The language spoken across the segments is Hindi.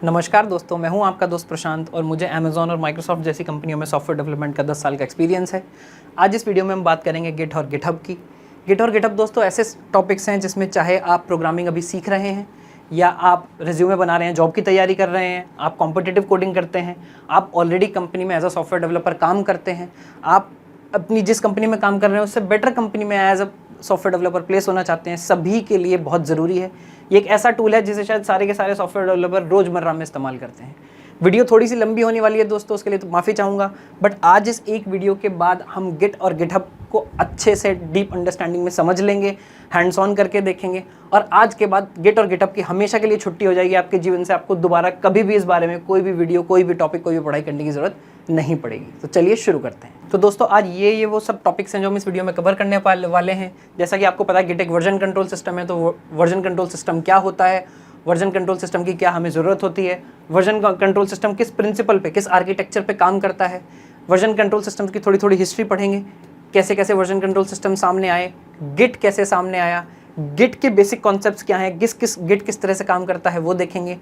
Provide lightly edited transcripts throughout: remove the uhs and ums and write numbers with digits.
नमस्कार दोस्तों, मैं हूं आपका दोस्त प्रशांत और मुझे अमेज़ॉन और माइक्रोसॉफ्ट जैसी कंपनियों में सॉफ्टवेयर डेवलपमेंट का 10 साल का एक्सपीरियंस है। आज इस वीडियो में हम बात करेंगे गिट और गिटहब की। गिट और गिटहब दोस्तों ऐसे टॉपिक्स हैं जिसमें चाहे आप प्रोग्रामिंग अभी सीख रहे हैं या आप रिज्यूमे बना रहे हैं, जॉब की तैयारी कर रहे हैं, आप कॉम्पिटिटिव कोडिंग करते हैं, आप ऑलरेडी कंपनी में एज अ सॉफ्टवेयर डेवलपर काम करते हैं, आप अपनी जिस कंपनी में काम कर रहे हैं उससे बेटर कंपनी में as a software developer place होना चाहते हैं, सभी के लिए बहुत ज़रूरी है। ये एक ऐसा टूल है जिसे शायद सारे के सारे सॉफ्टवेयर डेवलपर रोज़मर्रा में इस्तेमाल करते हैं। वीडियो थोड़ी सी लंबी होने वाली है दोस्तों, उसके लिए तो माफ़ी चाहूँगा, बट आज इस एक वीडियो के बाद हम गिट और गिटहब को अच्छे से डीप अंडरस्टैंडिंग में समझ लेंगे, हैंड्स ऑन करके देखेंगे और आज के बाद गिट और गिटहब की हमेशा के लिए छुट्टी हो जाएगी आपके जीवन से। आपको दोबारा कभी भी इस बारे में कोई भी वीडियो, कोई भी टॉपिक, कोई भी पढ़ाई करने की ज़रूरत नहीं पड़ेगी। तो चलिए शुरू करते हैं। तो दोस्तों आज ये वो सब टॉपिक्स हैं जो हम इस वीडियो में कवर करने वाले हैं। जैसा कि आपको पता है गिट एक वर्जन कंट्रोल सिस्टम है, तो वर्जन कंट्रोल सिस्टम क्या होता है, वर्जन कंट्रोल सिस्टम की क्या हमें ज़रूरत होती है, वर्जन कंट्रोल सिस्टम किस प्रिंसिपल पे, किस आर्किटेक्चर पे काम करता है, वर्जन कंट्रोल सिस्टम की थोड़ी थोड़ी हिस्ट्री पढ़ेंगे, कैसे कैसे वर्जन कंट्रोल सिस्टम सामने आए, गिट कैसे सामने आया, गिट के बेसिक कॉन्सेप्ट्स क्या हैं, गिट किस तरह से काम करता है वो देखेंगे।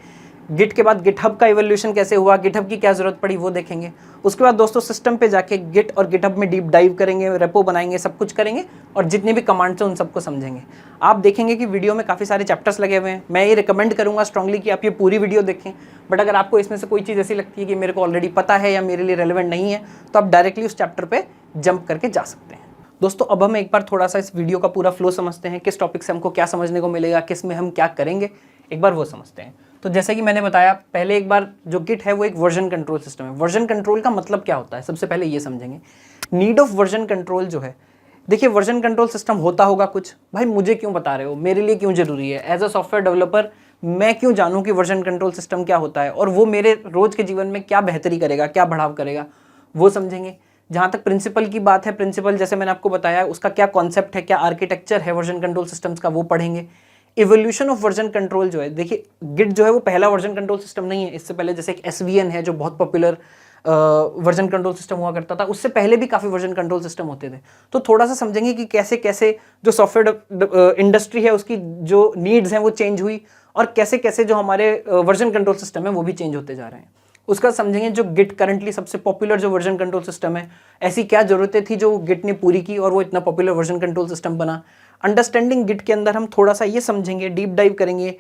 गिट के बाद गिटहब का इवोल्यूशन कैसे हुआ, गिटहब की क्या ज़रूरत पड़ी वो देखेंगे। उसके बाद दोस्तों सिस्टम पे जाके गिट और गिटहब में डीप डाइव करेंगे, रेपो बनाएंगे, सब कुछ करेंगे और जितने भी कमांड्स हैं उन सबको समझेंगे। आप देखेंगे कि वीडियो में काफ़ी सारे चैप्टर्स लगे हुए हैं। मैं ये रिकमेंड करूँगा स्ट्रांगली कि आप ये पूरी वीडियो देखें, बट अगर आपको इसमें से कोई चीज़ ऐसी लगती है कि मेरे को ऑलरेडी पता है या मेरे लिए रेलिवेंट नहीं है, तो आप डायरेक्टली उस चैप्टर पर जंप करके जा सकते हैं। दोस्तों अब हम एक बार थोड़ा सा इस वीडियो का पूरा फ्लो समझते हैं, किस टॉपिक से हमको क्या समझने को मिलेगा, किस में हम क्या करेंगे, एक बार वो समझते हैं। तो जैसे कि मैंने बताया पहले एक बार, जो गिट है वो एक वर्जन कंट्रोल सिस्टम है। वर्जन कंट्रोल का मतलब क्या होता है, सबसे पहले ये समझेंगे। नीड ऑफ वर्जन कंट्रोल जो है, देखिए वर्जन कंट्रोल सिस्टम होता होगा कुछ, भाई मुझे क्यों बता रहे हो, मेरे लिए क्यों जरूरी है, एज अ सॉफ्टवेयर डेवलपर मैं क्यों जानूँ कि वर्जन कंट्रोल सिस्टम क्या होता है और वो मेरे रोज के जीवन में क्या बेहतरी करेगा, क्या बढ़ाव करेगा, वो समझेंगे। जहाँ तक प्रिंसिपल की बात है, प्रिंसिपल जैसे मैंने आपको बताया उसका क्या कॉन्सेप्ट है, क्या आर्किटेक्चर है वर्जन कंट्रोल सिस्टम्स का, वो पढ़ेंगे। इवोल्यूशन ऑफ वर्जन कंट्रोल जो है, देखिए गिट जो है वो पहला वर्जन कंट्रोल सिस्टम नहीं है। इससे पहले जैसे एक एसवीएन है जो बहुत पॉपुलर वर्जन कंट्रोल सिस्टम हुआ करता था, उससे पहले भी काफ़ी वर्जन कंट्रोल सिस्टम होते थे। तो थोड़ा सा समझेंगे कि कैसे कैसे जो सॉफ्टवेयर इंडस्ट्री है उसकी जो नीड्स हैं वो चेंज हुई और कैसे कैसे जो हमारे वर्जन कंट्रोल सिस्टम है वो भी चेंज होते जा रहे हैं। उसका समझेंगे जो गिट करंटली सबसे पॉपुलर जो वर्जन कंट्रोल सिस्टम है, ऐसी क्या ज़रूरतें थी जो गिट ने पूरी की और वो इतना पॉपुलर वर्जन कंट्रोल सिस्टम बना। अंडरस्टैंडिंग गिट के अंदर हम थोड़ा सा ये समझेंगे, डीप डाइव करेंगे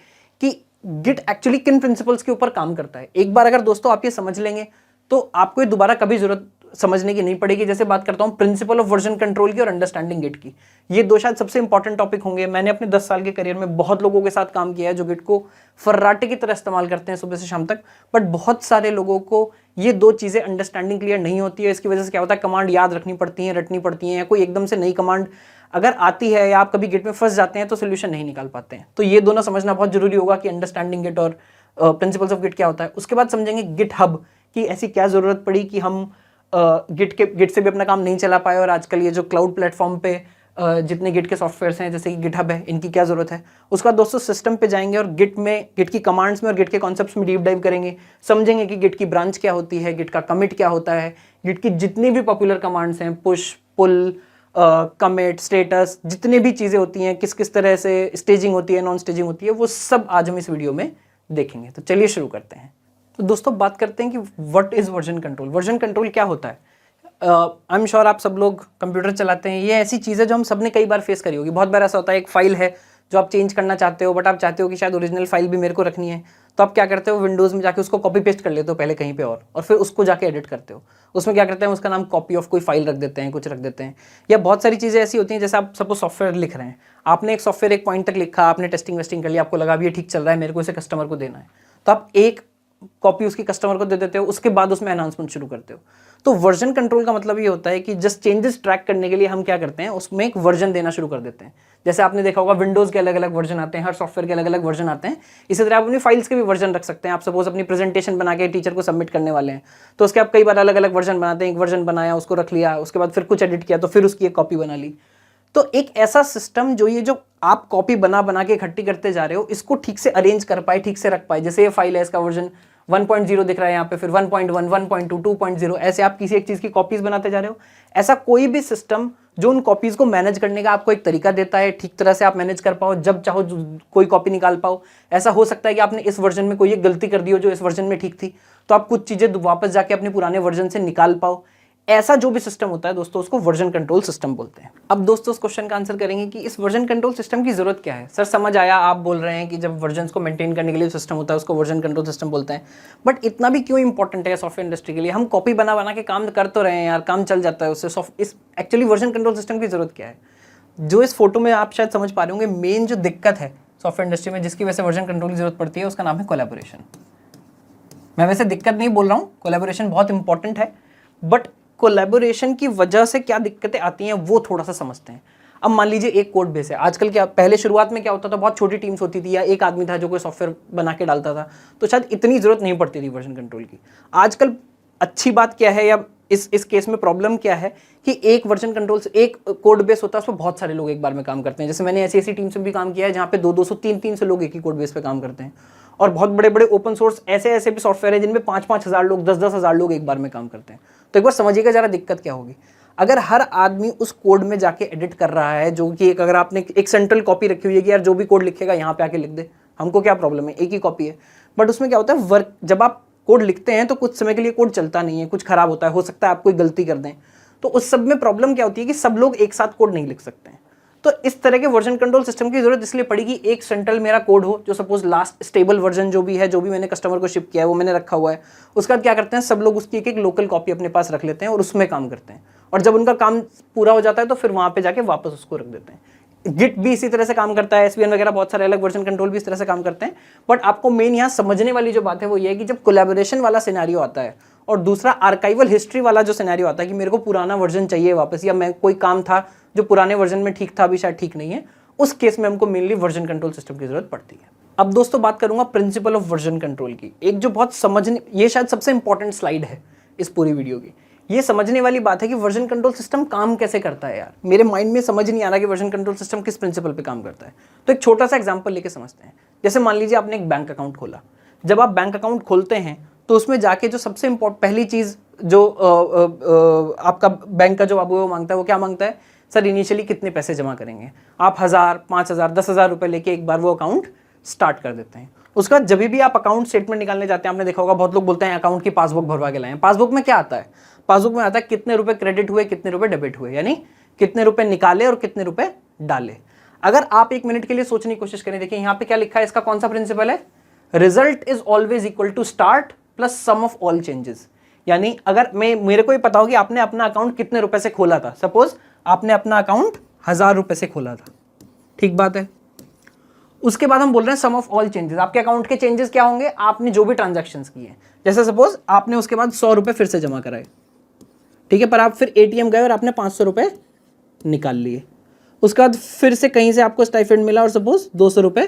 कि गिट एक्चुअली किन प्रिंसिपल्स के ऊपर काम करता है। एक बार अगर दोस्तों आप ये समझ लेंगे तो आपको ये दोबारा कभी जरूरत समझने की नहीं पड़ेगी। जैसे बात करता हूँ प्रिंसिपल ऑफ वर्जन कंट्रोल की और अंडरस्टैंडिंग गिट की, ये दो शायद सबसे इंपॉर्टेंट टॉपिक होंगे। मैंने अपने 10 साल के करियर में बहुत लोगों के साथ काम किया है जो गिट को फर्राटे की तरह इस्तेमाल करते हैं सुबह से शाम तक, बट बहुत सारे लोगों को ये दो चीज़ें अंडरस्टैंडिंग क्लियर नहीं होती है। इसकी वजह से क्या होता है, कमांड याद रखनी पड़ती है, रटनी पड़ती है, या कोई एकदम से नई कमांड अगर आती है या आप कभी गिट में फंस जाते हैं तो सोल्यूशन नहीं निकाल पाते हैं। तो ये दोनों समझना बहुत जरूरी होगा कि अंडरस्टैंडिंग गिट और प्रिंसिपल्स ऑफ गिट क्या होता है। उसके बाद समझेंगे गिट हब की ऐसी क्या ज़रूरत पड़ी कि हम गिट से भी अपना काम नहीं चला पाए और आजकल ये जो क्लाउड प्लेटफॉर्म पे जितने गिट के सॉफ्टवेयर्स हैं जैसे कि गिटहब है, इनकी क्या ज़रूरत है। उसके बाद दोस्तों सिस्टम पे जाएंगे और गिट की कमांड्स में और गिट के कॉन्सेप्ट्स में डीप डाइव करेंगे, समझेंगे कि गिट की ब्रांच क्या होती है, गिट का कमिट क्या होता है, गिट की जितनी भी पॉपुलर कमांड्स हैं, पुश, पुल, कमिट, स्टेटस, जितनी भी चीज़ें होती हैं, किस किस तरह से स्टेजिंग होती है, नॉन स्टेजिंग होती है, वो सब आज हम इस वीडियो में देखेंगे। तो चलिए शुरू करते हैं। तो दोस्तों बात करते हैं कि what is version control. Version control क्या होता है। आई एम श्योर आप सब लोग कंप्यूटर चलाते हैं, ये ऐसी चीज़ है जो हम सब ने कई बार फेस करी होगी। बहुत बार ऐसा होता है एक फाइल है जो आप चेंज करना चाहते हो, बट आप चाहते हो कि शायद ओरिजिनल फाइल भी मेरे को रखनी है, तो आप क्या करते हो, विंडोज़ में जाके उसको कॉपी पेस्ट कर लेते हो पहले कहीं पे और फिर उसको जाके एडिट करते हो। उसमें क्या करते हैं, उसका नाम कॉपी ऑफ कोई फाइल रख देते हैं, कुछ रख देते हैं। या बहुत सारी चीज़ें ऐसी होती हैं, जैसे आप सपोज सॉफ्टवेयर लिख रहे हैं, आपने एक सॉफ्टवेयर एक पॉइंट तक लिखा, आपने टेस्टिंग वेस्टिंग कर लिया, आपको लगा भी ये ठीक चल रहा है, मेरे को इसे कस्टमर को देना है, तो आप एक कॉपी उसकी कस्टमर को दे देते हो, उसके बाद उसमें अनाउंसमेंट शुरू करते हो। तो वर्जन कंट्रोल का मतलब ये होता है कि जस्ट चेंजेस ट्रैक करने के लिए हम क्या करते हैं, उसमें एक वर्जन देना शुरू कर देते हैं। जैसे आपने देखा होगा विंडोज़ के अलग अलग वर्जन आते हैं, हर सॉफ्टवेयर के अलग अलग वर्जन आते हैं। इसी तरह आप अपनी फाइल्स के भी वर्जन रख सकते हैं। आप सपोज अपनी प्रेजेंटेशन बना के टीचर को सबमिट करने वाले हैं, तो उसके आप कई बार अलग अलग वर्जन बनाते हैं। एक वर्जन बनाया, उसको रख लिया, उसके बाद फिर कुछ एडिट किया, तो फिर उसकी एक कॉपी बना ली। तो एक ऐसा सिस्टम जो ये जो आप कॉपी बना बना के इकट्ठी करते जा रहे हो, इसको ठीक से अरेंज कर पाए, ठीक से रख पाए। जैसे ये फाइल है, इसका वर्जन 1.0 दिख रहा है यहाँ पे, फिर 1.1, 1.2, 2.0, ऐसे आप किसी एक चीज़ की कॉपीज बनाते जा रहे हो। ऐसा कोई भी सिस्टम जो उन कॉपीज़ को मैनेज करने का आपको एक तरीका देता है, ठीक तरह से आप मैनेज कर पाओ, जब चाहो कोई कॉपी निकाल पाओ। ऐसा हो सकता है कि आपने इस वर्जन में कोई एक गलती कर दी हो जो इस वर्जन में ठीक थी, तो आप कुछ चीज़ें वापस जाके अपने पुराने वर्जन से निकाल पाओ। ऐसा जो भी सिस्टम होता है दोस्तों, उसको वर्जन कंट्रोल सिस्टम बोलते हैं। अब दोस्तों, उस क्वेश्चन का आंसर करेंगे कि इस वर्जन कंट्रोल सिस्टम की जरूरत क्या है। सर समझ आया, आप बोल रहे हैं कि जब वर्जन्स को मेंटेन करने के लिए सिस्टम होता है उसको वर्जन कंट्रोल सिस्टम बोलते हैं, बट इतना भी क्यों इंपॉर्टेंट है सॉफ्टवेयर इंडस्ट्री के लिए? हम कॉपी बना बना के काम कर तो रहे हैं यार, काम चल जाता है उससे। इस एक्चुअली वर्जन कंट्रोल सिस्टम की जरूरत क्या है? जो इस फोटो में आप शायद समझ पा रहे होंगे, मेन जो दिक्कत है सॉफ्टवेयर इंडस्ट्री में जिसकी वजह से वर्जन कंट्रोल की जरूरत पड़ती है, उसका नाम है कोलैबोरेशन। मैं वैसे दिक्कत नहीं बोल रहा हूँ, कोलैबोरेशन बहुत इंपॉर्टेंट है, बट कोलैबोरेशन की वजह से क्या दिक्कतें आती हैं वो थोड़ा सा समझते हैं। अब मान लीजिए एक कोड बेस है। आजकल क्या, पहले शुरुआत में क्या होता था, बहुत छोटी टीम्स होती थी या एक आदमी था जो कोई सॉफ्टवेयर बना के डालता था, तो शायद इतनी जरूरत नहीं पड़ती थी वर्जन कंट्रोल की। आजकल अच्छी बात क्या है, या इस केस में प्रॉब्लम क्या है कि एक वर्जन कंट्रोल से एक कोड बेस होता है, उस पर बहुत सारे लोग एक बार में काम करते हैं। जैसे मैंने ऐसी टीम से भी काम किया है जहाँ पे 200 300 लोग एक ही कोड बेस पे काम करते हैं। और बहुत बड़े बड़े ओपन सोर्स ऐसे भी सॉफ्टवेयर है जिनमें 5-5 हज़ार लोग, 10-10 हज़ार लोग एक बार में काम करते हैं। तो एक बार समझिएगा जरा दिक्कत क्या होगी। अगर हर आदमी उस कोड में जाके एडिट कर रहा है, जो कि अगर आपने एक सेंट्रल कॉपी रखी हुई है कि यार जो भी कोड लिखेगा यहाँ पे आके लिख दे, हमको क्या प्रॉब्लम है, एक ही कॉपी है। बट उसमें क्या होता है, वर्क जब आप कोड लिखते हैं तो कुछ समय के लिए कोड चलता नहीं है, कुछ खराब होता है, हो सकता है आप कोई गलती कर दें। तो उस सब में प्रॉब्लम क्या होती है कि सब लोग एक साथ कोड नहीं लिख सकते हैं। तो इस तरह के वर्जन कंट्रोल सिस्टम की जरूरत इसलिए पड़ी कि एक सेंट्रल मेरा कोड हो, जो सपोज लास्ट स्टेबल वर्जन जो भी है, जो भी मैंने कस्टमर को शिप किया है वो मैंने रखा हुआ है। उसका क्या करते हैं, सब लोग उसकी एक लोकल कॉपी अपने पास रख लेते हैं और उसमें काम करते हैं। और जब उनका काम पूरा हो जाता है तो फिर वहाँ पे जाके वापस उसको रख देते हैं। गिट भी इसी तरह से काम करता है, एसवीएन वगैरह बहुत सारे अलग वर्जन कंट्रोल भी इस तरह से काम करते हैं। बट आपको मेन यहाँ समझने वाली जो बात है वो ये है कि जब कोलैबोरेशन वाला सिनेरियो आता है और दूसरा आर्काइवल हिस्ट्री वाला जो सिनेरियो आता है कि मेरे को पुराना वर्जन चाहिए वापस, या मैं कोई काम था जो पुराने वर्जन में ठीक था अभी शायद ठीक नहीं है, उस केस में हमको मेनली वर्जन कंट्रोल सिस्टम की जरूरत पड़ती है। अब दोस्तों बात करूंगा प्रिंसिपल ऑफ वर्जन कंट्रोल की। एक जो बहुत समझने, ये शायद सबसे इंपॉर्टेंट स्लाइड है इस पूरी वीडियो की। ये समझने वाली बात है कि वर्जन कंट्रोल सिस्टम काम कैसे करता है। यार मेरे माइंड में समझ नहीं आ रहा कि वर्जन कंट्रोल सिस्टम किस प्रिंसिपल पे काम करता है। तो एक छोटा सा एग्जांपल लेके समझते हैं। जैसे मान लीजिए आपने एक बैंक अकाउंट खोला। जब आप बैंक अकाउंट खोलते हैं तो उसमें जाके जो सबसे पहली चीज़ जो आपका बैंक का जो आपको वो मांगता है, वो क्या मांगता है, सर इनिशियली कितने पैसे जमा करेंगे। आप 1000, 5000, 10,000 रुपये लेके एक बार वो अकाउंट स्टार्ट कर देते हैं। उसका जब भी आप अकाउंट स्टेटमेंट निकालने जाते हैं, आपने देखा होगा बहुत लोग बोलते हैं अकाउंट की पासबुक भरवा के लाएं। पासबुक में क्या आता है, पासबुक में आता है कितने रुपए क्रेडिट हुए, कितने रुपए डेबिट हुए, यानी कितने रुपए निकाले और कितने रुपए डाले। अगर आप एक मिनट के लिए सोचने की कोशिश करें, देखिए यहाँ पे क्या लिखा है, इसका कौन सा प्रिंसिपल है, result is always equal to start plus sum of all changes. यानी अगर मेरे को ये पता हो कि आपने अपना अकाउंट कितने रुपए से खोला था, सपोज आपने अपना अकाउंट 1000 रुपए से खोला था, ठीक बात है। उसके बाद हम बोल रहे हैं सम ऑफ ऑल चेंजेस। आपके अकाउंट के चेंजेस क्या होंगे, आपने जो भी ट्रांजैक्शंस किए। जैसे सपोज आपने उसके बाद 100 रुपए फिर से जमा कराए, ठीक है, पर आप फिर एटीएम गए और आपने 500 रुपए निकाल लिए। उसके बाद फिर से कहीं से आपको स्टाइपेंड मिला और सपोज 200 रुपए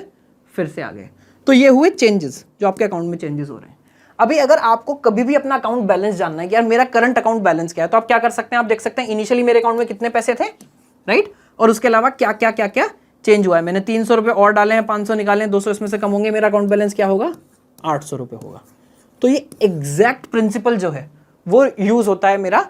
फिर से आ गए। तो ये हुए चेंजेस, जो आपके अकाउंट में चेंजेस हो रहे हैं। अभी अगर आपको कभी भी अपना अकाउंट बैलेंस जानना है कि यार मेरा करंट अकाउंट बैलेंस क्या है, तो आप क्या कर सकते हैं, आप देख सकते हैं इनिशियली मेरे अकाउंट में कितने पैसे थे, राइट, और उसके अलावा क्या क्या क्या क्या चेंज हुआ है। मैंने 300 रुपये और डाले हैं, 500 निकाले हैं, 200 इसमें से कम होंगे, मेरा अकाउंट बैलेंस क्या होगा, 800 रुपये होगा। तो ये एग्जैक्ट प्रिंसिपल जो है वो यूज होता है मेरा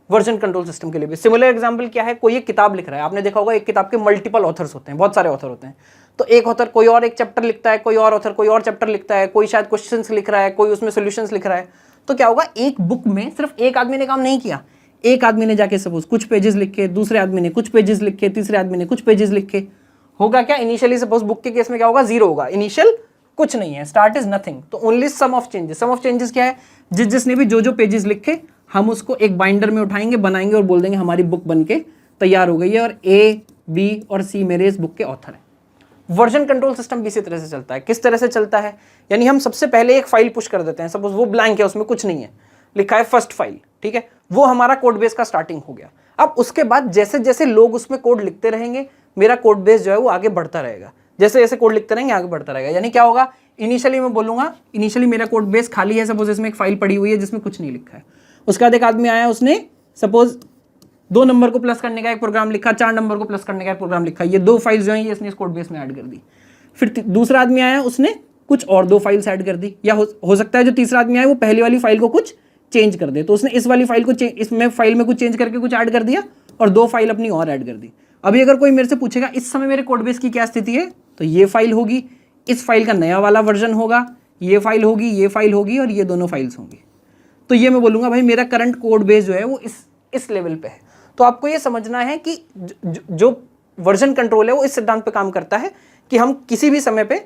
वर्जन कंट्रोल सिस्टम के लिए भी। सिमिलर एग्जांपल क्या है, कोई एक किताब लिख रहा है, आपने देखा होगा एक किताब के मल्टीपल ऑथर्स होते हैं, बहुत सारे ऑथर होते हैं। तो एक ऑथर कोई और एक चैप्टर लिखता है, कोई और ऑथर कोई और चैप्टर लिखता है, कोई शायद क्वेश्चंस लिख रहा है, कोई उसमें सॉल्यूशंस लिख रहा है। तो क्या होगा, एक बुक में सिर्फ एक आदमी ने काम नहीं किया। एक आदमी ने जाके सपोज कुछ पेजेस लिखे, दूसरे आदमी ने कुछ पेजेस लिखे, तीसरे आदमी ने कुछ पेजेस लिखे। होगा क्या, इनिशियली सपोज बुक के केस में क्या होगा, 0 होगा, इनिशियल कुछ नहीं है, स्टार्ट इज नथिंग। तो only sum of changes. Sum of changes क्या है, जिसने भी जो पेजेस लिखे हम उसको एक बाइंडर में उठाएंगे, बनाएंगे और बोल देंगे हमारी बुक बनके तैयार हो गई है, और ए, बी और सी मेरे इस बुक के ऑथर हैं। वर्जन कंट्रोल सिस्टम भी इसी तरह से चलता है। किस तरह से चलता है, यानी हम सबसे पहले एक फाइल पुश कर देते हैं, सपोज वो ब्लैंक है, उसमें कुछ नहीं है, लिखा है फर्स्ट फाइल, ठीक है, वो हमारा कोड बेस का स्टार्टिंग हो गया। अब उसके बाद जैसे जैसे लोग उसमें कोड लिखते रहेंगे, मेरा कोड बेस जो है वो आगे बढ़ता रहेगा। जैसे जैसे कोड लिखते रहेंगे आगे बढ़ता रहेगा। यानी क्या होगा, इनिशियली मैं बोलूंगा इनिशियली मेरा कोड बेस खाली है, सपोज इसमें एक फाइल पड़ी हुई है जिसमें कुछ नहीं लिखा है। उसके बाद एक आदमी आया, उसने सपोज 2 नंबर को प्लस करने का एक प्रोग्राम लिखा, 4 नंबर को प्लस करने का एक प्रोग्राम लिखा। ये 2 फाइल्स जो हैं ये इसने इस कोड बेस में ऐड कर दी। फिर दूसरा आदमी आया, उसने कुछ और 2 फाइल्स ऐड कर दी। या हो सकता है जो तीसरा आदमी आया वो पहली वाली फाइल को कुछ चेंज कर दे, तो उसने इस वाली फाइल को इसमें फाइल में कुछ चेंज करके कुछ ऐड कर दिया, और 2 फाइल अपनी और ऐड कर दी। अभी अगर कोई मेरे से पूछेगा इस समय मेरे कोड बेस की क्या स्थिति है, तो ये फाइल होगी, इस फाइल का नया वाला वर्जन होगा, ये फाइल होगी, ये फाइल होगी और ये दोनों फाइल्स होंगी। तो ये मैं बोलूँगा भाई मेरा करंट कोड बेस जो है वो इस लेवल पे है। तो आपको ये समझना है कि जो वर्जन कंट्रोल है वो इस सिद्धांत पे काम करता है कि हम किसी भी समय पे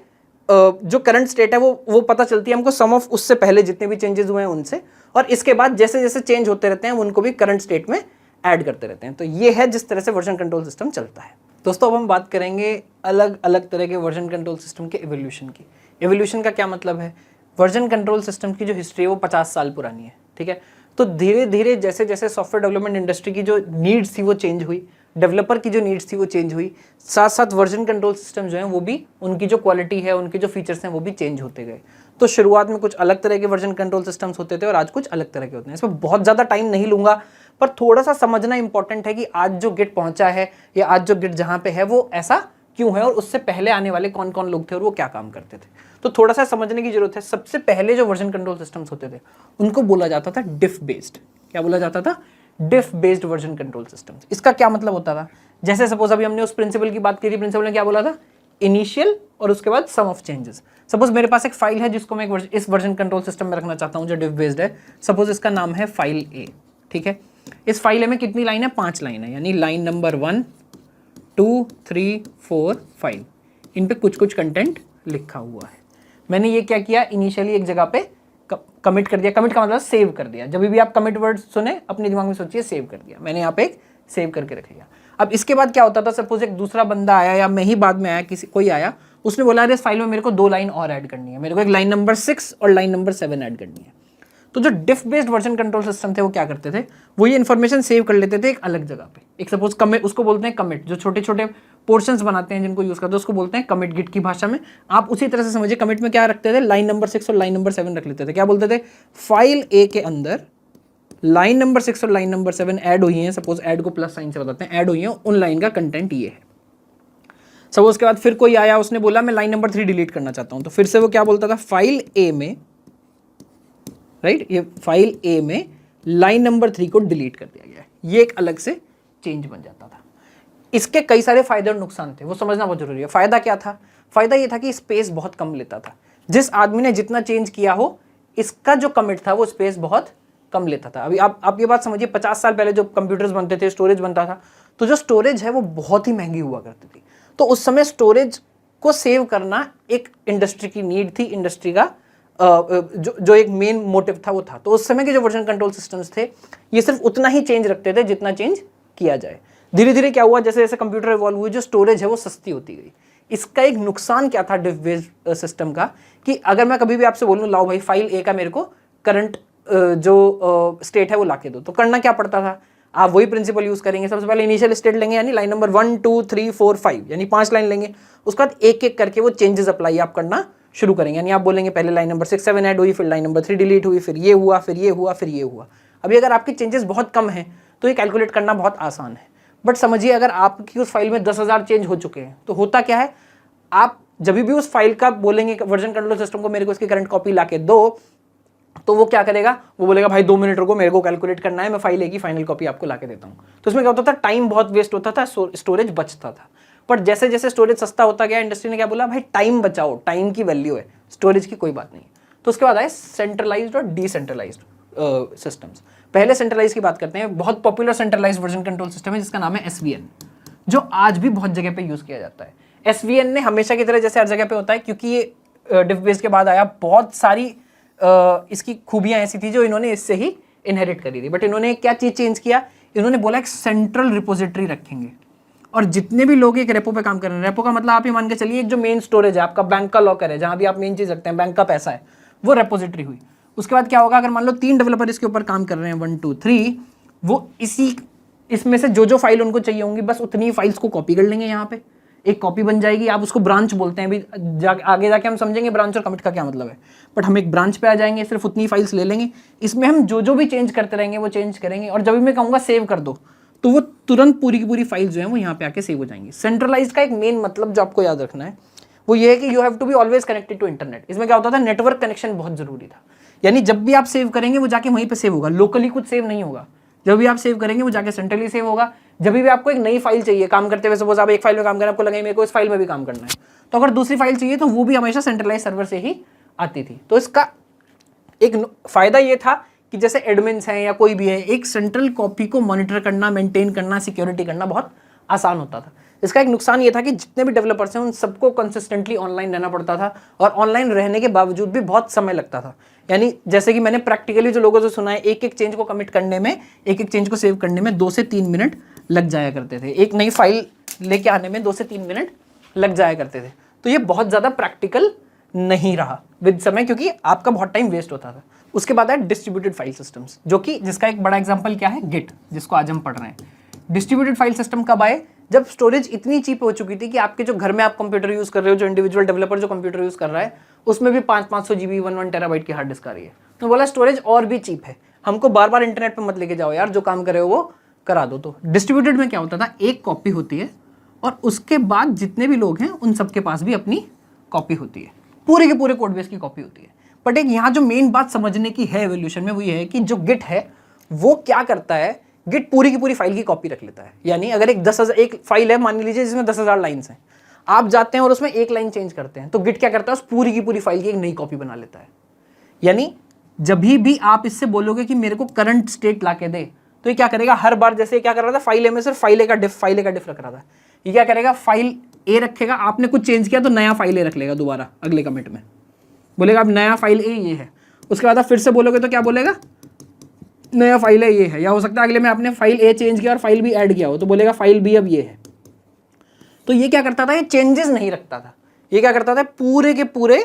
जो करंट स्टेट है वो पता चलती है हमको सम ऑफ उससे पहले जितने भी चेंजेस हुए हैं उनसे, और इसके बाद जैसे जैसे चेंज होते रहते हैं उनको भी करंट स्टेट में ऐड करते रहते हैं। तो ये है जिस तरह से वर्जन कंट्रोल सिस्टम चलता है। दोस्तों अब हम बात करेंगे अलग अलग तरह के वर्जन कंट्रोल सिस्टम के एवोल्यूशन की। एवोल्यूशन का क्या मतलब है? वर्जन कंट्रोल सिस्टम की जो हिस्ट्री है वो 50 साल पुरानी है, ठीक है। तो धीरे धीरे जैसे जैसे सॉफ्टवेयर डेवलपमेंट इंडस्ट्री की जो नीड्स थी वो चेंज हुई, डेवलपर की जो नीड्स थी वो चेंज हुई, साथ साथ वर्जन कंट्रोल सिस्टम जो है वो भी उनकी जो क्वालिटी है, उनके जो फीचर्स हैं वो भी चेंज होते गए। तो शुरुआत में कुछ अलग तरह के वर्जन कंट्रोल सिस्टम्स होते थे और आज कुछ अलग तरह के होते हैं। इसमें बहुत ज़्यादा टाइम नहीं लूँगा, पर थोड़ा सा समझना इंपॉर्टेंट है कि आज जो गिट पहुँचा है या आज जो गिट जहाँ पे है वो ऐसा क्यों है और उससे पहले आने वाले कौन कौन लोग थे और वो क्या काम करते थे। तो थोड़ा सा समझने की जरूरत है। सबसे पहले जो वर्जन कंट्रोल सिस्टम्स होते थे उनको बोला जाता था डिफ बेस्ड। क्या बोला जाता था? डिफ बेस्ड वर्जन कंट्रोल सिस्टम्स। इसका क्या मतलब होता था? जैसे सपोज अभी हमने उस प्रिंसिपल की बात की थी, प्रिंसिपल ने क्या बोला था? इनिशियल और उसके बाद सम ऑफ चेंजेस। सपोज मेरे पास एक फाइल है जिसको मैं इस वर्जन कंट्रोल सिस्टम में रखना चाहता हूँ जो डिफ बेस्ड है। सपोज इसका नाम है फाइल ए, ठीक है। इस फाइल ए में कितनी लाइन है? 5 लाइन है, यानी लाइन नंबर 1, 2, 3, 4, 5 इन पे कुछ कुछ कंटेंट लिखा हुआ है। मैंने ये क्या किया? इनिशियली एक जगह पे कमिट कर दिया। कमिट का मतलब सेव कर दिया। जब भी आप कमिट वर्ड सुने अपने दिमाग में सोचिए सेव कर दिया। मैंने यहाँ पे एक सेव करके रख लिया। अब इसके बाद क्या होता था? सपोज एक दूसरा बंदा आया या मैं ही बाद में आया, कोई आया, उसने बोला अरे इस फाइल में मेरे को 2 लाइन और ऐड करनी है, मेरे को एक लाइन नंबर 6 और लाइन नंबर 7 ऐड करनी है। तो जो डिफ बेस्ड वर्जन कंट्रोल सिस्टम थे वो क्या करते थे? वो ये इन्फॉर्मेशन सेव कर लेते थे एक अलग जगह पे। एक सपोज कमिट, उसको बोलते हैं कमिट। जो छोटे छोटे पोर्शंस बनाते हैं जिनको यूज करते हैं उसको बोलते हैं कमिट, गिट की भाषा में। आप उसी तरह से समझिए, कमिट में क्या रखते थे? लाइन नंबर 6 और लाइन नंबर 7 रख लेते थे। क्या बोलते थे? फाइल ए के अंदर लाइन नंबर 6 और लाइन नंबर 7 ऐड हुई हैं। सपोज ऐड को प्लस साइन से बताते हैं, ऐड हुई हैं, उन लाइन का कंटेंट ये है। सपोज उसके बाद फिर कोई आया, उसने बोला मैं लाइन नंबर 3 डिलीट करना चाहता हूं, तो फिर से वो क्या बोलता था? फाइल ए में, राइट, ये फाइल ए में लाइन नंबर 3 को डिलीट कर दिया गया है। ये एक अलग से चेंज बन जाता था। इसके कई सारे फायदे और नुकसान थे, वो समझना बहुत जरूरी है। फायदा क्या था? फायदा ये था कि स्पेस बहुत कम लेता था। जिस आदमी ने जितना चेंज किया हो, इसका जो कमिट था वो स्पेस बहुत कम लेता था। अभी आप ये बात समझिए, 50 साल पहले जो कंप्यूटर्स बनते थे, स्टोरेज बनता था, तो जो स्टोरेज है वो बहुत ही महंगी हुआ करती थी। तो उस समय स्टोरेज को सेव करना एक इंडस्ट्री की नीड थी, इंडस्ट्री का जो एक मेन मोटिव था वो था। तो उस समय के जो वर्जन कंट्रोल सिस्टम्स थे ये सिर्फ उतना ही चेंज रखते थे जितना चेंज किया जाए। धीरे धीरे क्या हुआ, जैसे जैसे कंप्यूटर इवॉल्व हुई, जो स्टोरेज है वो सस्ती होती गई। इसका एक नुकसान क्या था डिफ बेस्ड सिस्टम का, कि अगर मैं कभी भी आपसे बोलूँ लाओ भाई फाइल ए का मेरे को करंट जो स्टेट है वो लाके दो, तो करना क्या पड़ता था? आप वही प्रिंसिपल यूज करेंगे। सबसे पहले इनिशियल स्टेट लेंगे, यानी लाइन नंबर 1, 2, 3, 4, 5 यानी 5 लाइन लेंगे। उसके बाद एक एक करके वो चेंजेस अप्लाई आप करना शुरू करेंगे। यानी आप बोलेंगे पहले लाइन नंबर 6, 7 ऐड हुई, फिर लाइन नंबर 3 डिलीट हुई, फिर ये हुआ, फिर ये हुआ, फिर ये हुआ। अभी अगर आपके चेंजेस बहुत कम हैं तो ये कैलकुलेट करना बहुत आसान है। बट समझिए अगर आपकी उस फाइल में 10,000 चेंज हो चुके हैं तो होता क्या है, आप जब भी उस फाइल का बोलेंगे वर्जन कंट्रोल सिस्टम को मेरे को इसकी करंट कॉपी लाके दो, तो वो क्या करेगा? वो बोलेगा भाई 2 मिनट रुको, मेरे को कैलकुलेट करना है, मैं फाइल ए की फाइनल कॉपी आपको लाके देता हूँ। तो इसमें क्या होता था? टाइम बहुत वेस्ट होता था, स्टोरेज बचता था। पर जैसे जैसे स्टोरेज सस्ता होता गया, इंडस्ट्री ने क्या बोला? भाई टाइम बचाओ, टाइम की वैल्यू है, स्टोरेज की कोई बात नहीं। तो उसके बाद आए सेंट्रलाइज्ड और डिसेंट्रलाइज्ड सिस्टम्स। पहले सेंट्रलाइज की बात करते हैं। बहुत popular centralised version control system है जिसका नाम है SVN, जो आज भी बहुत जगह पे यूज किया जाता है। SVN ने हमेशा की तरह जैसे हर जगह पे होता है, क्योंकि ये डिफ बेस के बाद आया, बहुत सारी इसकी खूबियां ऐसी थी जो इन्होंने इससे ही इनहेरिट करी थी। बट इन्होंने क्या चीज चेंज किया? इन्होंने बोला एक सेंट्रल रिपोजिटरी रखेंगे और जितने भी लोग एक रेपो पे काम कर रहे हैं, रेपो का मतलब आप ये मान के चलिए एक जो मेन स्टोरेज है, आपका बैंक का लॉकर है, जहां भी आप मेन चीज रखते हैं, बैंक का पैसा है, वो रेपोजिटरी हुई। उसके बाद क्या होगा? अगर मान लो 3 डेवलपर इसके ऊपर काम कर रहे हैं, 1, 2, 3, वो इसमें से जो फाइल उनको चाहिए होंगी बस उतनी फाइल्स को कॉपी कर लेंगे। यहाँ पे एक कॉपी बन जाएगी, आप उसको ब्रांच बोलते हैं। भी आगे जाके हम समझेंगे ब्रांच और कमिट का क्या मतलब है, बट हम एक ब्रांच पे आ जाएंगे, सिर्फ उतनी फाइल्स ले लेंगे। इसमें हम जो भी चेंज करते रहेंगे वो चेंज करेंगे, और जब भी मैं कहूँगा सेव कर दो तो वो तुरंत पूरी की पूरी फाइल्स जो है वो यहाँ पे आके सेव हो जाएंगी। सेंट्रलाइज का एक मेन मतलब जो आपको याद रखना है वो ये है कि you have to be always connected to internet. इसमें क्या होता था? नेटवर्क कनेक्शन बहुत जरूरी था। यानी जब भी आप सेव करेंगे वो जाके वहीं पे सेव होगा, लोकली कुछ सेव नहीं होगा। जब भी आप सेव करेंगे वो जाके सेंट्रली सेव होगा। जब भी आपको एक नई फाइल चाहिए काम करते हुए, सपोज आप एक फाइल में काम कर रहे हैं, आपको लगा मेरे को इस फाइल में भी काम करना है, तो अगर दूसरी फाइल चाहिए तो वो भी हमेशा सेंट्रलाइज सर्वर से ही आती थी। तो इसका एक फायदा ये था कि जैसे एडमिन्स हैं या कोई भी है, एक सेंट्रल कॉपी को मॉनिटर करना, मेंटेन करना, सिक्योरिटी करना बहुत आसान होता था। इसका एक नुकसान ये था कि जितने भी डेवलपर्स हैं उन सबको कंसिस्टेंटली ऑनलाइन रहना पड़ता था, और ऑनलाइन रहने के बावजूद भी बहुत समय लगता था। यानी जैसे कि मैंने प्रैक्टिकली जो लोगों से सुना है, एक एक चेंज को कमिट करने में, एक एक चेंज को सेव करने में 2 से 3 मिनट लग जाया करते थे। एक नई फाइल लेके आने में 2 से 3 मिनट लग जाया करते थे। तो ये बहुत ज़्यादा प्रैक्टिकल नहीं रहा विद समय, क्योंकि आपका बहुत टाइम वेस्ट होता था। उसके बाद है डिस्ट्रीब्यूटेड फाइल सिस्टम्स, जो कि जिसका एक बड़ा एग्जांपल क्या है, गिट, जिसको आज हम पढ़ रहे हैं। डिस्ट्रीब्यूटेड फाइल सिस्टम कब आए? जब स्टोरेज इतनी चीप हो चुकी थी कि आपके जो घर में आप कंप्यूटर यूज़ कर रहे हो, जो इंडिविजुअल डेवलपर जो कंप्यूटर यूज़ कर रहा है, उसमें भी 500 GB 1 टेराबाइट की हार्ड डिस्क आ रही है। तो बोला स्टोरेज और भी चीप है, हमको बार बार इंटरनेट पर मत लेके जाओ यार, जो काम कर रहे हो वो करा दो। तो डिस्ट्रीब्यूटेड में क्या होता था, एक कॉपी होती है और उसके बाद जितने भी लोग हैं उन सबके पास भी अपनी कॉपी होती है, पूरे के पूरे कोड बेस की कॉपी होती है। बट एक यहाँ जो मेन बात समझने की है एवोल्यूशन में, वो ये है कि जो गिट है वो क्या करता है, गिट पूरी की पूरी फाइल की कॉपी रख लेता है। यानी अगर एक फाइल है, मान लीजिए जिसमें 10,000 लाइन्स हैं, आप जाते हैं और उसमें एक लाइन चेंज करते हैं, तो गिट क्या करता है, उस पूरी की पूरी फाइल की एक नई कॉपी बना लेता है। यानी जब भी आप इससे बोलोगे कि मेरे को करंट स्टेट ला के दे, तो ये क्या करेगा, हर बार जैसे क्या कर रहा था, फाइल ए में सिर्फ फाइल ए का डिफ रख रहा था, ये क्या करेगा, फाइल ए रखेगा, आपने कुछ चेंज किया तो नया फाइल ए रख लेगा दोबारा अगले कमिट में, बोलेगा अब नया फाइल ए ये है। उसके बाद आप फिर से बोलोगे तो क्या बोलेगा, नया फाइल है ये है। या हो सकता है अगले में आपने फाइल ए चेंज किया और फाइल बी ऐड किया हो, तो बोलेगा फाइल बी अब ये है। तो ये क्या करता था, ये चेंजेस नहीं रखता था, ये क्या करता था, पूरे के पूरे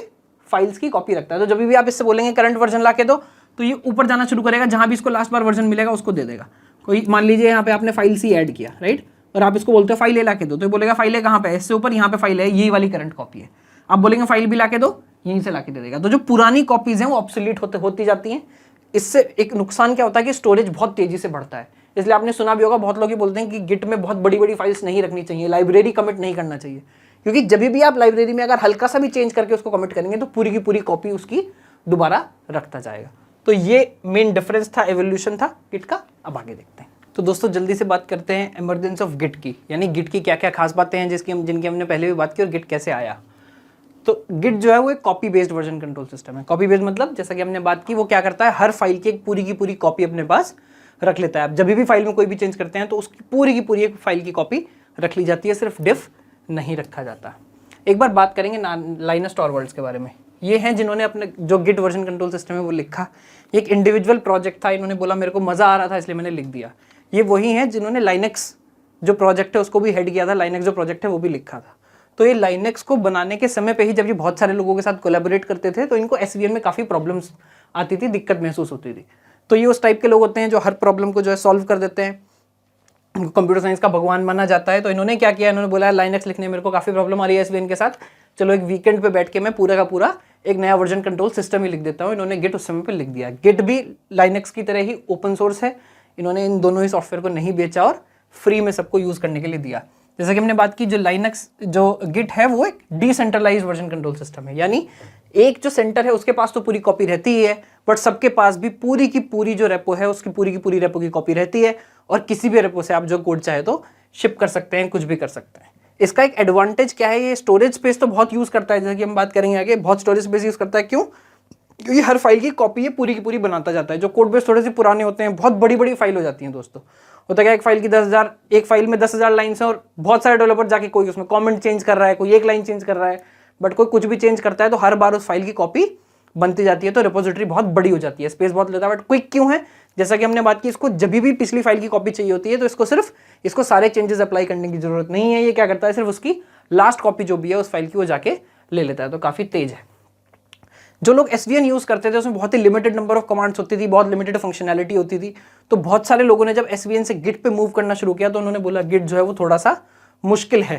फाइल्स की कॉपी रखता है। तो जब भी आप इससे बोलेंगे करंट वर्जन ला के दो, तो ये ऊपर जाना शुरू करेगा, जहां भी इसको लास्ट बार वर्जन मिलेगा उसको दे देगा। कोई मान लीजिए यहाँ पे आपने फाइल सी ऐड किया, राइट, और आप इसको बोलते हो फाइल ए ला के दो, तो ये बोलेगा फाइल ए कहाँ पे है, इससे ऊपर यहाँ पे फाइल है, ये वाली करंट कॉपी है। आप बोलेंगे फाइल भी ला के दो, यहीं से ला के दे देगा। तो जो पुरानी कॉपीज हैं वो ऑब्सोलीट होती जाती हैं। इससे एक नुकसान क्या होता है कि स्टोरेज बहुत तेजी से बढ़ता है। इसलिए आपने सुना भी होगा, बहुत लोग ये बोलते हैं कि गिट में बहुत बड़ी बड़ी फाइल्स नहीं रखनी चाहिए, लाइब्रेरी कमिट नहीं करना चाहिए, क्योंकि जब भी आप लाइब्रेरी में अगर हल्का सा भी चेंज करके उसको कमिट करेंगे तो पूरी की पूरी कॉपी उसकी दोबारा रखता जाएगा। तो ये मेन डिफरेंस था, एवोल्यूशन था गिट का। अब आगे देखते हैं। तो दोस्तों जल्दी से बात करते हैं इमरजेंस ऑफ गिट की, यानी गिट की क्या क्या खास बातें हैं जिनकी हमने पहले भी बात की, और गिट कैसे आया। तो गिट जो है वो एक copy based version control system है। कॉपी बेस्ड मतलब जैसा कि हमने बात की, वो क्या करता है, हर फाइल की एक पूरी की पूरी कॉपी अपने पास रख लेता है। आप जब भी फाइल में कोई भी चेंज करते हैं तो उसकी पूरी की पूरी एक फाइल की कॉपी रख ली जाती है, सिर्फ डिफ नहीं रखा जाता। एक बार बात करेंगे लाइनस टॉरवल्ड्स के बारे में। ये हैं जिन्होंने अपने जो गिट वर्जन कंट्रोल सिस्टम है वो लिखा। एक इंडिविजुअल प्रोजेक्ट था, इन्होंने बोला मेरे को मज़ा आ रहा था इसलिए मैंने लिख दिया। ये वही हैं जिन्होंने लाइनक्स जो प्रोजेक्ट है उसको भी हेड किया था, लाइनक्स जो प्रोजेक्ट है वो भी लिखा था। तो ये लाइनक्स को बनाने के समय पे ही जब ये बहुत सारे लोगों के साथ कोलैबोरेट करते थे तो इनको एसवीएन में काफ़ी प्रॉब्लम्स आती थी, दिक्कत महसूस होती थी। तो ये उस टाइप के लोग होते हैं जो हर प्रॉब्लम को जो है सॉल्व कर देते हैं, इनको कंप्यूटर साइंस का भगवान माना जाता है। तो इन्होंने क्या किया, इन्होंने बोला लाइनक्स लिखने में मेरे को काफ़ी प्रॉब्लम आ रही है एसवीएन के साथ, चलो एक वीकेंड पे बैठ के मैं पूरा का पूरा एक नया वर्जन कंट्रोल सिस्टम ही लिख देता हूँ। इन्होंने गिट उस समय पे लिख दिया। गिट भी लाइनक्स की तरह ही ओपन सोर्स है, इन्होंने इन दोनों ही सॉफ्टवेयर को नहीं बेचा और फ्री में सबको यूज़ करने के लिए दिया। जैसा कि हमने बात की, जो लाइनक्स जो गिट है वो एक डिसेंट्रलाइज्ड वर्जन कंट्रोल सिस्टम है, यानी एक जो सेंटर है उसके पास तो पूरी कॉपी रहती ही है, बट सबके पास भी पूरी की पूरी जो रेपो है उसकी पूरी की पूरी रेपो की कॉपी रहती है, और किसी भी रेपो से आप जो कोड चाहे तो शिप कर सकते हैं, कुछ भी कर सकते हैं। इसका एक एडवांटेज क्या है, ये स्टोरेज स्पेस तो बहुत यूज़ करता है, जैसे कि हम बात करेंगे आगे, बहुत स्टोरेज स्पेस यूज़ करता है। क्यों? क्योंकि हर फाइल की कॉपी ये पूरी की पूरी बनाता जाता है। जो कोड बेस थोड़े से पुराने होते हैं, बहुत बड़ी बड़ी फाइल हो जाती हैं दोस्तों। होता क्या, एक फाइल में 10,000 लाइन्स हैं और बहुत सारे डेवलपर जाके कोई उसमें कमेंट चेंज कर रहा है, कोई एक लाइन चेंज कर रहा है, बट कोई कुछ भी चेंज करता है तो हर बार उस फाइल की कॉपी बनती जाती है। तो रिपोजिटरी बहुत बड़ी हो जाती है, स्पेस बहुत लेता है। बट क्विक क्यों है? जैसा कि हमने बात की, इसको जब भी पिछली फाइल की कॉपी चाहिए होती है तो इसको सारे चेंजेस अप्लाई करने की जरूरत नहीं है। ये क्या करता है, सिर्फ उसकी लास्ट कॉपी जो भी है उस फाइल की वो जाके ले लेता है। तो काफ़ी तेज है। जो लोग एसवीएन यूज़ करते थे उसमें बहुत ही लिमिटेड नंबर ऑफ कमांड्स होती थी, बहुत लिमिटेड फंक्शनैलिटी होती थी। तो बहुत सारे लोगों ने जब एसवीएन से गिट पे मूव करना शुरू किया तो उन्होंने बोला गिट जो है वो थोड़ा सा मुश्किल है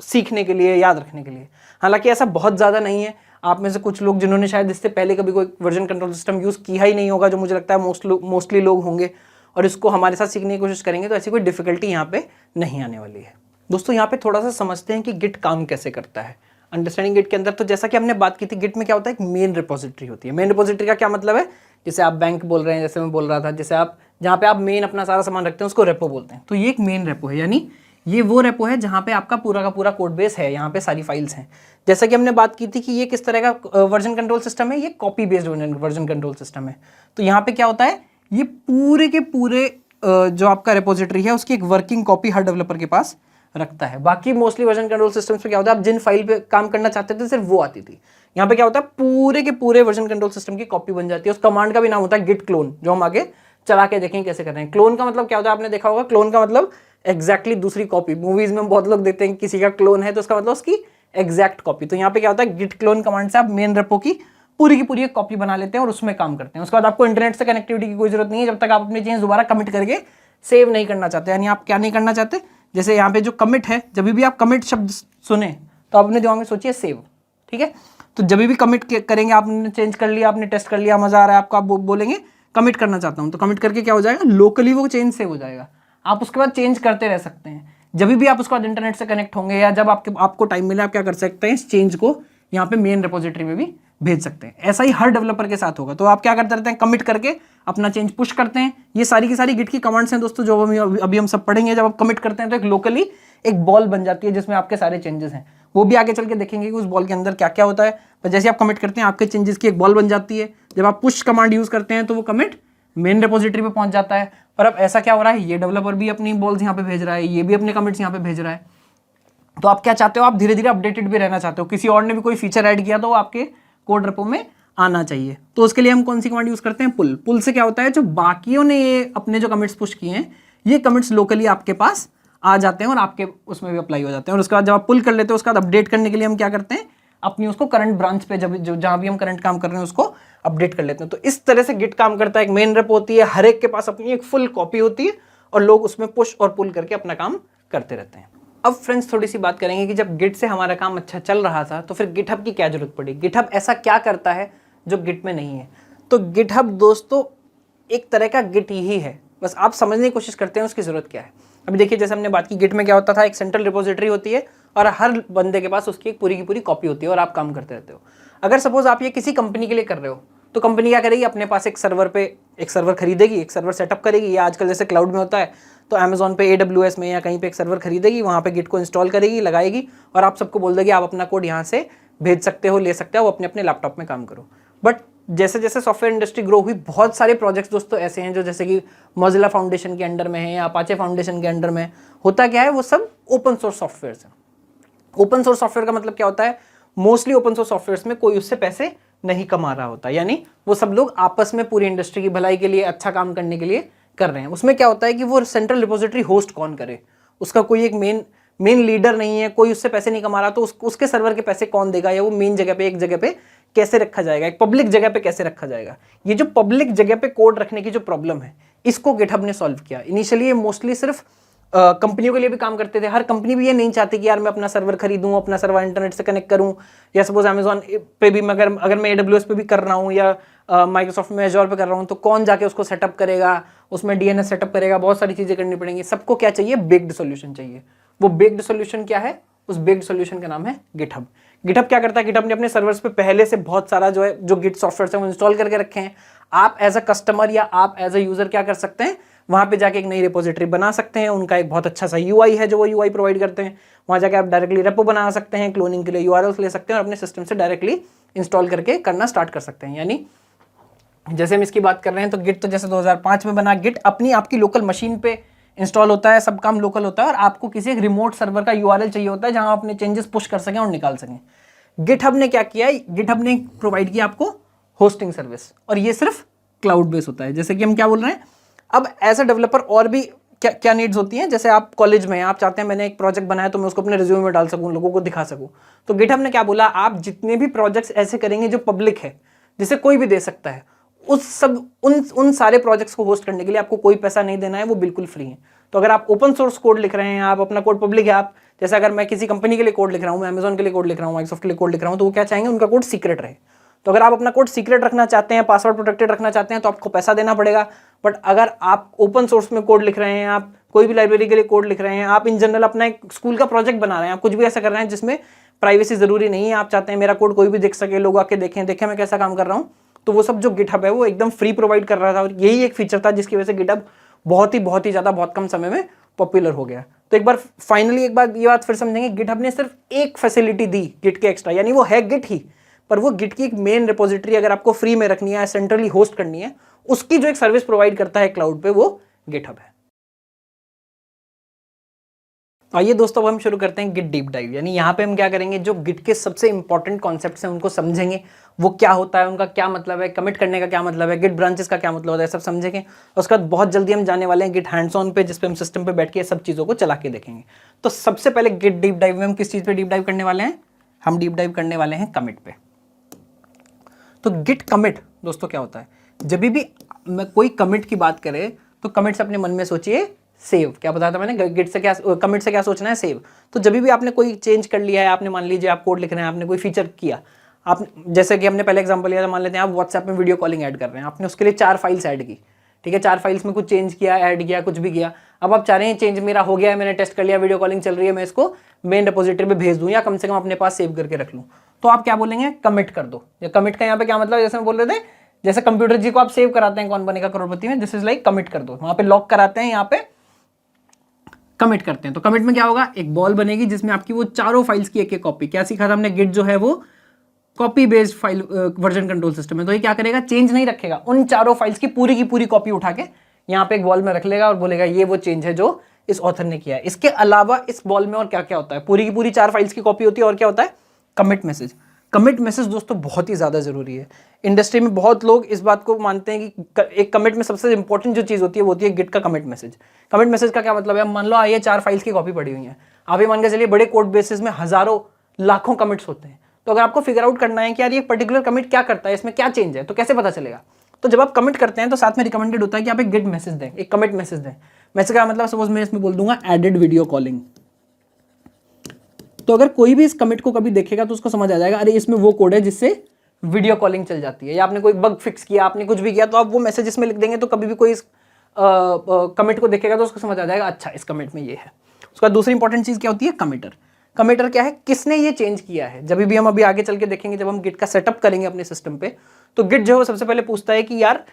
सीखने के लिए, याद रखने के लिए। हालांकि ऐसा बहुत ज़्यादा नहीं है। आप में से कुछ लोग जिन्होंने शायद इससे पहले कभी कोई वर्जन कंट्रोल सिस्टम यूज़ किया ही नहीं होगा, जो मुझे लगता है मोस्टली लोग होंगे, और इसको हमारे साथ सीखने की कोशिश करेंगे तो ऐसी कोई डिफिकल्टी यहाँ पे नहीं आने वाली है। दोस्तों यहाँ पे थोड़ा सा समझते हैं कि गिट काम कैसे करता है। अंडरस्टैंडिंग गिट के अंदर तो जैसा कि हमने बात की थी, गिट में क्या होता है, एक मेन रिपोजिटरी होती है। मेन रिपोजिटरी का क्या मतलब है जैसे आप बैंक बोल रहे हैं, जैसे मैं बोल रहा था, जैसे आप जहाँ पे आप मेन अपना सारा सामान रखते हैं उसको रेपो बोलते हैं। तो ये एक मेन रेपो है, यानी ये वो रेपो है जहाँ पे आपका पूरा का पूरा कोड बेस है, यहाँ पे सारी फाइल्स हैं। जैसा कि हमने बात की थी कि ये किस तरह का वर्जन कंट्रोल सिस्टम है, ये copy based version control system है। तो यहाँ पे क्या होता है, ये पूरे के पूरे जो आपका रेपोजिटरी है उसकी एक वर्किंग कॉपी हर डेवलपर के पास रखता है। बाकी मोस्टली वर्जन कंट्रोल सिस्टम्स पे क्या होता है, आप जिन फाइल पे काम करना चाहते थे सिर्फ वो आती थी। यहाँ पे क्या होता है, पूरे के पूरे वर्जन कंट्रोल सिस्टम की कॉपी बन जाती है। उस कमांड का भी नाम होता है गिट क्लोन, जो हम आगे चला के देखेंगे कैसे कर रहे हैं। क्लोन का मतलब क्या होता है, आपने देखा होगा, क्लोन का मतलब एग्जैक्टली दूसरी कॉपी। मूवीज में बहुत लोग देखते हैं किसी का क्लोन है तो उसका मतलब उसकी एग्जैक्ट कॉपी। तो यहाँ पे क्या होता है, गिट क्लोन कमांड से आप मेन रेपो की पूरी एक कॉपी बना लेते हैं और उसमें काम करते हैं। उसके बाद आपको इंटरनेट से कनेक्टिविटी की कोई जरूरत नहीं है जब तक आप अपनी चेंज दोबारा कमिट करके सेव नहीं करना चाहते। यानी आप क्या नहीं करना चाहते, जैसे यहाँ पे जो कमिट है, जब भी आप कमिट शब्द सुने तो आप अपने दिमाग में सोचिए सेव, ठीक है। तो जब भी कमिट करेंगे, आपने चेंज कर लिया, आपने टेस्ट कर लिया, मजा आ रहा है आपको, आप बोलेंगे कमिट करना चाहता हूँ, तो कमिट करके क्या हो जाएगा, लोकली वो चेंज सेव हो जाएगा। आप उसके बाद चेंज करते रह सकते हैं। जब भी आप उसके बाद इंटरनेट से कनेक्ट होंगे या जब आपको टाइम मिले, आप क्या कर सकते हैं, इस चेंज को यहाँ पे मेन रेपोजिटरी में भी भेज सकते हैं। ऐसा ही हर डेवलपर के साथ होगा। तो आप क्या करते रहते हैं, कमिट करके अपना चेंज पुश करते हैं। ये सारी की सारी गिट की कमांड्स हैं दोस्तों, जो अभी हम सब पढ़ेंगे। जब आप कमिट करते हैं तो एक लोकली एक बॉल बन जाती है जिसमें आपके सारे चेंजेस हैं। वो भी आगे चल के देखेंगे कि उस बॉल के अंदर क्या क्या होता है। पर जैसे आप कमिट करते हैं आपके चेंजेस की एक बॉल बन जाती है। जब आप पुश कमांड यूज करते हैं तो वो कमिट मेन रेपोजिटरी पे पहुंच जाता है। और अब ऐसा क्या हो रहा है, ये डेवलपर भी अपनी बॉल्स यहाँ पे भेज रहा है, ये भी अपने कमिट्स यहाँ पे भेज रहा है। तो आप क्या चाहते हो, आप धीरे धीरे अपडेटेड भी रहना चाहते हो। किसी और ने भी कोई फीचर ऐड किया तो वो आपके कोड रेपो में आना चाहिए। तो उसके लिए हम कौन सी कमांड यूज करते हैं, पुल। पुल से क्या होता है, जो बाकियों ने ये अपने जो कमिट्स पुश किए हैं, ये कमिट्स लोकली आपके पास आ जाते हैं और आपके उसमें भी अप्लाई हो जाते हैं। और उसके बाद जब आप पुल कर लेते हो, उसके बाद अपडेट करने के लिए हम क्या करते हैं, अपनी उसको करंट ब्रांच पे जहां भी हम करंट काम कर रहे हैं उसको अपडेट कर लेते हैं। तो इस तरह से गिट काम करता है। एक मेन रेपो होती है, हर एक के पास अपनी एक फुल कॉपी होती है और लोग उसमें पुश और पुल करके अपना काम करते रहते हैं। अब फ्रेंड्स थोड़ी सी बात करेंगे कि जब गिट से हमारा काम अच्छा चल रहा था तो फिर गिटहब की क्या जरूरत पड़ी। गिटहब ऐसा क्या करता है जो गिट में नहीं है। तो गिटहब दोस्तों एक तरह का गिट ही है, बस आप समझने की कोशिश करते हैं उसकी जरूरत क्या है। अभी देखिए, जैसे हमने बात की, गिट में क्या होता था, एक सेंट्रल रिपोजिटरी होती है और हर बंदे के पास उसकी एक पूरी की पूरी कॉपी होती है और आप काम करते रहते हो। अगर सपोज आप ये किसी कंपनी के लिए कर रहे हो तो कंपनी क्या करेगी, अपने पास एक सर्वर खरीदेगी, एक सर्वर सेटअप करेगी, या आजकल जैसे क्लाउड में होता है तो अमेजोन पे AWS में या कहीं पे एक सर्वर खरीदेगी, वहाँ पे गिट को इंस्टॉल करेगी, लगाएगी और आप सबको बोल देगी आप अपना कोड यहाँ से भेज सकते हो, ले सकते हो, अपने अपने लैपटॉप में काम करो। बट जैसे जैसे सॉफ्टवेयर इंडस्ट्री ग्रो हुई, बहुत सारे प्रोजेक्ट्स दोस्तों ऐसे हैं जो जैसे कि मोजिला फाउंडेशन के अंडर में है या अपाचे फाउंडेशन के अंडर में। होता क्या है, वो सब ओपन सोर्स सॉफ्टवेयर है। ओपन सोर्स सॉफ्टवेयर का मतलब क्या होता है, मोस्टली ओपन सोर्स सॉफ्टवेयर में कोई उससे पैसे नहीं कमा रहा होता, यानी वो सब लोग आपस में पूरी इंडस्ट्री की भलाई के लिए, अच्छा काम करने के लिए कर रहे हैं। उसमें क्या होता है कि वो सेंट्रल रिपोजिटरी होस्ट कौन करे, उसका कोई एक मेन लीडर नहीं है, कोई उससे पैसे नहीं कमा रहा, तो उसके सर्वर के पैसे कौन देगा, या वो मेन जगह पे एक जगह पे कैसे रखा जाएगा, एक पब्लिक जगह पे कैसे रखा जाएगा। ये जो पब्लिक जगह पे कोड रखने की जो प्रॉब्लम है, इसको गिटहब ने सॉल्व किया। इनिशियली ये मोस्टली सिर्फ कंपनियों के लिए भी काम करते थे। हर कंपनी भी ये नहीं चाहती कि यार मैं अपना सर्वर खरीदूं, अपना सर्वर इंटरनेट से कनेक्ट करूं, या सपोज अमेजोन पे भी अगर मैं AWS पे भी कर रहा हूं या माइक्रोसॉफ्ट में एजोर पे कर रहा हूं, तो कौन जाके उसको सेटअप करेगा, उसमें DNS सेटअप करेगा, बहुत सारी चीजें करनी पड़ेंगी। सबको क्या चाहिए, बेक्ड सोल्यूशन चाहिए। वो बेक्ड सोल्यूशन क्या है, उस बेक्ड सोल्यूशन का नाम है गिटहब। गिटहब क्या करता है, गिटहब ने अपने सर्वर्स पे पहले से बहुत सारा जो गिट सॉफ्टवेयर है वो इंस्टॉल करके रखे हैं। आप एज अ कस्टमर या आप एज अ यूजर क्या कर सकते हैं, वहां पे जाके एक नई रिपोजिटरी बना सकते हैं। उनका एक बहुत अच्छा सा UI है जो वो UI प्रोवाइड करते हैं। वहां जाके आप डायरेक्टली रेपो बना सकते हैं, क्लोनिंग के लिए URLs ले सकते हैं और अपने सिस्टम से डायरेक्टली इंस्टॉल करके करना स्टार्ट कर सकते हैं। यानी जैसे हम इसकी बात कर रहे हैं तो गिट तो जैसे 2005 में बना। गिट अपनी आपकी लोकल मशीन पे इंस्टॉल होता है, सब काम लोकल होता है, और आपको किसी एक रिमोट सर्वर का URL चाहिए होता है जहां आप अपने चेंजेस पुश कर सकें और निकाल सकें। गिटहब ने क्या किया, गिटहब ने प्रोवाइड किया आपको होस्टिंग सर्विस, और ये सिर्फ क्लाउड बेस होता है। जैसे कि हम क्या बोल रहे हैं, अब एज अ डेवलपर और भी क्या नीड्स होती हैं। जैसे आप कॉलेज में आप चाहते हैं मैंने एक प्रोजेक्ट बनाया तो मैं उसको अपने रिज्यूमे में डाल सकूं, लोगों को दिखा सकूं। तो गिटहब ने क्या बोला, आप जितने भी प्रोजेक्ट्स ऐसे करेंगे जो पब्लिक है, जिसे कोई भी दे सकता है, उन सारे प्रोजेक्ट्स को होस्ट करने के लिए आपको कोई पैसा नहीं देना है, वो बिल्कुल फ्री है। तो अगर आप ओपन सोर्स कोड लिख रहे हैं, आप अपना कोड पब्लिक है, आप जैसे अगर मैं किसी कंपनी के लिए कोड लिख रहा हूं, मैं अमेजोन के लिए कोड लिख रहा हूं, माइक्रोसॉफ्ट के लिए कोड लिख रहा हूं, तो वो क्या चाहेंगे, उनका कोड सीक्रेट रहे। तो अगर आप अपना कोड सीक्रेट रखना चाहते हैं, पासवर्ड प्रोटेक्टेड रखना चाहते हैं, तो आपको पैसा देना पड़ेगा। बट अगर आप ओपन सोर्स में कोड लिख रहे हैं, आप कोई भी लाइब्रेरी के लिए कोड लिख रहे हैं, आप इन जनरल अपना एक स्कूल का प्रोजेक्ट बना रहे हैं, आप कुछ भी ऐसा कर रहे हैं जिसमें प्राइवेसी जरूरी नहीं है, आप चाहते हैं मेरा कोड कोई भी देख सके, लोग आके देखें मैं कैसा काम कर रहा हूं, तो वो सब जो गिटहब है वो एकदम फ्री प्रोवाइड कर रहा था, और यही एक फीचर था जिसकी वजह से गिटहब बहुत ही ज़्यादा बहुत कम समय में पॉपुलर हो गया। तो एक बार फाइनली एक बार ये बात फिर समझेंगे, गिटहब ने सिर्फ एक फैसिलिटी दी गिट के एक्स्ट्रा, यानी वो है गिट ही, पर वो गिट की एक मेन रिपोजिटरी अगर आपको फ्री में रखनी है, सेंट्रली होस्ट करनी है, उसकी जो एक सर्विस प्रोवाइड करता है क्लाउड पे, वो गिटहब है। आइए दोस्तों, अब हम शुरू करते हैं गिट डीप डाइव। यानी यहाँ पे हम क्या करेंगे, जो गिट के सबसे इंपॉर्टेंट कॉन्सेप्ट्स हैं उनको समझेंगे, वो क्या होता है, उनका क्या मतलब है, कमिट करने का क्या मतलब है, गिट ब्रांचेस का क्या मतलब होता है, सब समझेंगे। और उसके बाद बहुत जल्दी हम जाने वाले हैं गिट हैंड्स ऑन पे, जिसपे हम सिस्टम पे बैठ के सब चीज़ों को चला के देखेंगे। तो सबसे पहले गिट डीप डाइव में हम किस चीज़ पे डीप डाइव करने वाले हैं, हम डीप डाइव करने वाले हैं कमिट पे। तो गिट कमिट दोस्तों क्या होता है, जब भी मैं कोई कमिट की बात करें तो कमिट से अपने मन में सोचिए सेव। क्या बताया था मैंने, गिट से क्या, कमिट से क्या सोचना है, सेव। तो जब भी आपने कोई चेंज कर लिया है, आपने मान लीजिए आप कोड लिख रहे हैं, आपने कोई फीचर किया, आप जैसे कि हमने पहले एग्जांपल लिया था, मान लेते हैं आप व्हाट्सएप में वीडियो कॉलिंग ऐड कर रहे हैं, आपने उसके लिए 4 फाइल्स ऐड की, ठीक है, 4 फाइल्स में कुछ चेंज किया, ऐड किया, कुछ भी किया। अब आप चाह रहे हैं चेंज मेरा हो गया है, मैंने टेस्ट कर लिया, वीडियो कॉलिंग चल रही है, मैं इसको मेन रिपोजिटरी पे भेज दूं या कम से कम अपने पास सेव करके रख लूं, तो आप क्या बोलेंगे, कमिट कर दो। या कमिट का यहाँ पे क्या मतलब, जैसे मैं बोल रहे थे, जैसे कंप्यूटर जी को आप सेव कराते हैं कौन बनेगा करोड़पति में, दिस इज लाइक कमिट कर दो, वहां पे लॉक कराते हैं, यहाँ पे कमिट करते हैं। तो कमिट में क्या होगा, एक बॉल बनेगी जिसमें आपकी वो चारों फाइल्स की एक कॉपी, क्या सीखा था हमने, गिट जो है वो copy based file version control system है। तो ये क्या करेगा, चेंज नहीं रखेगा, उन चारों फाइल्स की पूरी कॉपी उठा के यहाँ पे एक बॉल में रख लेगा और बोलेगा ये वो चेंज है जो इस ऑथर ने किया है। इसके अलावा इस बॉल में और क्या क्या होता है, पूरी की पूरी 4 फाइल्स की कॉपी होती है, और क्या होता है, कमिट मैसेज। कमिट मैसेज दोस्तों बहुत ही ज़्यादा जरूरी है। इंडस्ट्री में बहुत लोग इस बात को मानते हैं कि एक कमिट में सबसे इंपॉर्टेंट जो चीज़ होती है वो होती है गिट का कमिट मैसेज। कमिट मैसेज का क्या मतलब है, मान लो ये 4 फाइल्स की कॉपी पड़ी हुई है, आप ये मान के चलिए बड़े कोड बेसिस में हजारों लाखों कमिट्स होते हैं। तो अगर आपको फिगर आउट करना है कि यार ये पर्टिकुलर कमिट क्या करता है, इसमें क्या चेंज है, तो कैसे पता चलेगा। तो जब आप कमिट करते हैं तो साथ में रिकमेंडेड होता है कि आप एक गिट मैसेज दें, एक कमिट मैसेज दें। मैसेज का मतलब सपोज मैं इसमें बोल दूंगा एडेड वीडियो कॉलिंग, तो अगर कोई भी इस कमिट को कभी देखेगा तो उसको समझ आ जाएगा अरे इसमें वो कोड है जिससे वीडियो कॉलिंग चल जाती है, या आपने कोई बग फिक्स किया, आपने कुछ भी किया, तो आप वो मैसेज इसमें लिख देंगे, तो कभी भी कोई इस कमिट को देखेगा तो उसको समझ आ जाएगा अच्छा इस कमिट में ये है। उसके बाद दूसरी इंपॉर्टेंट चीज़ क्या होती है, कमिटर। कमिटर क्या है, किसने ये चेंज किया है। जब भी हम अभी आगे चल के देखेंगे, जब हम गिट का सेटअप करेंगे अपने सिस्टम पे, तो गिट जो है वो सबसे पहले पूछता है कि यार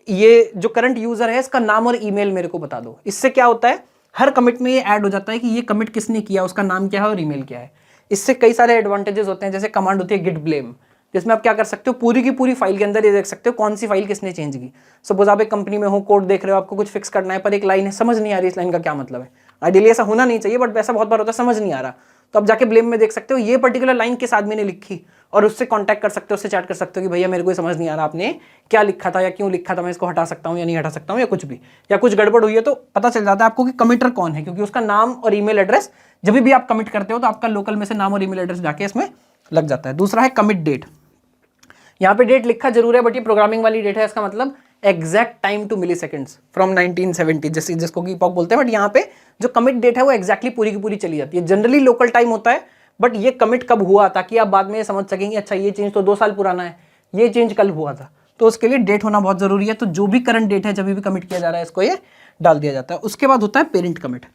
ये जो करंट यूजर है इसका नाम और ईमेल मेरे को बता दो। इससे क्या होता है, हर कमिट में ये ऐड हो जाता है कि ये कमिट किसने किया, उसका नाम क्या है और ईमेल क्या है। इससे कई सारे एडवांटेजेस होते हैं, जैसे कमांड होती है गिट ब्लेम, जिसमें आप क्या कर सकते हो, पूरी की पूरी फाइल के अंदर ये देख सकते हो कौन सी फाइल किसने चेंज की। सपोज आप एक कंपनी में हो, कोड देख रहे हो, आपको कुछ फिक्स करना है, पर एक लाइन है समझ नहीं आ रही, इस लाइन का क्या मतलब है। आइडियली ऐसा होना नहीं चाहिए, बट वैसा बहुत बार होता है, समझ नहीं आ रहा, तो आप जाके ब्लेम में देख सकते हो ये पर्टिकुलर लाइन किस आदमी ने लिखी, और उससे कांटेक्ट कर सकते हो, उससे चैट कर सकते हो कि भैया मेरे को समझ नहीं आ रहा आपने क्या लिखा था या क्यों लिखा था, मैं इसको हटा सकता हूँ या नहीं हटा सकता हूँ, या कुछ भी, या कुछ गड़बड़ हुई है तो पता चल जाता है आपको कि कमिटर कौन है, क्योंकि उसका नाम और ईमेल एड्रेस जब भी आप कमिट करते हो तो आपका लोकल में से नाम और ईमेल एड्रेस जाके इसमें लग जाता है। दूसरा है कमिट डेट। यहाँ पे डेट लिखा जरूर है, बट ये प्रोग्रामिंग वाली डेट है, इसका मतलब exact time to milliseconds from 1970, जैसे जिसको की इपॉक बोलते हैं। बट यहाँ पे जो कमिट डेट है वो एक्जैक्टली पूरी की पूरी चली जाती है। जनरली लोकल टाइम होता है, बट ये कमिट कब हुआ ताकि आप बाद में समझ सकेंगे अच्छा ये चेंज तो 2 साल पुराना है, ये चेंज कल हुआ था, तो उसके लिए डेट होना बहुत जरूरी है। तो जो भी करंट डेट है जब भी कमिट किया जा रहा है इसको ये डाल दिया जाता है। उसके बाद होता है पेरेंट कमिट।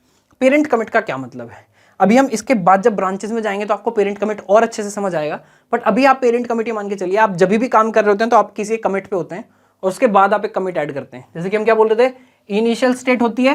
पेरेंट कमिट का क्या मतलब है, अभी हम इसके बाद जब ब्रांचेस में जाएंगे तो आपको पेरेंट कमिट और अच्छे से समझ आएगा। बट अभी आप पेरेंट कमिट मान के चलिए, आप जब भी काम कर रहे होते हैं तो आप किसी एक कमिट पे होते हैं और उसके बाद आप एक कमिट ऐड करते हैं। जैसे कि हम क्या बोल रहे थे, इनिशियल स्टेट होती है,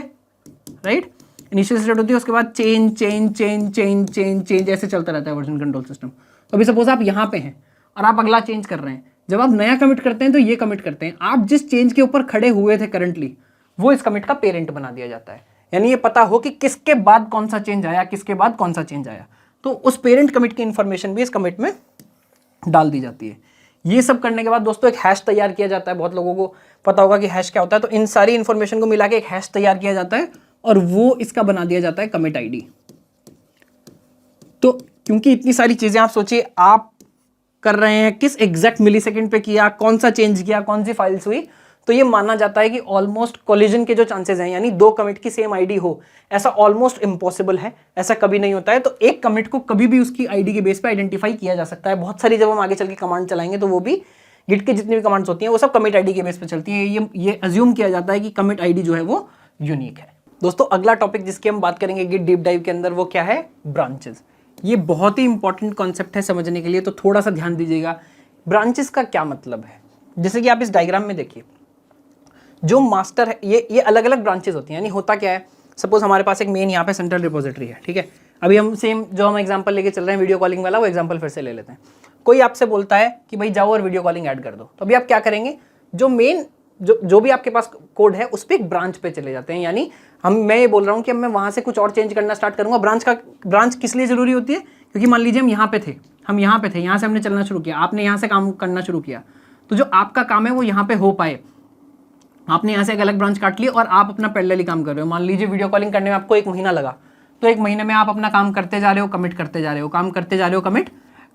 राइट, इनिशियल स्टेट होती है, उसके बाद change change change change change change ऐसे चलता रहता है वर्जन कंट्रोल सिस्टम। तो अभी सपोज आप यहाँ पे हैं और आप अगला चेंज कर रहे हैं, जब आप नया कमिट करते हैं तो ये कमिट करते हैं, आप जिस चेंज के ऊपर खड़े हुए थे करंटली वो इस कमिट का पेरेंट बना दिया जाता है। यानी ये पता हो कि किसके बाद कौन सा चेंज आया, किसके बाद कौन सा चेंज आया, तो उस पेरेंट कमिट की इंफॉर्मेशन भी इस कमिट में डाल दी जाती है। ये सब करने के बाद दोस्तों एक हैश तैयार किया जाता है। बहुत लोगों को पता होगा कि हैश क्या होता है। तो इन सारी इंफॉर्मेशन को मिला के एक हैश तैयार किया जाता है और वो इसका बना दिया जाता है कमिट आईडी। तो क्योंकि इतनी सारी चीजें आप सोचिए आप कर रहे हैं, किस एग्जैक्ट मिलीसेकंड पे किया, कौन सा चेंज किया, कौन सी फाइल्स हुई, तो ये माना जाता है कि ऑलमोस्ट कोलिजन के जो चांसेस हैं, यानी 2 कमिट की सेम आईडी हो, ऐसा ऑलमोस्ट इम्पॉसिबल है, ऐसा कभी नहीं होता है। तो एक कमिट को कभी भी उसकी आईडी के बेस पे आइडेंटिफाई किया जा सकता है। बहुत सारी जब हम आगे चल के कमांड चलाएंगे तो वो भी गिट के जितनी भी कमांड्स होती हैं वो सब कमिट आईडी के बेस पे चलती हैं। ये अज्यूम किया जाता है कि कमिट आईडी जो है वो यूनिक है। दोस्तों अगला टॉपिक जिसकी हम बात करेंगे गिट डीप डाइव के अंदर वो क्या है, ब्रांचेस। ये बहुत ही इंपॉर्टेंट कॉन्सेप्ट है समझने के लिए, तो थोड़ा सा ध्यान दीजिएगा। ब्रांचेस का क्या मतलब है, जैसे कि आप इस डायग्राम में देखिए, जो मास्टर है ये अलग अलग ब्रांचेस होती हैं। यानी होता क्या है, सपोज हमारे पास एक मेन यहाँ पे सेंट्रल रिपोजिटरी है, ठीक है। अभी हम सेम जो हम एग्जांपल लेके चल रहे हैं वीडियो कॉलिंग वाला, वो एग्जांपल फिर से ले लेते हैं। कोई आपसे बोलता है कि भाई जाओ और वीडियो कॉलिंग ऐड कर दो, तो अभी आप क्या करेंगे, जो मेन जो भी आपके पास कोड है उस पर एक ब्रांच पे चले जाते हैं। यानी मैं ये बोल रहा हूँ कि अब मैं वहाँ से कुछ और चेंज करना स्टार्ट करूँगा। ब्रांच किस लिए ज़रूरी होती है, क्योंकि मान लीजिए हम यहाँ पे थे, यहाँ से हमने चलना शुरू किया, आपने यहाँ से काम करना शुरू किया, तो जो आपका काम है वो यहाँ पे हो पाए, आपने यहाँ से एक अलग ब्रांच काट ली और आप अपना पैरेलली काम कर रहे हो। मान लीजिए वीडियो कॉलिंग करने में आपको 1 महीना लगा, तो 1 महीने में आप अपना काम करते जा रहे हो, कमिट करते जा रहे हो, काम करते जा रहे हो, कमिट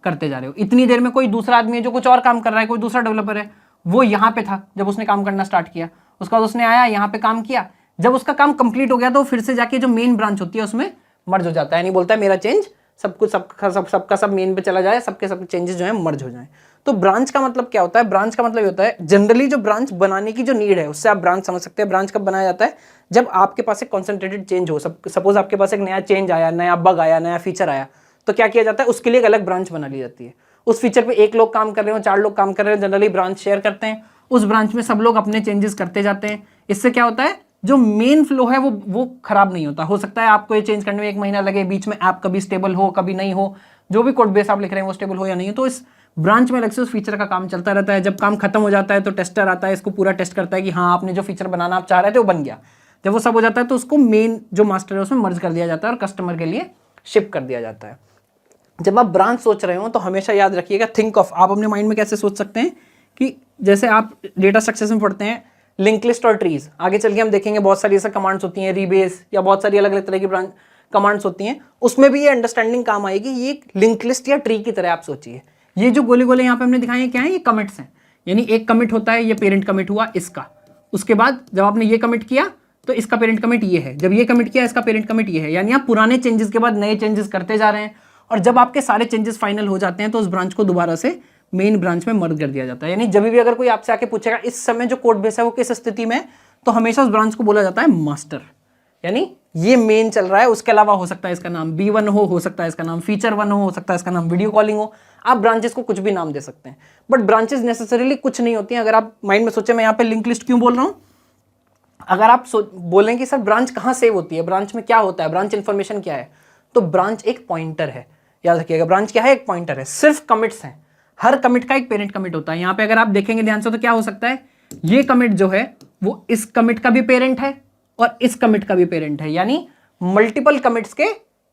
करते जा रहे हो। इतनी देर में कोई दूसरा आदमी है जो कुछ और काम कर रहा है, कोई दूसरा डेवलपर है, वो यहाँ पे था जब उसने काम करना स्टार्ट किया, उसके बाद उसने आया यहाँ पे काम किया, जब उसका काम कंप्लीट हो गया तो फिर से जाके जो मेन ब्रांच होती है उसमें मर्ज हो जाता है। नहीं बोलता है मेरा चेंज सब कुछ सबका सब मेन पे चला जाए, सबके सब चेंजेस जो है मर्ज हो जाए। तो ब्रांच का मतलब क्या होता है, ब्रांच का मतलब होता है जनरली जो ब्रांच बनाने की जो नीड है उससे आप ब्रांच समझ सकते हैं। ब्रांच कब बनाया जाता है, जब आपके पास एक कॉन्सेंट्रेटेड चेंज हो। सपोज आपके पास एक नया चेंज आया, नया बग आया, नया फीचर आया, तो क्या किया जाता है, उसके लिए एक अलग ब्रांच बना ली जाती है। उस फीचर पे 1 लोग काम कर रहे हो, 4 लोग काम कर रहे हो, जनरली ब्रांच शेयर करते हैं, उस ब्रांच में सब लोग अपने चेंजेस करते जाते हैं। इससे क्या होता है, जो मेन फ्लो है वो खराब नहीं होता। हो सकता है आपको ये चेंज करने में 1 महीना लगे, बीच में ऐप कभी स्टेबल हो कभी नहीं हो, जो भी कोड बेस आप लिख रहे हैं वो स्टेबल हो या नहीं हो, तो इस ब्रांच में अलग से उस फीचर का काम चलता रहता है। जब काम खत्म हो जाता है तो टेस्टर आता है, इसको पूरा टेस्ट करता है कि हाँ आपने जो फीचर बनाना आप चाह रहे थे वो बन गया। जब वो सब हो जाता है तो उसको मेन जो मास्टर है उसमें मर्ज कर दिया जाता है और कस्टमर के लिए शिप कर दिया जाता है। जब आप ब्रांच सोच रहे हो तो हमेशा याद रखिएगा, थिंक ऑफ, आप अपने माइंड में कैसे सोच सकते हैं कि जैसे आप डेटा स्ट्रक्चर्स में पढ़ते हैं लिंक लिस्ट और ट्रीज, आगे चल के हम देखेंगे बहुत सारी ऐसा कमांड्स होती हैं, रीबेस या बहुत सारी अलग अलग तरह की ब्रांच कमांड्स होती हैं, उसमें भी ये अंडरस्टैंडिंग काम आएगी। ये लिंक लिस्ट या ट्री की तरह आप सोचिए। ये जो गोले गोले यहाँ पे हमने दिखाए हैं क्या है, ये कमिट्स हैं। यानी एक कमिट होता है, ये पेरेंट कमिट हुआ इसका, उसके बाद जब आपने ये कमिट किया तो इसका पेरेंट कमिट ये है, जब ये कमिट किया इसका पेरेंट कमिट ये है। यानी आप पुराने चेंजेस के बाद नए चेंजेस करते जा रहे हैं, और जब आपके सारे चेंजेस फाइनल हो जाते हैं तो उस ब्रांच को दोबारा से मेन ब्रांच में मर्ज कर दिया जाता है। यानी जब भी अगर कोई आपसे आके पूछेगा इस समय जो कोड बेस है वो किस स्थिति में, तो हमेशा उस ब्रांच को बोला जाता है मास्टर। यानी ये मेन चल रहा है, उसके अलावा हो सकता है इसका नाम B1 हो सकता है इसका नाम फीचर 1 हो सकता है इसका नाम वीडियो कॉलिंग हो। आप ब्रांचेस को कुछ भी नाम दे सकते हैं, बट ब्रांचेस नेसेसरीली कुछ नहीं होती हैं। अगर आप माइंड में सोचे मैं यहाँ पे लिंक लिस्ट क्यों बोल रहा हूँ, अगर आप बोलें कि सर ब्रांच कहाँ सेव होती है, ब्रांच में क्या होता है, ब्रांच इन्फॉर्मेशन क्या है, तो ब्रांच एक पॉइंटर है। याद रखिएगा ब्रांच क्या है, एक पॉइंटर है, सिर्फ कमिट्स हैं। हर कमिट का एक पेरेंट कमिट होता है। यहाँ पे अगर आप देखेंगे ध्यान से तो क्या हो सकता है, ये कमिट जो है वो इस कमिट का भी पेरेंट है और इस कमिट का भी पेरेंट है। यानी मल्टीपल कमिट्स के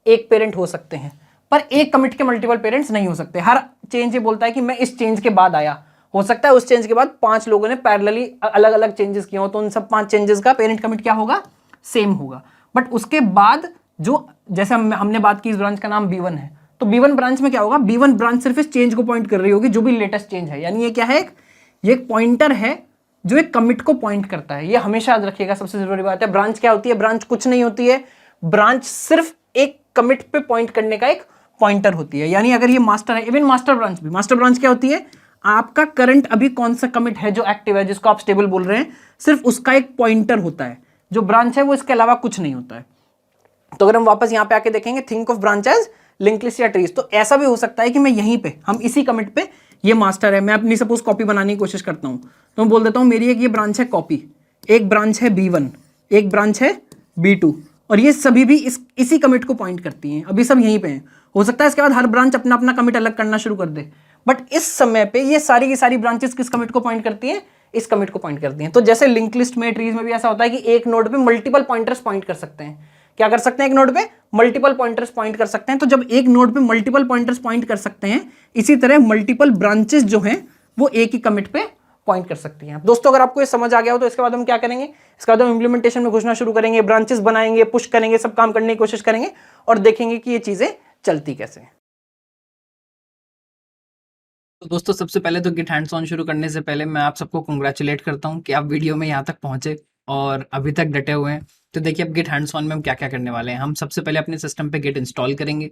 एक पेरेंट हो सकते हैं, पर एक कमिट के मल्टीपल पेरेंट्स नहीं हो सकते। हर चेंज ये बोलता है कि मैं इस चेंज के बाद आया, हो सकता है उस चेंज के बाद 5 लोगों ने पैरेलली अलग अलग चेंजेस किए हो, तो उन सब 5 चेंजेस का पेरेंट कमिट क्या होगा, सेम होगा। बट उसके बाद जो जैसे हमने बात की इस ब्रांच का नाम B1 है, तो B1 ब्रांच में क्या होगा, B1 ब्रांच सिर्फ इस चेंज को पॉइंट कर रही होगी जो भी लेटेस्ट चेंज है। यानी ये क्या है, ये एक पॉइंटर है जो एक कमिट को पॉइंट करता है। ये हमेशा याद रखिएगा, सबसे जरूरी बात है। ब्रांच क्या होती है, ब्रांच कुछ नहीं होती है, ब्रांच सिर्फ एक कमिट पे पॉइंट करने का एक पॉइंटर होती है। यानी अगर ये मास्टर है, इवन मास्टर ब्रांच भी, मास्टर ब्रांच क्या होती है, आपका करंट अभी कौन सा कमिट है जो एक्टिव है, जिसको आप स्टेबल बोल रहे हैं, सिर्फ उसका एक पॉइंटर होता है। जो ब्रांच है वो इसके अलावा कुछ नहीं होता है। तो अगर हम वापस यहाँ पे आके देखेंगे, think of branch as link list या ट्रीज, तो ऐसा भी हो सकता है कि मैं यहीं पे, हम इसी कमिट पे, ये मास्टर है, मैं अपनी सपोज कॉपी बनाने की कोशिश करता हूँ, तो मैं बोल देता हूँ मेरी एक ये ब्रांच है कॉपी, एक ब्रांच है B1, एक ब्रांच है B2, और ये सभी भी इसी कमिट को पॉइंट करती हैं। अभी सब यहीं पे हैं। हो सकता है इसके बाद हर ब्रांच अपना अपना कमिट अलग करना शुरू कर दे, बट इस समय पे ये सारी की सारी ब्रांचेस किस कमिट को पॉइंट करती हैं, इस कमिट को पॉइंट करती हैं। तो जैसे लिंक लिस्ट में, ट्रीज में भी ऐसा होता है कि एक नोड पे मल्टीपल पॉइंटर्स पॉइंट कर सकते हैं। क्या कर सकते हैं, एक नोड पे मल्टीपल पॉइंटर्स पॉइंट कर सकते हैं। तो जब एक नोड पे मल्टीपल पॉइंटर्स पॉइंट कर सकते हैं, इसी तरह मल्टीपल ब्रांचेस जो हैं वो एक ही कमिट पे पॉइंट कर सकती हैं। दोस्तों अगर आपको ये समझ आ गया हो तो इसके बाद हम क्या करेंगे, इसके बाद हम इंप्लीमेंटेशन में घुसना शुरू करेंगे, ब्रांचेस बनाएंगे, पुश करेंगे, सब काम करने की कोशिश करेंगे और देखेंगे कि ये चीजें चलती कैसे। तो दोस्तों सबसे पहले तो गिट हैंड्स ऑन शुरू करने से पहले मैं आप सबको कंग्रेचुलेट करता हूं कि आप वीडियो में यहाँ तक पहुंचे और अभी तक डटे हुए हैं। तो देखिए अब गिट हैंड्स ऑन में हम क्या क्या करने वाले हैं। हम सबसे पहले अपने सिस्टम पे गिट इंस्टॉल करेंगे,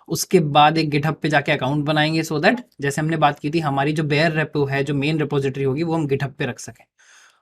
उसके बाद एक गिटहब पे जाके अकाउंट बनाएंगे, सो दैट जैसे हमने बात की थी हमारी जो बेयर रेपो है, जो मेन रिपोजिटरी होगी, वो हम गिटहब पे रख सकें।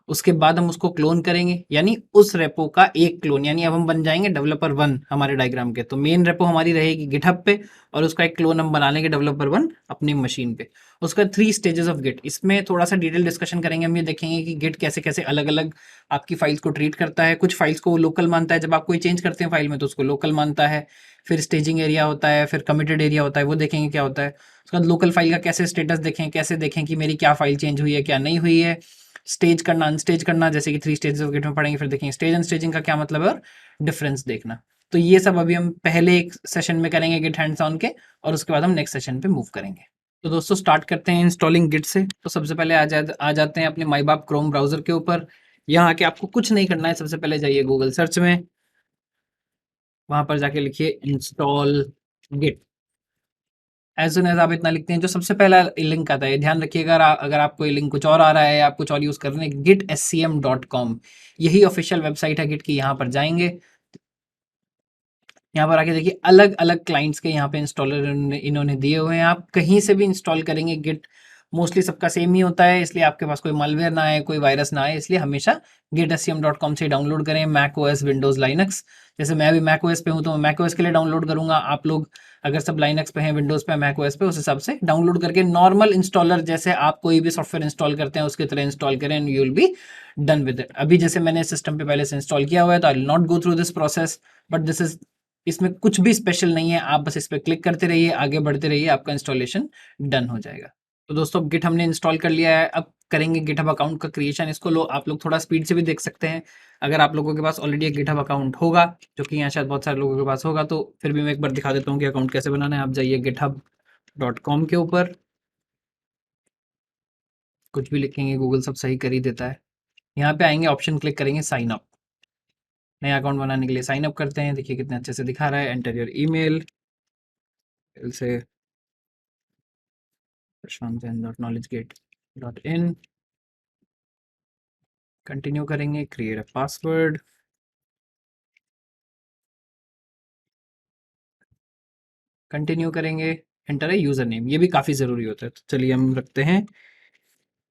उसके बाद हम उसको क्लोन करेंगे, यानी उस रेपो का एक क्लोन, यानी अब हम बन जाएंगे डेवलपर 1 हमारे डायग्राम के। तो मेन रेपो हमारी रहेगी गिटहब पे और उसका एक क्लोन हम बना लेंगे डेवलपर 1 अपनी मशीन पे। उसका 3 स्टेजेस ऑफ गिट, इसमें थोड़ा सा डिटेल डिस्कशन करेंगे। हम ये देखेंगे कि गिट कैसे कैसे अलग अलग आपकी फाइल्स को ट्रीट करता है। कुछ फाइल्स को वो लोकल मानता है, जब आप कोई चेंज करते हैं फाइल में तो उसको लोकल मानता है। फिर स्टेजिंग एरिया होता है, फिर कमिटेड एरिया होता है, वो देखेंगे क्या होता है। उसके बाद लोकल फाइल का कैसे स्टेटस देखें, कैसे देखें कि मेरी क्या फाइल चेंज हुई है क्या नहीं हुई है। स्टेज करना, अनस्टेज करना, जैसे कि 3 स्टेजेस ऑफ गिट में पढ़ेंगे। फिर देखेंगे स्टेज अनस्टेजिंग का क्या मतलब है और डिफरेंस देखना। तो ये सब अभी हम पहले एक सेशन में करेंगे गिट हैंड्स ऑन के, और उसके बाद हम नेक्स्ट सेशन पे मूव करेंगे। तो दोस्तों स्टार्ट करते हैं इंस्टॉलिंग गिट से। तो सबसे पहले आ जाते हैं अपने माई बाप क्रोम ब्राउजर के ऊपर। यहाँ आके आपको कुछ नहीं करना है, सबसे पहले जाइए गूगल सर्च में, वहां पर जाके लिखिए install git. As soon as आप इतना लिखते हैं, जो सबसे पहला लिंक आता है, ध्यान रखिएगा अगर आपको ये लिंक कुछ और आ रहा है, आप कुछ और यूज कर रहे हैं, gitscm.com यही ऑफिशियल वेबसाइट है गिट की। यहाँ पर जाएंगे, यहाँ पर आके देखिए अलग अलग क्लाइंट्स के यहाँ पे इंस्टॉलर इन्होंने दिए हुए हैं। आप कहीं से भी इंस्टॉल करेंगे गिट, मोस्टली सबका सेम ही होता है, इसलिए आपके पास कोई मालवेयर ना आए, कोई वायरस ना आए, इसलिए हमेशा gitscm.com से डाउनलोड करें। Mac OS, Windows, Linux. जैसे मैं अभी मैक ओएस पे हूँ तो मैं मैक ओएस के लिए डाउनलोड करूंगा। आप लोग अगर सब लाइनक्स पे हैं, विंडोज पे, मैक ओएस पे, उस हिसाब से डाउनलोड करके नॉर्मल इंस्टॉलर जैसे आप कोई भी सॉफ्टवेयर इंस्टॉल करते हैं उसकी तरह इंस्टॉल करें, and you will be done with it. अभी जैसे मैंने सिस्टम पे पहले से इंस्टॉल किया हुआ है तो I will not go through this process, but this is, इसमें कुछ भी स्पेशल नहीं है। आप बस इस पर क्लिक करते रहिए, आगे बढ़ते रहिए, आपका इंस्टॉलेशन डन हो जाएगा। तो दोस्तों गिट हमने इंस्टॉल कर लिया है, अब करेंगे गिटहब अकाउंट का क्रिएशन। इसको लो आप लोग थोड़ा स्पीड से भी देख सकते हैं, अगर आप लोगों के पास ऑलरेडी एक गिटहब अकाउंट होगा, जो कि यहाँ शायद बहुत सारे लोगों के पास होगा, तो फिर भी मैं एक बार दिखा देता हूँ कि अकाउंट कैसे बनाना है। आप जाइए github.com के ऊपर, कुछ भी लिखेंगे गूगल सब सही कर ही देता है। यहाँ पे आएंगे, ऑप्शन क्लिक करेंगे साइन अप। नया अकाउंट बनाने के लिए साइन अप करते हैं। देखिए कितने अच्छे से दिखा रहा है, एंटर योर ईमेल से prashantjain.knowledgegate.in। कंटिन्यू करेंगे, क्रिएट अ पासवर्ड, कंटिन्यू करेंगे, एंटर है यूजर नेम, ये भी काफ़ी ज़रूरी होता है। तो चलिए हम रखते हैं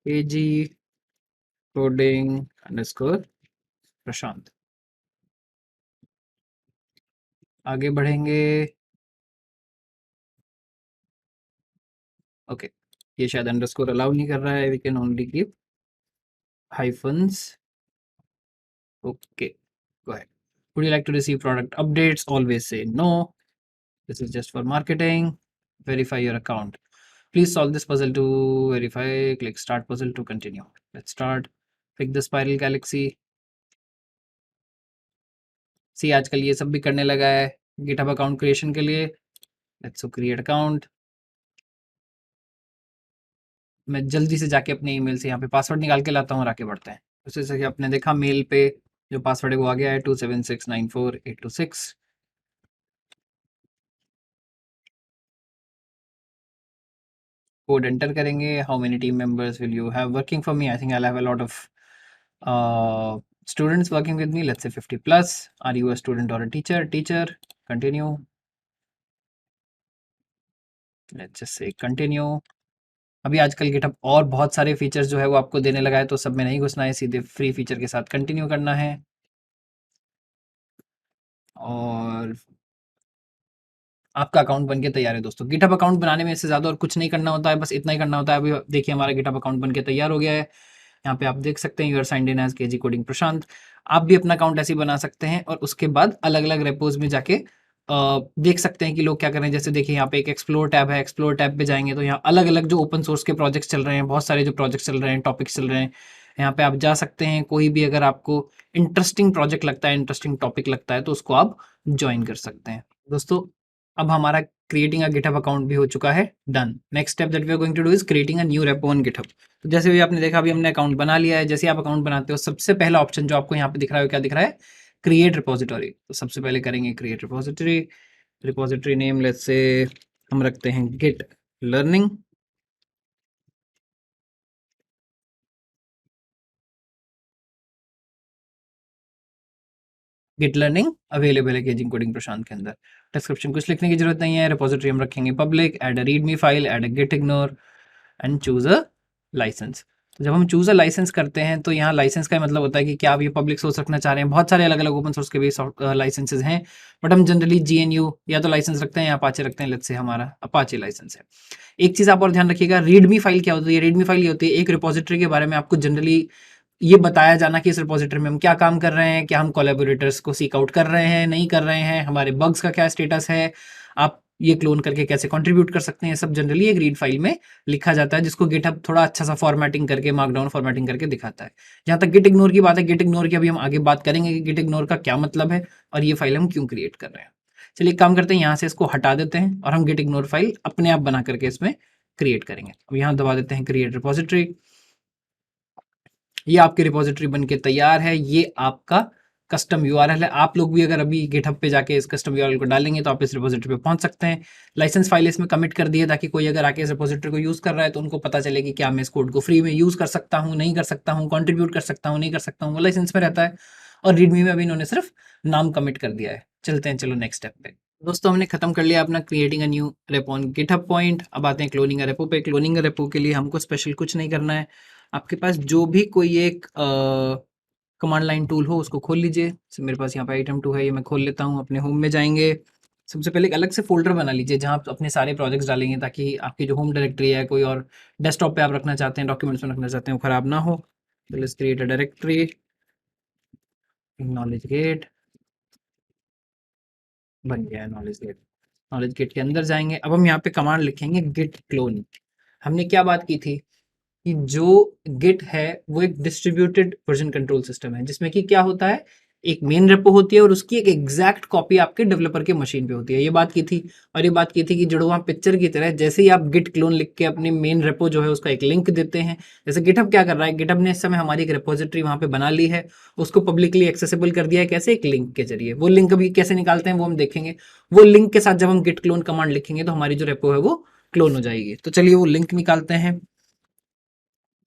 AG कोडिंग अंडरस्कोर प्रशांत। आगे बढ़ेंगे, ओके, ये शायद अंडरस्कोर अलाउ नहीं कर रहा है, we can only give hyphens. Okay, go ahead. Would you like to receive product updates? Always say no, this is just for marketing. Verify your account, please solve this puzzle to verify, click start puzzle to continue, let's start। pick the spiral galaxy। सी आजकल ये सब भी करने लगा है गिटहब अकाउंट क्रिएशन के लिए। Let's create account. मैं जल्दी से जाके अपने ईमेल से यहाँ पे पासवर्ड निकाल के लाता हूँ और आके बढ़ते हैं। तो जैसे कि आपने देखा मेल पे जो पासवर्ड है वो आ गया है 276948226। कोड एंटर करेंगे। How many team members will you have working for me? I think I have a lot of students working with me, let's say 50 plus। are you a student or a teacher? Teacher, continue, let's just say continue। अभी आजकल गिटहब और बहुत सारे फीचर्स जो है वो आपको देने लगा है, तो सब में नहीं घुसना है, सीधे फ्री फीचर के साथ कंटिन्यू करना है। और आपका अकाउंट बन के तैयार है दोस्तों। गिटहब अकाउंट बनाने में इससे ज़्यादा और कुछ नहीं करना होता है, बस इतना ही करना होता है। अभी देखिए हमारा गिटहब अकाउंट बन के तैयार हो गया है। यहाँ पे आप देख सकते हैं, you are signed in as KG coding Prashant. आप भी अपना अकाउंट ऐसे ही बना सकते हैं और उसके बाद अलग अलग रेपोज में जाके देख सकते हैं कि लोग क्या कर रहे हैं। जैसे देखिए यहाँ पे एक एक्सप्लोर टैब है, एक्सप्लोर टैब पे जाएंगे तो यहाँ अलग अलग जो ओपन सोर्स के प्रोजेक्ट्स चल रहे हैं, बहुत सारे जो प्रोजेक्ट्स चल रहे हैं, टॉपिक्स चल रहे हैं, यहाँ पे आप जा सकते हैं। कोई भी अगर आपको इंटरेस्टिंग प्रोजेक्ट लगता है, इंटरेस्टिंग टॉपिक लगता है, तो उसको आप ज्वाइन कर सकते हैं दोस्तों। अब हमारा क्रिएटिंग अ गिटहब अकाउंट भी हो चुका है done. Next step that we are going to do is creating a new repo on GitHub. तो जैसे भी आपने देखा, अभी हमने अकाउंट बना लिया है। जैसे आप अकाउंट बनाते हो, सबसे पहला ऑप्शन जो आपको यहाँ पे दिख रहा है, क्या दिख रहा है? Create repository. तो सबसे पहले करेंगे create repository. Repository name let's say हम रखते हैं git learning. Git learning available है केजी कोडिंग प्रशांत के अंदर। डिस्क्रिप्शन कुछ लिखने की जरूरत नहीं है। रिपोजिटरी हम रखेंगे public, add a readme file, add a git ignore and choose a license. तो जब हम चूज अ लाइसेंस करते हैं तो यहाँ लाइसेंस का मतलब होता है कि क्या आप ये पब्लिक सोर्स रखना चाह रहे हैं। बहुत सारे अलग अलग ओपन सोर्स के भी लाइसेंसेज हैं, बट हम जनरली GNU या तो लाइसेंस रखते हैं या अपाचे रखते हैं। लेट्स से हमारा अपाचे लाइसेंस है। एक चीज़ आप और ध्यान रखिएगा, रीडमी फाइल क्या होती है। रीडमी फाइल ये होती है एक रिपोजिटरी के बारे में आपको जनरली ये बताया जाना कि इस रिपोजिटरी में हम क्या काम कर रहे हैं, क्या हम कोलैबोरेटर्स को सीक आउट कर रहे हैं, नहीं कर रहे हैं, हमारे बग्स का क्या स्टेटस है, आप ये क्लोन करके कैसे कंट्रीब्यूट कर सकते हैं। सब जनरली एक रीड फाइल में लिखा जाता है, जिसको गिटहब थोड़ा अच्छा सा फॉर्मेटिंग करके, मार्कडाउन फॉर्मेटिंग करके दिखाता है। जहाँ तक गिट इग्नोर की बात है, गिट इग्नोर की अभी हम आगे बात करेंगे कि गिट इग्नोर का क्या मतलब है और ये फाइल हम क्यों क्रिएट कर रहे हैं। चलिए एक काम करते हैं, यहाँ से इसको हटा देते हैं और हम गिट इग्नोर फाइल अपने आप बना करके इसमें क्रिएट करेंगे। अब यहाँ दबा देते हैं क्रिएट रिपोजिटरी। ये आपकी रिपोजिटरी बनके तैयार है। ये आपका कस्टम URL है। आप लोग भी अगर अभी गिटहब पे जाके इस कस्टम URL को डालेंगे तो आप इस रिपोजिटरी पे पहुंच सकते हैं। लाइसेंस फाइल इसमें कमिट कर दी है ताकि कोई अगर आके इस रिपोजिटरी को यूज़ कर रहा है तो उनको पता चले कि क्या मैं इस कोड को फ्री में यूज़ कर सकता हूँ, नहीं कर सकता हूँ, कंट्रीब्यूट कर सकता हूँ, नहीं कर सकता हूँ, वो लाइसेंस में रहता है। और रीडमी में अभी इन्होंने सिर्फ नाम कमिट कर दिया है। चलते हैं, चलो नेक्स्ट स्टेप पे। दोस्तों हमने खत्म कर लिया अपना creating a new repo on GitHub point. अब आते हैं क्लोनिंग अ रेपो पे। क्लोनिंग अ रेपो के लिए हमको स्पेशल कुछ नहीं करना है। आपके पास जो भी कोई एक कमांड लाइन टूल हो उसको खोल लीजिए। मेरे पास यहाँ पे आइटम 2 है, ये मैं खोल लेता हूँ। अपने होम में जाएंगे, सबसे पहले एक अलग से फोल्डर बना लीजिए जहाँ आप अपने सारे प्रोजेक्ट्स डालेंगे, ताकि आपकी जो होम डायरेक्टरी है, कोई और डेस्कटॉप पे आप रखना चाहते हैं, डॉक्यूमेंट्स में रखना चाहते हैं, वो खराब ना हो। Let's create a directory knowledge gate. बन गया है नॉलेज गेट। नॉलेज गेट के अंदर जाएंगे। अब हम यहाँ पे कमांड लिखेंगे गिट क्लोन। हमने क्या बात की थी कि जो गिट है वो एक डिस्ट्रीब्यूटेड वर्जन कंट्रोल सिस्टम है, जिसमें कि क्या होता है, एक मेन रेपो होती है और उसकी एक एग्जैक्ट कॉपी आपके डेवलपर के मशीन पे होती है। ये बात की थी। और ये बात की थी कि जुड़वा पिक्चर की तरह जैसे ही आप गिट क्लोन लिख के अपने मेन रेपो जो है उसका एक लिंक देते हैं। जैसे गिटहब क्या कर रहा है, गिटहब ने इस समय हमारी एक रेपोजिटरी वहां पे बना ली है, उसको पब्लिकली एक्सेसिबल कर दिया है। कैसे? एक लिंक के जरिए। वो लिंक अभी कैसे निकालते हैं वो हम देखेंगे। वो लिंक के साथ जब हम गिट क्लोन कमांड लिखेंगे तो हमारी जो रेपो है वो क्लोन हो जाएगी। तो चलिए वो लिंक निकालते हैं।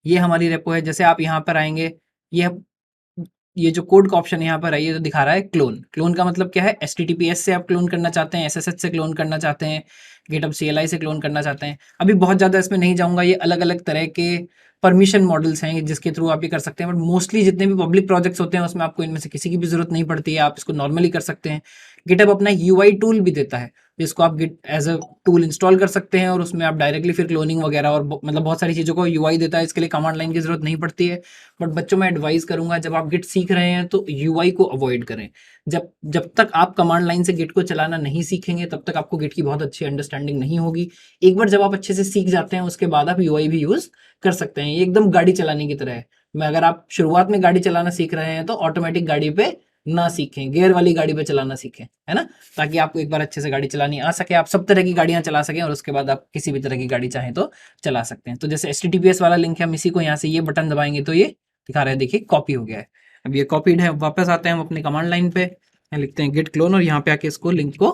ये हमारी रेपो है। जैसे आप यहाँ पर आएंगे, ये जो कोड का ऑप्शन यहाँ पर है, ये तो दिखा रहा है क्लोन। क्लोन का मतलब क्या है? HTTPS से आप क्लोन करना चाहते हैं, SSH से क्लोन करना चाहते हैं, GitHub CLI से क्लोन करना चाहते हैं। अभी बहुत ज़्यादा इसमें नहीं जाऊँगा। ये अलग अलग तरह के परमिशन मॉडल्स हैं जिसके थ्रू आप ये कर सकते हैं, बट मोस्टली जितने भी पब्लिक प्रोजेक्ट्स होते हैं उसमें आपको इनमें से किसी की भी जरूरत नहीं पड़ती है। आप इसको नॉर्मली कर सकते हैं। GitHub अपना UI टूल भी देता है जिसको आप git as a tool install कर सकते हैं और उसमें आप डायरेक्टली फिर क्लोनिंग वगैरह और मतलब बहुत सारी चीज़ों को UI देता है। इसके लिए कमांड लाइन की जरूरत नहीं पड़ती है। बट बच्चों मैं एडवाइस करूंगा, जब आप गिट सीख रहे हैं तो UI को अवॉइड करें। जब जब तक आप कमांड लाइन से गिट को चलाना नहीं सीखेंगे तब तक आपको गिट की बहुत अच्छी अंडरस्टैंडिंग नहीं होगी। एक बार जब आप अच्छे से सीख जाते हैं उसके बाद आप UI भी यूज कर सकते हैं। ये एकदम गाड़ी चलाने की तरह है। मैं अगर आप शुरुआत में गाड़ी चलाना सीख रहे हैं तो ऑटोमेटिक गाड़ी पे ना सीखें, गियर वाली गाड़ी पे चलाना सीखें, है ना, ताकि आपको एक बार अच्छे से गाड़ी चलानी आ सके, आप सब तरह की गाड़ियां चला सकें और उसके बाद आप किसी भी तरह की गाड़ी चाहें तो चला सकते हैं। तो जैसे HTTPS वाला लिंक है, हम इसी को यहाँ से ये बटन दबाएंगे तो ये दिखा रहा है, देखिए कॉपी हो गया है। अब ये कॉपीड है। वापस आते हैं हम अपने कमांड लाइन पे, लिखते हैं गिट क्लोन और यहाँ पे आके इसको लिंक को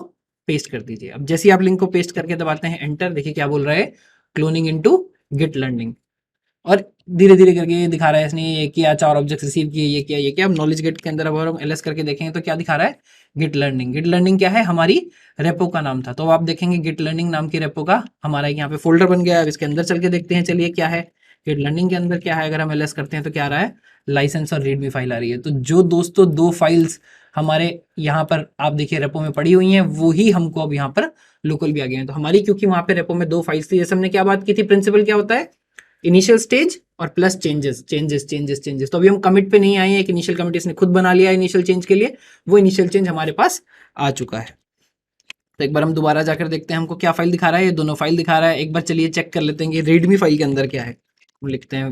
पेस्ट कर दीजिए। अब जैसे ही आप लिंक को पेस्ट करके दबाते हैं एंटर, देखिए क्या बोल रहा है, क्लोनिंग इनटू गिट लर्निंग। और धीरे धीरे करके ये दिखा रहा है, इसने ये किया, 4 ऑब्जेक्ट रिसीव किए, ये किया, ये किया। अब नॉलेज गेट के अंदर अगर हम LS करके देखेंगे तो क्या दिखा रहा है, गिट लर्निंग। गिट लर्निंग क्या है, हमारी रेपो का नाम था। तो आप देखेंगे गिट लर्निंग नाम की रेपो का हमारा यहाँ पे फोल्डर बन गया है। अब इसके अंदर चल के देखते हैं, चलिए क्या है गिट लर्निंग के अंदर क्या है। अगर हम LS करते हैं तो क्या आ रहा है, लाइसेंस और रीडमी फाइल आ रही है। तो जो दोस्तों 2 फाइल्स हमारे यहाँ पर आप देखिए रेपो में पड़ी हुई हैं, वो ही हमको अब यहाँ पर लोकल भी आ गए हैं। तो हमारी क्योंकि वहां पे रेपो में 2 फाइल्स थी, जैसे हमने क्या बात की थी, प्रिंसिपल क्या होता है, इनिशियल स्टेज और plus changes changes changes changes. तो अभी हम कमिट पे नहीं आए हैं, एक इनिशियल कमिट इसने खुद बना लिया इनिशियल चेंज के लिए, वो इनिशियल चेंज हमारे पास आ चुका है। तो एक बार हम दोबारा जाकर देखते हैं हमको क्या फाइल दिखा रहा है। ये दोनों फाइल दिखा रहा है। एक बार चलिए चेक कर लेते हैं कि रीडमी फाइल के अंदर क्या है। हम लिखते हैं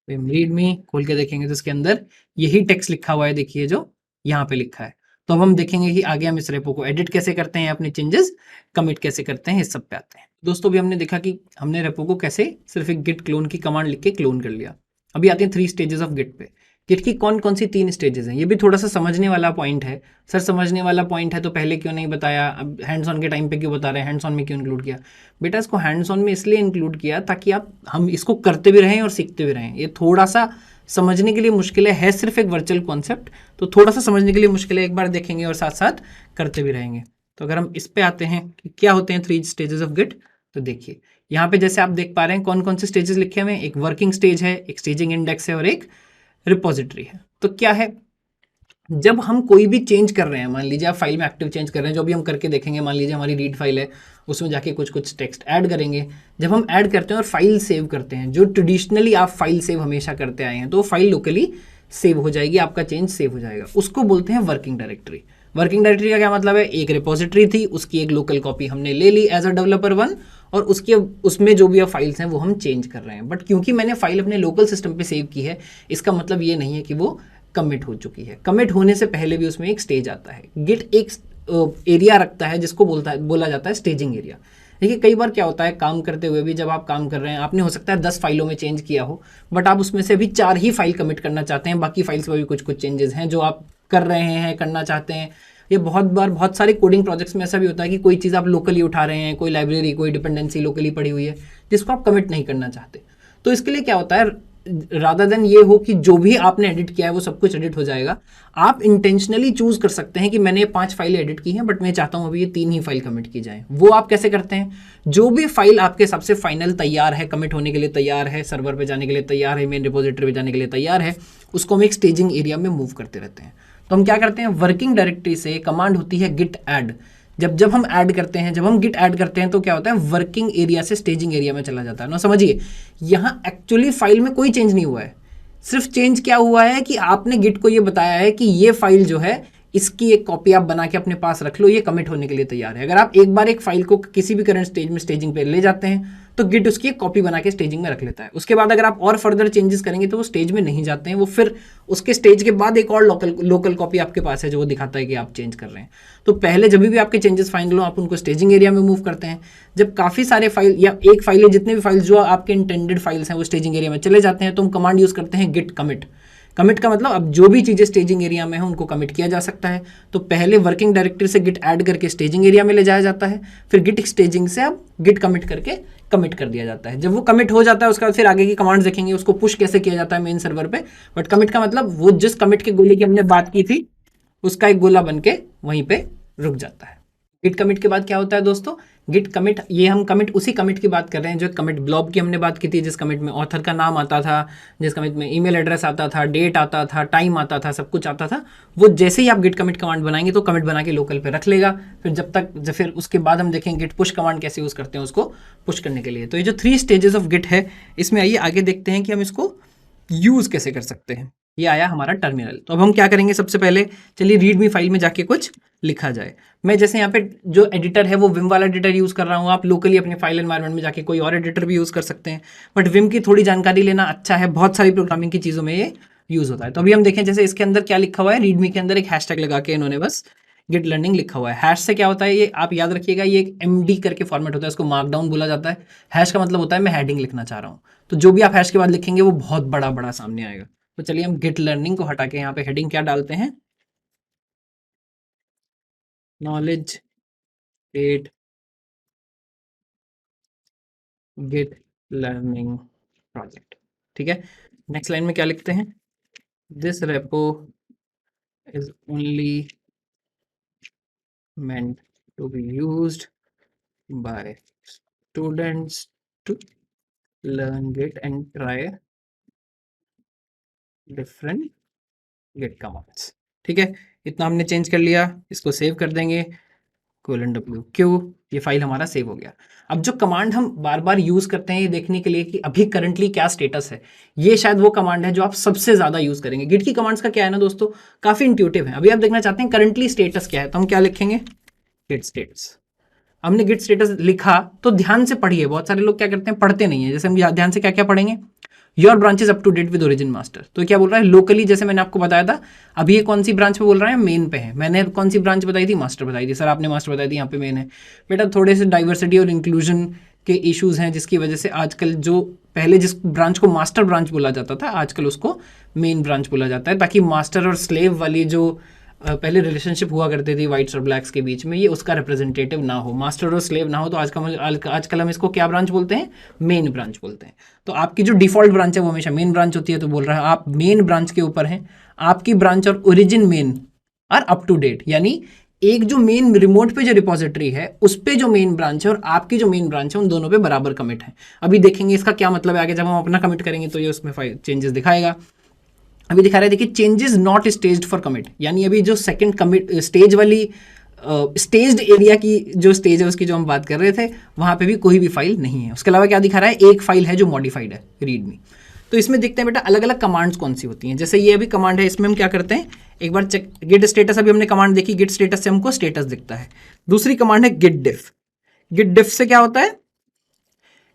रीडमी, खोल के देखेंगे तो इसके अंदर यही टेक्स्ट लिखा हुआ है, देखिए जो यहाँ पे लिखा है। तो अब हम देखेंगे कि आगे हम इस रेपो को एडिट कैसे करते हैं, अपने चेंजेस कमिट कैसे करते हैं, इस सब पे आते हैं। दोस्तों भी हमने देखा कि हमने रेपो को कैसे सिर्फ एक गिट क्लोन की कमांड लिख के क्लोन कर लिया। अभी आते हैं 3 स्टेजेस ऑफ गिट पे। गिट की कौन कौन सी 3 स्टेजेस हैं, ये भी थोड़ा सा समझने वाला पॉइंट है। सर समझने वाला पॉइंट है तो पहले क्यों नहीं बताया, अब हैंड्स ऑन के टाइम पे क्यों बता रहे हैं, हैंड्स ऑन में क्यों इंक्लूड किया? बेटा इसको हैंड्स ऑन में इसलिए इंक्लूड किया ताकि हम इसको करते भी रहें और सीखते भी रहें। ये थोड़ा सा समझने के लिए मुश्किल है सिर्फ एक वर्चुअल कॉन्सेप्ट, तो थोड़ा सा समझने के लिए मुश्किल है, एक बार देखेंगे और साथ साथ करते भी रहेंगे। तो अगर हम इस पे आते हैं कि क्या होते हैं 3 स्टेजेस ऑफ गिट, तो देखिए यहाँ पे जैसे आप देख पा रहे हैं कौन कौन से स्टेजेस लिखे हुए हैं, एक वर्किंग स्टेज है, एक स्टेजिंग इंडेक्स है और एक रिपोजिटरी है। तो क्या है, जब हम कोई भी चेंज कर रहे हैं, मान लीजिए आप फाइल में एक्टिव चेंज कर रहे हैं, जो भी हम करके देखेंगे, मान लीजिए हमारी रीड फाइल है, उसमें जाके कुछ कुछ टेक्स्ट ऐड करेंगे। जब हम ऐड करते हैं और फाइल सेव करते हैं, जो ट्रेडिशनली आप फाइल सेव हमेशा करते आए हैं, तो फाइल लोकली सेव हो जाएगी, आपका चेंज सेव हो जाएगा, उसको बोलते हैं वर्किंग डायरेक्टरी। वर्किंग डायरेक्टरी का क्या मतलब है, एक रिपोजिटरी थी, उसकी एक लोकल कॉपी हमने ले ली एज अ डेवलपर वन, और उसके उसमें जो भी फाइल्स हैं वो हम चेंज कर रहे हैं। बट क्योंकि मैंने फाइल अपने लोकल सिस्टम पे सेव की है, इसका मतलब ये नहीं है कि वो कमिट हो चुकी है। कमिट होने से पहले भी उसमें एक स्टेज आता है। गिट एक एरिया रखता है जिसको बोला जाता है स्टेजिंग एरिया। देखिए कई बार क्या होता है, काम करते हुए भी जब आप काम कर रहे हैं, आपने हो सकता है 10 फाइलों में चेंज किया हो, बट आप उसमें से अभी 4 ही फाइल कमिट करना चाहते हैं, बाकी फाइल्स में भी कुछ कुछ चेंजेस हैं जो आप कर रहे हैं, करना चाहते हैं। ये बहुत बार बहुत सारे कोडिंग प्रोजेक्ट्स में ऐसा भी होता है कि कोई चीज़ आप लोकली उठा रहे हैं, कोई लाइब्रेरी, कोई डिपेंडेंसी लोकली पड़ी हुई है जिसको आप कमिट नहीं करना चाहते। तो इसके लिए क्या होता है, रादर देन ये हो कि जो भी आपने एडिट किया है वो सब कुछ एडिट हो जाएगा, आप इंटेंशनली चूज कर सकते हैं कि मैंने ये 5 फाइलें एडिट की हैं, बट मैं चाहता हूं अभी ये 3 ही फाइल कमिट की जाए। वो आप कैसे करते हैं, जो भी फाइल आपके सबसे फाइनल तैयार है, कमिट होने के लिए तैयार है, सर्वर पे जाने के लिए तैयार है, मेन रिपोजिटरी पे जाने के लिए तैयार है, उसको हम एक स्टेजिंग एरिया में मूव करते रहते हैं। तो हम क्या करते हैं, वर्किंग डायरेक्टरी से कमांड होती है गिट ऐड। जब हम ऐड करते हैं, जब हम गिट ऐड करते हैं तो क्या होता है, वर्किंग एरिया से स्टेजिंग एरिया में चला जाता है ना। समझिए, यहाँ एक्चुअली फाइल में कोई चेंज नहीं हुआ है, सिर्फ चेंज क्या हुआ है कि आपने गिट को ये बताया है कि ये फाइल जो है, इसकी एक कॉपी आप बना के अपने पास रख लो, ये कमिट होने के लिए तैयार है। अगर आप एक बार एक फाइल को किसी भी करंट स्टेज में स्टेजिंग पे ले जाते हैं तो गिट उसकी एक कॉपी बना के स्टेजिंग में रख लेता है। उसके बाद अगर आप और फर्दर चेंजेस करेंगे तो वो स्टेज में नहीं जाते हैं, वो फिर उसके स्टेज के बाद एक और लोकल कॉपी आपके पास है जो वो दिखाता है कि आप चेंज कर रहे हैं। तो पहले जब भी आपके चेंजेस फाइनल हो, आप उनको स्टेजिंग एरिया में मूव करते हैं। जब काफ़ी सारे फाइल या एक फाइल है, जितने भी फाइल्स जो आपके इंटेंडेड फाइल्स हैं वो स्टेजिंग एरिया में चले जाते हैं, तो हम कमांड यूज़ करते हैं गिट कमिट। कमिट का मतलब अब जो भी चीज़ें स्टेजिंग एरिया में है उनको कमिट किया जा सकता है। तो पहले वर्किंग डायरेक्टरी से गिट ऐड करके स्टेजिंग एरिया में ले जाया जाता है, फिर गिट स्टेजिंग से अब गिट कमिट करके कमिट कर दिया जाता है। जब वो कमिट हो जाता है उसके बाद फिर आगे की कमांड्स देखेंगे, उसको पुश कैसे किया जाता है मेन सर्वर पे। बट कमिट का मतलब वो जिस कमिट के गोले की हमने बात की थी उसका एक गोला बन के वहीं पे रुक जाता है। गिट कमिट के बाद क्या होता है दोस्तों, गिट कमिट, ये हम कमिट उसी कमिट की बात कर रहे हैं जो कमिट ब्लॉब की हमने बात की थी, जिस कमिट में ऑथर का नाम आता था, जिस कमिट में ईमेल एड्रेस आता था, डेट आता था, टाइम आता था, सब कुछ आता था। वो जैसे ही आप गिट कमिट कमांड बनाएंगे तो कमिट बना के लोकल पे रख लेगा। फिर उसके बाद हम देखेंगे गिट पुश कमांड कैसे यूज़ करते हैं उसको पुश करने के लिए। तो ये जो 3 स्टेजेस ऑफ गिट है, इसमें आइए आगे देखते हैं कि हम इसको यूज़ कैसे कर सकते हैं। ये आया हमारा टर्मिनल। तो अब हम क्या करेंगे, सबसे पहले चलिए रीडमी फाइल में जाके कुछ लिखा जाए। मैं जैसे यहाँ पे जो एडिटर है वो विम वाला एडिटर यूज़ कर रहा हूँ, आप लोकली अपने फाइल एनवायरनमेंट में जाके कोई और एडिटर भी यूज़ कर सकते हैं, बट विम की थोड़ी जानकारी लेना अच्छा है, बहुत सारी प्रोग्रामिंग की चीज़ों में ये यूज़ होता है। तो अभी हम देखें, जैसे इसके अंदर क्या लिखा हुआ है, रीडमी के अंदर एक हैशटैग लगा के इन्होंने बस गिट लर्निंग लिखा हुआ है। हैश से क्या होता है, ये आप याद रखिएगा, ये एक MD करके फॉर्मेट होता है, इसको मार्कडाउन बोला जाता है। हैश का मतलब होता है मैं हेडिंग लिखना चाह रहा हूँ, तो जो भी आप हैश के बाद लिखेंगे वो बहुत बड़ा बड़ा सामने आएगा। तो चलिए हम गिट लर्निंग को हटा के यहाँ पे हेडिंग क्या डालते हैं, knowledge at git learning project. ठीक है, नेक्स्ट लाइन में क्या लिखते हैं, this repo is only meant to be used by students to learn Git and try different Git commands। ठीक है, इतना हमने चेंज कर लिया, इसको सेव कर देंगे, :w_q, ये फाइल हमारा सेव हो गया। अब जो कमांड हम बार बार यूज करते हैं ये देखने के लिए कि अभी करंटली क्या स्टेटस है, ये शायद वो कमांड है जो आप सबसे ज्यादा यूज करेंगे। गिट की कमांड्स का क्या है ना दोस्तों, काफी इंट्यूटिव है। अभी आप देखना चाहते हैं करंटली स्टेटस क्या है, तो हम क्या लिखेंगे, गिट स्टेटस। हमने गिट स्टेटस लिखा तो ध्यान से पढ़िए, बहुत सारे लोग क्या करते हैं पढ़ते नहीं है। जैसे हम ध्यान से क्या क्या पढ़ेंगे, your branch is up to date with origin master. तो क्या बोल रहा है, लोकली, जैसे मैंने आपको बताया था, अभी ये कौन सी ब्रांच पे बोल रहा है, मेन पे है। मैंने कौन सी ब्रांच बताई थी, मास्टर बताई थी। सर आपने मास्टर बताई थी, यहाँ पे मेन है। बेटा थोड़े से डाइवर्सिटी और इंक्लूजन के इश्यूज हैं जिसकी वजह से आजकल जो पहले जिस ब्रांच को मास्टर ब्रांच बोला जाता था आजकल उसको मेन ब्रांच बोला जाता है, ताकि मास्टर और स्लेव वाली जो पहले रिलेशनशिप हुआ करती थी वाइट्स और ब्लैक्स के बीच में, ये उसका रिप्रेजेंटेटिव ना हो, मास्टर और स्लेव ना हो। तो आजकल हम इसको क्या ब्रांच बोलते हैं, मेन ब्रांच बोलते हैं। तो आपकी जो डिफॉल्ट ब्रांच है वो हमेशा मेन ब्रांच होती है। तो बोल रहा है आप मेन ब्रांच के ऊपर हैं, आपकी ब्रांच और origin main are up to date, यानी एक जो मेन रिमोट पे जो रिपोजिटरी है उस पे जो मेन ब्रांच है और आपकी जो मेन ब्रांच है उन दोनों पे बराबर कमिट है। अभी देखेंगे इसका क्या मतलब है आगे, जब हम अपना कमिट करेंगे तो ये उसमें चेंजेस दिखाएगा। अभी दिखा रहा है, देखिए changes not staged for commit, यानी अभी जो सेकंड कमिट स्टेज वाली स्टेज्ड एरिया की जो स्टेज है उसकी जो हम बात कर रहे थे वहां पे भी कोई भी फाइल नहीं है। उसके अलावा क्या दिखा रहा है, एक फाइल है जो मॉडिफाइड है रीडमी। तो इसमें देखते हैं बेटा अलग अलग कमांड्स कौन सी होती हैं। जैसे ये अभी कमांड है, इसमें हम क्या करते हैं, एक बार चेक गिट स्टेटस, अभी हमने कमांड देखी, गिट स्टेटस से हमको स्टेटस दिखता है। दूसरी कमांड है गिट डिफ। गिट डिफ से क्या होता है,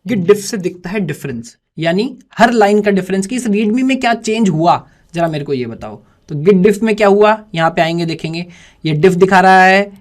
गिट डिफ से दिखता है डिफरेंस, यानी हर लाइन का डिफरेंस कि इस रीडमी में क्या चेंज हुआ जरा मेरे को ये बताओ। तो गिट डिफ में क्या हुआ, यहां पे आएंगे देखेंगे, ये डिफ दिखा रहा है,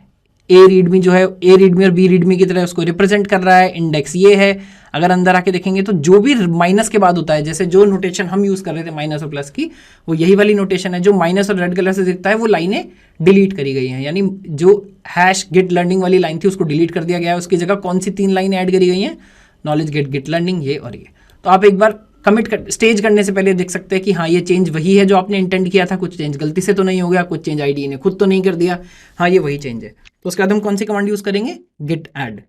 ए रीडमी जो है ए रीडमी और बी रीडमी की तरह उसको रिप्रेजेंट कर रहा है, इंडेक्स ये है। अगर अंदर आके देखेंगे तो जो भी माइनस के बाद होता है, जैसे जो नोटेशन हम यूज कर रहे थे माइनस और प्लस की, वो यही वाली नोटेशन है। जो माइनस और रेड कलर से दिखता है वो लाइनें डिलीट करी गई हैं, यानी जो हैश गेट लर्निंग वाली लाइन थी उसको डिलीट कर दिया गया है। उसकी जगह कौन सी 3 लाइनें ऐड करी गई हैं, नॉलेज गेट, गेट लर्निंग, ये और ये। तो आप एक बार स्टेज करने से पहले देख सकते हैं कि हाँ ये चेंज वही है जो आपने इंटेंड किया था, कुछ चेंज गलती से तो नहीं हो गया, कुछ चेंज आईडी ने खुद तो नहीं कर दिया, हाँ ये वही चेंज है। तो उसके बाद हम कौन सी कमांड यूज करेंगे, गिट ऐड।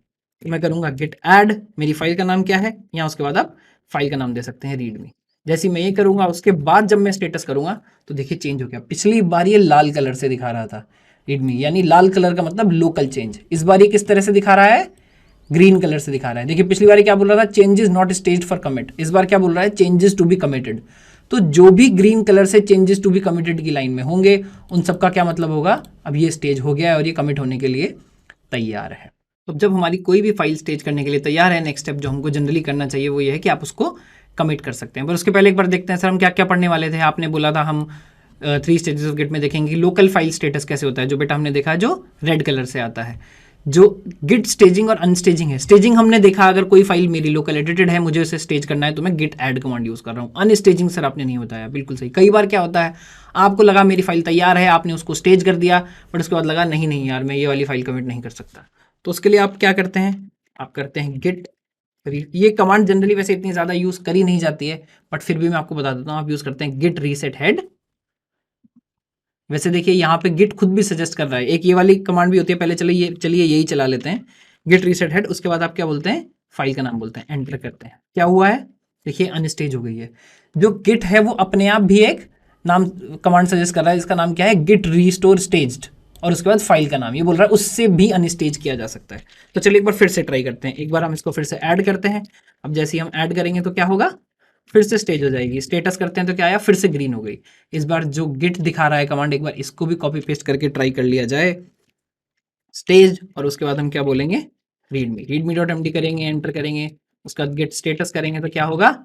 मैं करूंगा गिट ऐड, मेरी फाइल का नाम क्या है, या उसके बाद आप फाइल का नाम दे सकते हैं रीडमी। जैसे मैं ये करूंगा उसके बाद जब मैं स्टेटस करूंगा तो देखिए चेंज हो गया। पिछली बार ये लाल कलर से दिखा रहा था रीडमी, यानी लाल कलर का मतलब लोकल चेंज। इस बार ये किस तरह से दिखा रहा है, ग्रीन कलर से दिखा रहा है। देखिए पिछली बार क्या बोल रहा था, changes not staged for commit, इस बार क्या बोल रहा है, चेंजेस टू बी कमिटेड। तो जो भी ग्रीन कलर से चेंजेस टू बी कमिटेड की लाइन में होंगे उन सबका क्या मतलब होगा, अब ये स्टेज हो गया है और ये कमिट होने के लिए तैयार है। तो जब हमारी कोई भी फाइल स्टेज करने के लिए तैयार है, नेक्स्ट स्टेप जो हमको जनरली करना चाहिए वो ये है कि आप उसको कमिट कर सकते हैं। पर उसके पहले एक बार देखते हैं सर हम क्या क्या पढ़ने वाले थे। आपने बोला था हम 3 स्टेजेस ऑफ गिट में देखेंगे लोकल फाइल स्टेटस कैसे होता है, जो बेटा हमने देखा जो रेड कलर से आता है। जो गिट स्टेजिंग और अनस्टेजिंग है, स्टेजिंग हमने देखा अगर कोई फाइल मेरी लोकल एडिटेड है मुझे उसे स्टेज करना है तो मैं गिट ऐड कमांड यूज कर रहा हूँ। अनस्टेजिंग सर आपने नहीं बताया, बिल्कुल सही। कई बार क्या होता है, आपको लगा मेरी फाइल तैयार है, आपने उसको स्टेज कर दिया, बट उसके बाद लगा नहीं नहीं यार मैं ये वाली फाइल कमिट नहीं कर सकता। तो उसके लिए आप क्या करते हैं, आप करते हैं गिट। ये कमांड जनरली वैसे इतनी ज्यादा यूज करी नहीं जाती है, बट फिर भी मैं आपको बता देता हूँ, आप यूज करते हैं गिट रीसेट हेड। वैसे देखिए यहाँ पे गिट खुद भी सजेस्ट कर रहा है, एक ये वाली कमांड भी होती है, पहले चलिए यही चला लेते हैं, गिट रीसेट हेड। उसके बाद आप क्या बोलते हैं, फाइल का नाम बोलते हैं, एंटर करते हैं। क्या हुआ है, देखिए अनस्टेज हो गई है। जो गिट है वो अपने आप भी एक नाम कमांड सजेस्ट कर रहा है, इसका नाम क्या है, गिट रीस्टोर स्टेज्ड, और उसके बाद फाइल का नाम ये बोल रहा है उससे भी अनस्टेज किया जा सकता है। तो चलिए एक बार फिर से ट्राई करते हैं, एक बार हम इसको फिर से ऐड करते हैं। अब जैसे ही हम ऐड करेंगे तो क्या होगा, फिर से स्टेज हो जाएगी। स्टेटस करते हैं तो क्या आया, फिर से ग्रीन हो गई। इस बार जो गिट दिखा रहा है कमांड, एक बार इसको भी कॉपी पेस्ट करके ट्राई कर लिया जाए, स्टेज, और उसके बाद हम क्या बोलेंगे, रीडमी.md करेंगे, एंटर करेंगे, उसके बाद गिट स्टेटस करेंगे तो क्या होगा,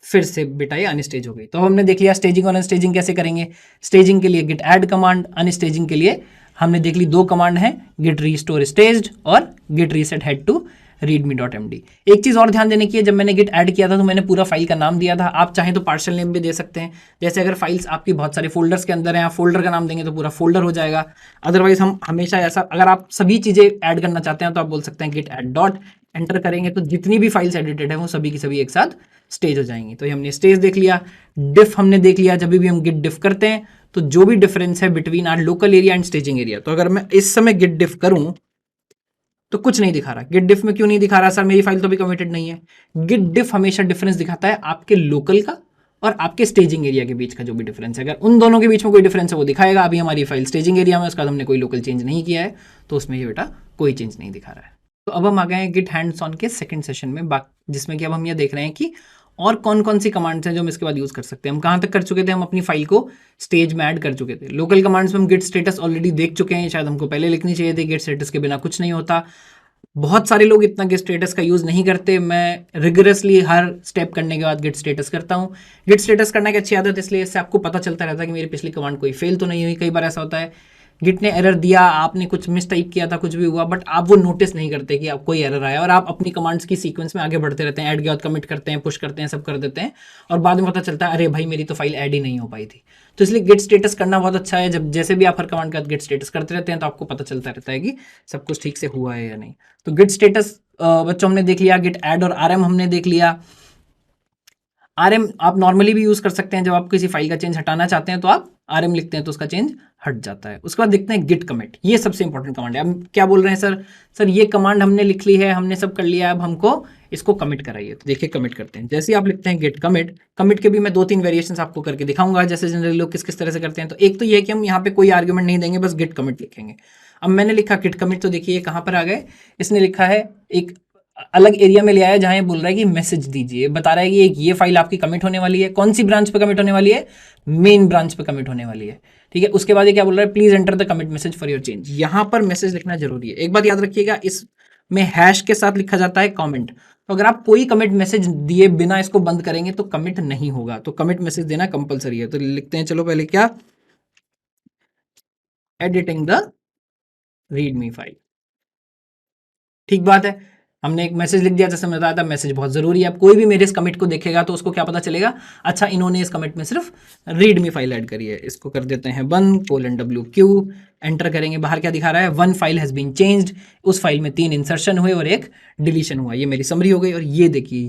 फिर से बेटा ये अनस्टेज हो गई। तो हमने देख लिया स्टेजिंग और अनस्टेजिंग कैसे करेंगे। स्टेजिंग के लिए गिट ऐड कमांड, अनस्टेजिंग के लिए हमने देख ली 2 कमांड है, गिट रीस्टोर स्टेज्ड और git reset head to readme.md। एक चीज और ध्यान देने की है, जब मैंने गिट ऐड किया था तो मैंने पूरा फाइल का नाम दिया था, आप चाहें तो पार्शियल नेम भी दे सकते हैं। जैसे अगर फाइल्स आपकी बहुत सारे फोल्डर्स के अंदर हैं, आप फोल्डर का नाम देंगे तो पूरा फोल्डर हो जाएगा। अदरवाइज हम हमेशा ऐसा, अगर आप सभी चीजें ऐड करना चाहते हैं तो आप बोल सकते हैं गिट ऐड डॉट, एंटर करेंगे तो जितनी भी फाइल्स एडिटेड है वो सभी की सभी एक साथ स्टेज हो जाएंगी। तो ये हमने स्टेज देख लिया, डिफ हमने देख लिया। जब भी हम गिट डिफ करते हैं तो जो भी डिफरेंस है between our local area and staging area, तो अगर मैं इस समय गिट डिफ करूं तो कुछ नहीं दिखा रहा। गिट डिफ में क्यों नहीं दिखा रहा, सर मेरी फाइल तो भी कमिटेड नहीं है। गिट डिफ हमेशा डिफरेंस दिखाता है आपके लोकल का और आपके स्टेजिंग एरिया के बीच का जो भी डिफरेंस है। अगर उन दोनों के बीच में कोई डिफरेंस है वो दिखाएगा। अभी हमारी फाइल स्टेजिंग एरिया में, उसका हमने कोई लोकल चेंज नहीं किया है तो उसमें ये बेटा कोई चेंज नहीं दिखा रहा है। तो अब हम आ गए हैं गिट हैंड्स ऑन के सेकंड सेशन में, जिसमें कि अब हम ये देख रहे हैं कि और कौन कौन सी कमांड्स हैं जो हम इसके बाद यूज कर सकते हैं। हम कहाँ तक कर चुके थे, हम अपनी फाइल को स्टेज में ऐड कर चुके थे। लोकल कमांड्स में हम गिट स्टेटस ऑलरेडी देख चुके हैं, शायद हमको पहले लिखनी चाहिए थी, गिट स्टेटस के बिना कुछ नहीं होता। बहुत सारे लोग इतना गिट स्टेटस का यूज नहीं करते, मैं रिगरसली हर स्टेप करने के बाद गिट स्टेटस करता हूँ। गिट स्टेटस करने की अच्छी आदत इसलिए, इससे आपको पता चलता रहता है कि मेरी पिछली कमांड कोई फेल तो नहीं हुई। कई बार ऐसा होता है गिट ने एरर दिया, आपने कुछ मिस टाइप किया था, कुछ भी हुआ, बट आप वो नोटिस नहीं करते कि आप कोई एरर आया, और आप अपनी कमांड्स की सीक्वेंस में आगे बढ़ते रहते हैं, ऐड के बाद कमिट करते हैं, पुश करते हैं, सब कर देते हैं, और बाद में पता चलता है अरे भाई मेरी तो फाइल ऐड ही नहीं हो पाई थी। तो इसलिए गिट स्टेटस करना बहुत अच्छा है। जब जैसे भी आप हर कमांड का गिट स्टेटस करते रहते हैं तो आपको पता चलता रहता है कि सब कुछ ठीक से हुआ है या नहीं। तो गिट स्टेटस बच्चों हमने देख लिया, गिट ऐड और आरएम हमने देख लिया। rm आप नॉर्मली भी यूज कर सकते हैं, जब आप किसी फाइल का चेंज हटाना चाहते हैं तो आप rm लिखते हैं तो उसका चेंज हट जाता है। उसके बाद देखते हैं git commit, ये सबसे इंपॉर्टेंट कमांड है। अब क्या बोल रहे हैं सर ये कमांड हमने लिख ली है, हमने सब कर लिया, अब हमको इसको कमिट कराइए। तो देखिए कमिट करते हैं। जैसे ही आप लिखते हैं गेट कमिट, कमिट के भी मैं 2-3 वेरिएशंस आपको करके दिखाऊंगा, जैसे जनरली लोग किस किस तरह से करते हैं। तो एक तो ये है कि हम यहाँ पे कोई आर्ग्यूमेंट नहीं देंगे, बस गेट कमिट लिखेंगे। अब मैंने लिखा गिट कमिट, तो देखिए कहाँ पर आ गए, इसने लिखा है एक अलग एरिया में ले आया जहां ये बोल रहा है कि मैसेज दीजिए, बता रहा है कि ये फाइल आपकी कमिट होने वाली है। कौन सी ब्रांच पे कमिट होने वाली है? मेन ब्रांच पे कमिट होने वाली है। ठीक है, उसके बाद ये क्या बोल रहा है, please enter the commit message for your change. यहां पर मैसेज लिखना जरूरी है। एक बात याद रखिएगा, इसमें हैश के साथ लिखा जाता है कमेंट। तो अगर आप कोई कमिट मैसेज दिए बिना इसको बंद करेंगे तो कमिट नहीं होगा, तो कमिट मैसेज देना कंपलसरी है। तो लिखते हैं, चलो पहले क्या, एडिटिंग द रीडमी फाइल। ठीक बात है, हमने एक मैसेज लिख दिया, जैसे मैं बताया था मैसेज बहुत जरूरी है। अब कोई भी मेरे इस कमिट को देखेगा तो उसको क्या पता चलेगा, अच्छा इन्होंने इस कमिट में सिर्फ रीडमी फाइल ऐड करी है। इसको कर देते हैं 1:WQ, एंटर करेंगे, बाहर क्या दिखा रहा है, 1 फाइल हैज बीन चेंज्ड। उस फाइल में 3 इंसर्शन हुए और 1 डिलीशन हुआ। ये मेरी समरी हो गई। और ये देखिए,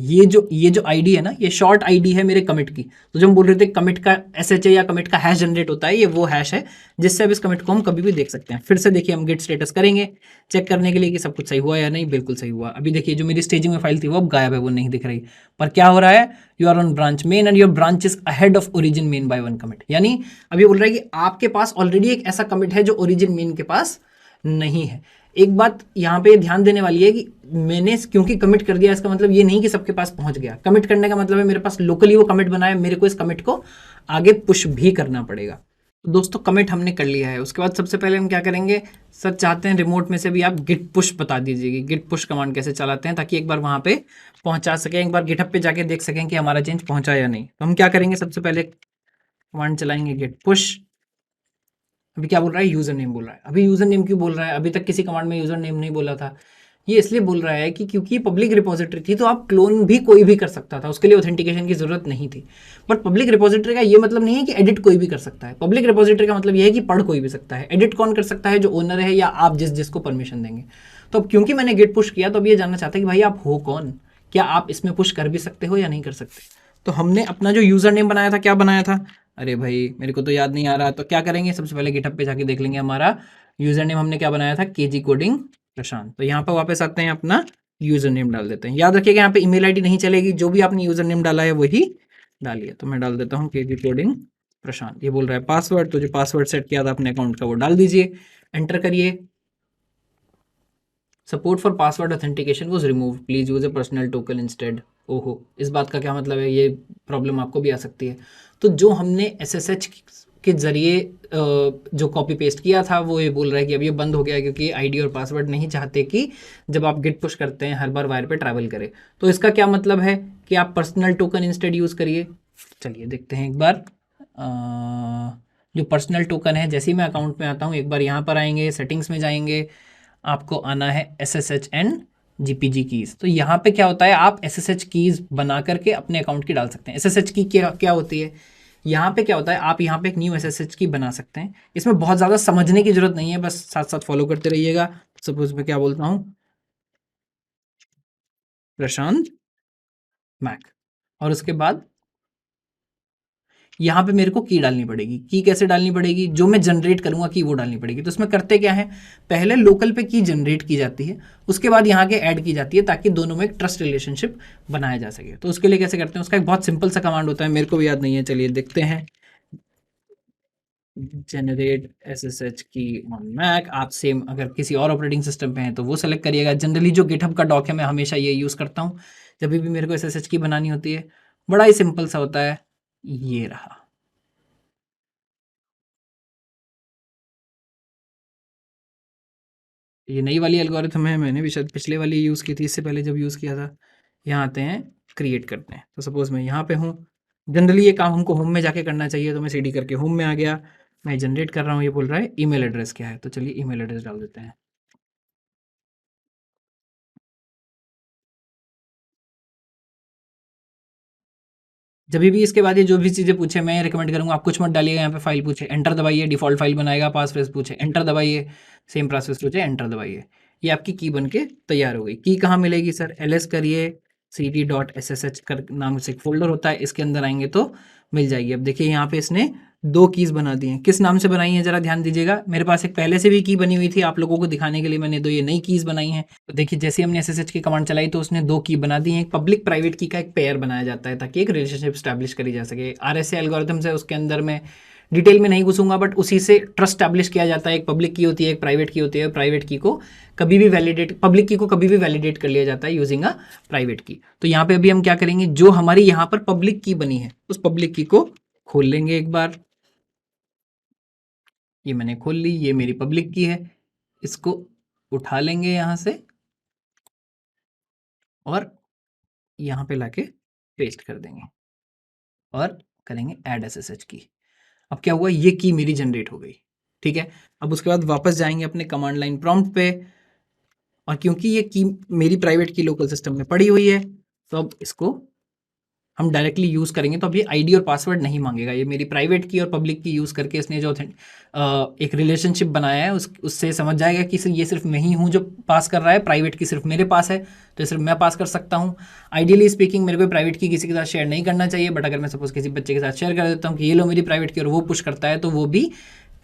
ये जो आईडी है ना, ये शॉर्ट आईडी है मेरे कमिट की। तो जो हम बोल रहे थे कमिट का SHA या कमिट का हैश जनरेट होता है, ये वो हैश है जिससे अब इस कमिट को हम कभी भी देख सकते हैं। फिर से देखिए, हम गेट स्टेटस करेंगे चेक करने के लिए कि सब कुछ सही हुआ या नहीं। बिल्कुल सही हुआ। अभी देखिए जो मेरी स्टेजिंग में फाइल थी वो अब गायब है, वो नहीं दिख रही। पर क्या हो रहा है, you are on branch main and your branch is ahead of origin main by 1 commit. यानी अभी बोल रहा है कि आपके पास ऑलरेडी एक ऐसा कमिट है जो ओरिजिन मेन के पास नहीं है। एक बात यहाँ पे ध्यान देने वाली है कि मैंने क्योंकि कमिट कर दिया, इसका मतलब ये नहीं कि सबके पास पहुंच गया। कमिट करने का मतलब है मेरे पास लोकली वो कमिट बना है, मेरे को इस कमिट को आगे पुश भी करना पड़ेगा। तो दोस्तों कमिट हमने कर लिया है। उसके बाद सबसे पहले हम क्या करेंगे, सर चाहते हैं रिमोट में से भी आप गिट पुश बता दीजिए कि गिट पुश कमांड कैसे चलाते हैं, ताकि एक बार वहां पे पहुंचा सकें, एक बार गिटहब पे जाके देख सकें कि हमारा चेंज पहुंचा या नहीं। तो हम क्या करेंगे, सबसे पहले कमांड चलाएंगे गिट पुश। अभी क्या बोल रहा है, यूजर नेम बोल रहा है। अभी यूजर नेम क्यों बोल रहा है, अभी तक किसी कमांड में यूजर नेम नहीं बोला था। ये इसलिए बोल रहा है कि क्योंकि पब्लिक रिपोजिटरी थी तो आप क्लोन भी कोई भी कर सकता था, उसके लिए ऑथेंटिकेशन की जरूरत नहीं थी। बट पब्लिक रिपोजिटरी का ये मतलब नहीं है कि एडिट कोई भी कर सकता है। पब्लिक रिपोजिटरी का मतलब ये है कि पढ़ कोई भी सकता है। एडिट कौन कर सकता है, जो ओनर है या आप जिसको परमिशन देंगे। तो अब क्योंकि मैंने गिट पुश किया तो अब ये जानना चाहता है कि भाई आप हो कौन, क्या आप इसमें पुश कर भी सकते हो या नहीं कर सकते। तो हमने अपना जो यूजर नेम बनाया था, क्या बनाया था, अरे भाई मेरे को तो याद नहीं आ रहा। तो क्या करेंगे, सबसे पहले गिटहब पे जाके देख लेंगे हमारा यूजर नेम हमने क्या बनाया था, केजी कोडिंग प्रशांत। तो यहाँ पर वापस आते हैं, अपना यूजर नेम डाल देते हैं। याद रखिएगा यहाँ पे ईमेल आईडी नहीं चलेगी, जो भी आपने यूजर नेम डाला है वही डालिए। तो मैं डाल देता हूँ केजी कोडिंग प्रशांत। ये बोल रहा है पासवर्ड, तो जो पासवर्ड सेट किया था अपने अकाउंट का वो डाल दीजिए, एंटर करिए। Support for password authentication was remove, please use a personal token instead. ओहो, इस बात का क्या मतलब है, ये प्रॉब्लम आपको भी आ सकती है। तो जो हमने SSH के जरिए जो कॉपी पेस्ट किया था वो ये बोल रहा है कि अब ये बंद हो गया है, क्योंकि आईडी और पासवर्ड नहीं चाहते कि जब आप गिट पुश करते हैं हर बार वायर पे ट्रैवल करे। तो इसका क्या मतलब है कि आप पर्सनल टोकन इंस्टेड यूज करिए। चलिए देखते हैं एक बार। जो पर्सनल टोकन है, जैसे ही मैं अकाउंट में आता हूँ, एक बार यहाँ पर आएंगे, सेटिंग्स में जाएंगे, आपको आना है SSH एंड GPG कीज़। तो यहाँ पे क्या होता है, आप SSH कीज़ बना करके अपने अकाउंट की डाल सकते हैं। SSH की क्या होती है, यहाँ पे क्या होता है, आप यहाँ पे एक न्यू SSH की बना सकते हैं। इसमें बहुत ज़्यादा समझने की जरूरत नहीं है, बस साथ साथ फॉलो करते रहिएगा। सपोज मैं क्या बोलता हूँ, प्रशांत मैक, और उसके बाद यहाँ पे मेरे को की डालनी पड़ेगी। की कैसे डालनी पड़ेगी, जो मैं जनरेट करूंगा की वो डालनी पड़ेगी। तो इसमें करते क्या है, पहले लोकल पे की जनरेट की जाती है, उसके बाद यहाँ के ऐड की जाती है, ताकि दोनों में एक ट्रस्ट रिलेशनशिप बनाया जा सके। तो उसके लिए कैसे करते हैं, उसका एक बहुत सिंपल सा कमांड होता है, मेरे को भी याद नहीं है, चलिए देखते हैं। जनरेट SSH की ऑन मैक। आप सेम अगर किसी और ऑपरेटिंग सिस्टम पे हैं तो वो सेलेक्ट करिएगा। जनरली जो गिटहब का डॉक है, मैं हमेशा ये यूज़ करता हूँ जब भी मेरे को SSH की बनानी होती है। बड़ा ही सिंपल सा होता है, ये रहा। ये नई वाली एल्गोरिथम है, मैंने भी शायद पिछले वाली यूज़ की थी, इससे पहले जब यूज़ किया था। यहाँ आते हैं, क्रिएट करते हैं। तो सपोज़ मैं यहाँ पे हूँ, जनरली ये काम हमको होम में जाके करना चाहिए, तो मैं CD करके होम में आ गया। मैं जनरेट कर रहा हूँ, ये बोल रहा है ईमेल एड्रेस क्या है, तो चलिए ईमेल एड्रेस डाल देते हैं। जब भी इसके बाद ये जो भी चीज़ें पूछे, मैं रिकमेंड करूँगा आप कुछ मत डालिएगा। यहाँ पे फाइल पूछे, एंटर दबाइए, डिफॉल्ट फाइल बनाएगा। पास फ्रेज पूछे, एंटर दबाइए। सेम प्रोसेस पूछे, एंटर दबाइए। ये आपकी की बन के तैयार हो गई। की कहाँ मिलेगी सर, LS करिए, cd.ssh कर नाम से एक फोल्डर होता है, इसके अंदर आएंगे तो मिल जाएगी। अब देखिए यहाँ पे इसने 2 कीज़ बना दी हैं। किस नाम से बनाई हैं ज़रा ध्यान दीजिएगा। मेरे पास एक पहले से भी की बनी हुई थी, आप लोगों को दिखाने के लिए मैंने 2 ये नई कीज़ बनाई हैं। तो देखिए जैसे हमने SSH की कमांड चलाई तो उसने 2 की बना दी हैं। एक पब्लिक प्राइवेट की का एक पेयर बनाया जाता है ताकि एक रिलेशनशिप स्टैब्लिश करी जा सके। RSA एल्गोरिथम्स है, उसके अंदर में डिटेल में नहीं घुसूंगा, बट उसी से ट्रस्ट स्टैब्लिश किया जाता है। एक पब्लिक की होती है, एक प्राइवेट की होती है। प्राइवेट की को कभी भी वैलिडेट, पब्लिक की को कभी भी वैलिडेट कर लिया जाता है यूजिंग अ प्राइवेट की। तो यहाँ पे अभी हम क्या करेंगे, जो हमारी यहाँ पर पब्लिक की बनी है उस पब्लिक की को खोल लेंगे एक बार। ये मैंने खोल ली, ये मेरी पब्लिक की है। इसको उठा लेंगे यहाँ से और यहाँ पे लाके पेस्ट कर देंगे और करेंगे ऐड SSH की। अब क्या हुआ, ये की मेरी जनरेट हो गई। ठीक है, अब उसके बाद वापस जाएंगे अपने कमांड लाइन प्रॉम्प्ट पे, और क्योंकि ये की मेरी प्राइवेट की लोकल सिस्टम में पड़ी हुई है तो अब इसको हम डायरेक्टली यूज़ करेंगे। तो अब ये आईडी और पासवर्ड नहीं मांगेगा। ये मेरी प्राइवेट की और पब्लिक की यूज़ करके इसने जो एक रिलेशनशिप बनाया है उससे समझ जाएगा कि ये सिर्फ मैं ही हूँ जो पास कर रहा है, प्राइवेट की सिर्फ मेरे पास है तो सिर्फ मैं पास कर सकता हूँ। आइडियली स्पीकिंग मेरे को प्राइवेट की किसी के साथ शेयर नहीं करना चाहिए, बट अगर मैं सपोज किसी बच्चे के साथ शेयर कर देता हूँ कि ये लो मेरी प्राइवेट की और वो पुश करता है तो वो भी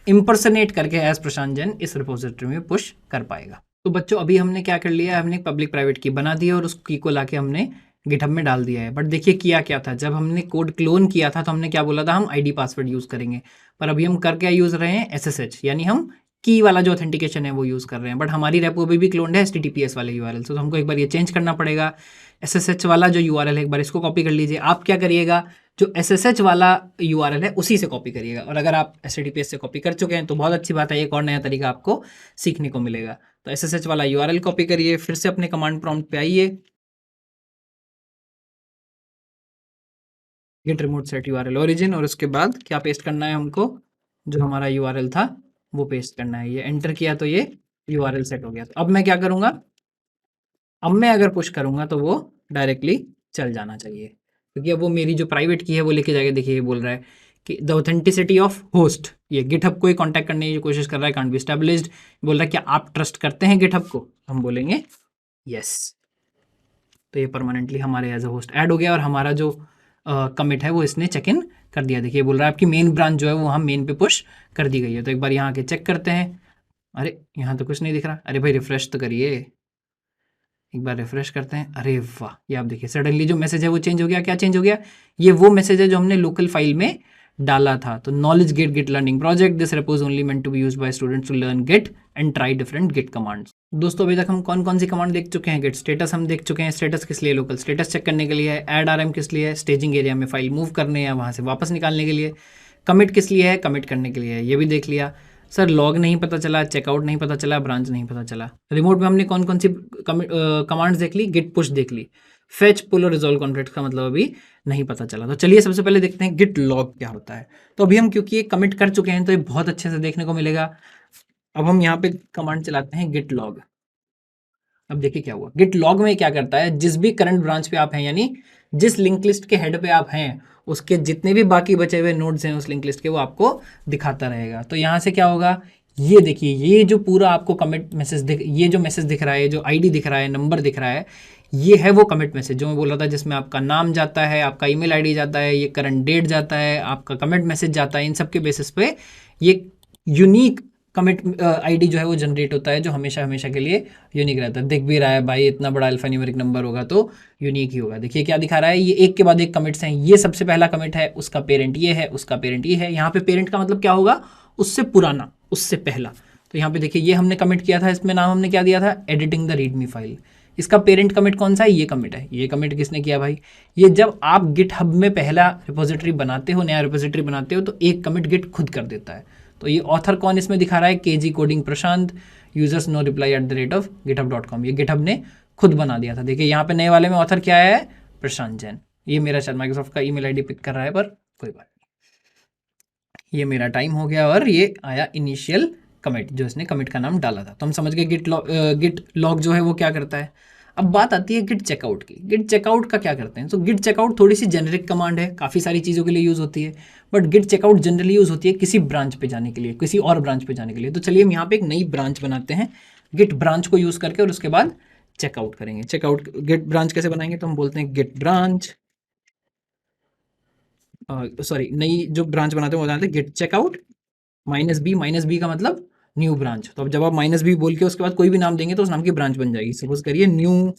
इम्पर्सनेट करके एज प्रशांत जैन इस रिपोजिटरी में पुश कर पाएगा। तो बच्चों अभी हमने क्या कर लिया है, हमने पब्लिक प्राइवेट की बना दी है और उस की को लाके हमने गिटहब में डाल दिया है। बट देखिए किया क्या था, जब हमने कोड क्लोन किया था तो हमने क्या बोला था, हम आईडी पासवर्ड यूज़ करेंगे, पर अभी हम कर क्या यूज़ रहे हैं, SSH, यानी हम की वाला जो ऑथेंटिकेशन है वो यूज़ कर रहे हैं। बट हमारी रेपो भी क्लोन्ड है HTTPS वाले URL से, तो हमको एक बार ये चेंज करना पड़ेगा। SSH वाला जो URL है एक बार इसको कॉपी कर लीजिए। आप क्या करिएगा, जो SSH वाला URL है उसी से कॉपी करिएगा, और अगर आप HTTPS से कॉपी कर चुके हैं तो बहुत अच्छी बात है, एक और नया तरीका आपको सीखने को मिलेगा। तो SSH वाला URL कॉपी करिए, फिर से अपने कमांड प्रॉम्प्ट पे आइए, git remote set URL origin, और उसके बाद क्या पेस्ट करना है हमको, जो हमारा URL था वो पेस्ट करना है। ये एंटर किया तो ये URL सेट हो गया। तो अब मैं क्या करूँगा, अब मैं अगर पुश करूँगा तो वो डायरेक्टली चल जाना चाहिए, क्योंकि अब वो मेरी जो प्राइवेट की है वो लेके जाएगा। देखिए ये बोल रहा है कि द ऑथेंटिसिटी ऑफ होस्ट, ये गिटहब को ही कॉन्टैक्ट करने की कोशिश कर रहा है, कांट बी एस्टैब्लिश्ड। बोल रहा है क्या आप ट्रस्ट करते हैं गिटहब को, हम बोलेंगे यस। तो ये परमानेंटली हमारे एज अ होस्ट ऐड हो गया, और हमारा जो कमिट है वो इसने चेक इन कर दिया। देखिए बोल रहा है आपकी मेन ब्रांच जो है वो हम मेन पे पुश कर दी गई है। तो एक बार यहाँ आके चेक करते हैं। अरे यहाँ तो कुछ नहीं दिख रहा। अरे भाई रिफ्रेश तो करिए, एक बार रिफ्रेश करते हैं। अरे वाह, ये आप देखिए सडनली जो मैसेज है वो चेंज हो गया। क्या चेंज हो गया, ये वो मैसेज है जो हमने लोकल फाइल में डाला था। तो knowledge gate git learning project, this repo is only meant to be used by students to learn git and try different git commands. दोस्तों अभी तक हम कौन कौन सी कमांड देख चुके हैं। गिट स्टेटस हम देख चुके हैं। स्टेटस किस लिए, लोकल स्टेटस चेक करने के लिए है। ऐड RM किस लिए है, स्टेजिंग एरिया में फाइल मूव करने या वहाँ से वापस निकालने के लिए। कमिट किस लिए है, कमिट करने के लिए है, ये भी देख लिया। सर लॉग नहीं पता चला, चेकआउट नहीं पता चला, ब्रांच नहीं पता चला। रिमोट में हमने कौन कौन सी कमांड्स देख ली, गिट पुश देख ली। फेच पुल और रिजॉल्व कॉन्फ्लिक्ट का मतलब अभी नहीं पता चला। तो चलिए सबसे पहले देखते हैं गिट लॉग क्या होता है। तो अभी हम क्योंकि ये कमिट कर चुके हैं तो ये बहुत अच्छे से देखने को मिलेगा। अब हम यहाँ पे कमांड चलाते हैं गिट लॉग। अब देखिए क्या हुआ, गिट लॉग में क्या करता है, जिस भी करंट ब्रांच पे आप हैं, यानी जिस लिंक लिस्ट के हेड पे आप हैं, उसके जितने भी बाकी बचे हुए नोड्स हैं उस लिंक लिस्ट के, वो आपको दिखाता रहेगा। तो यहाँ से क्या होगा, ये देखिए ये जो पूरा आपको कमिट मैसेज ये जो मैसेज दिख रहा है, जो आईडी दिख रहा है, नंबर दिख रहा है, ये है वो कमिट मैसेज जो मैं बोल रहा था, जिसमें आपका नाम जाता है, आपका ईमेल आईडी जाता है, ये करंट डेट जाता है, आपका कमिट मैसेज जाता है। इन सब के बेसिस पे ये यूनिक कमिट आईडी जो है वो जनरेट होता है, जो हमेशा हमेशा के लिए यूनिक रहता है। दिख भी रहा है भाई, इतना बड़ा अल्फा न्यूमेरिक नंबर होगा तो यूनिक ही होगा। देखिए क्या दिखा रहा है, ये एक के बाद एक कमिट्स हैं। ये सबसे पहला कमिट है, उसका पेरेंट ये है, उसका पेरेंट ये है। यहाँ पे पेरेंट का मतलब क्या होगा, उससे पुराना, उससे पहला। तो यहाँ पे देखिए ये हमने कमिट किया था, इसमें नाम हमने क्या दिया था, एडिटिंग द रीडमी फाइल। इसका पेरेंट कमिट कौन सा है, ये कमिट है। ये कमिट किसने किया भाई, ये जब आप गिटहब में पहला रिपोजिटरी बनाते हो, नया रिपोजिटरी बनाते हो, तो एक कमिट गिट खुद कर देता है। तो ये ऑथर कौन इसमें दिखा रहा है, KG कोडिंग प्रशांत, यूजर्स नो रिप्लाई @github.com। ये गिटहब ने खुद बना दिया था। देखिए यहाँ पे नए वाले में ऑथर क्या है, प्रशांत जैन। ये मेरा शायद माइक्रोसॉफ्ट का ईमेल आईडी पिक कर रहा है, पर कोई बात नहीं। ये मेरा टाइम हो गया और ये आया इनिशियल कमिट, जो इसने कमिट का नाम डाला था। तो हम समझ गए गिट लॉग जो है वो क्या करता है। अब बात आती है गिट चेकआउट की। गिट चेकआउट का क्या करते हैं, तो गिट चेकआउट थोड़ी सी जेनरिक कमांड है, काफ़ी सारी चीज़ों के लिए यूज़ होती है, but git checkout generally use होती है किसी ब्रांच पे जाने के लिए, किसी और ब्रांच पे जाने के लिए। तो चलिए हम यहाँ पे एक नई ब्रांच बनाते हैं गिट ब्रांच को यूज़ करके, और उसके बाद चेकआउट करेंगे। चेकआउट गेट ब्रांच कैसे बनाएंगे, तो हम बोलते हैं गेट ब्रांच, सॉरी नई जो ब्रांच बनाते हैं वो बनाते हैं गेट चेकआउट माइनस बी का मतलब न्यू ब्रांच। तो अब जब आप माइनस बी बोल के उसके बाद कोई भी नाम देंगे तो उस नाम की ब्रांच बन जाएगी। सपोज करिए न्यू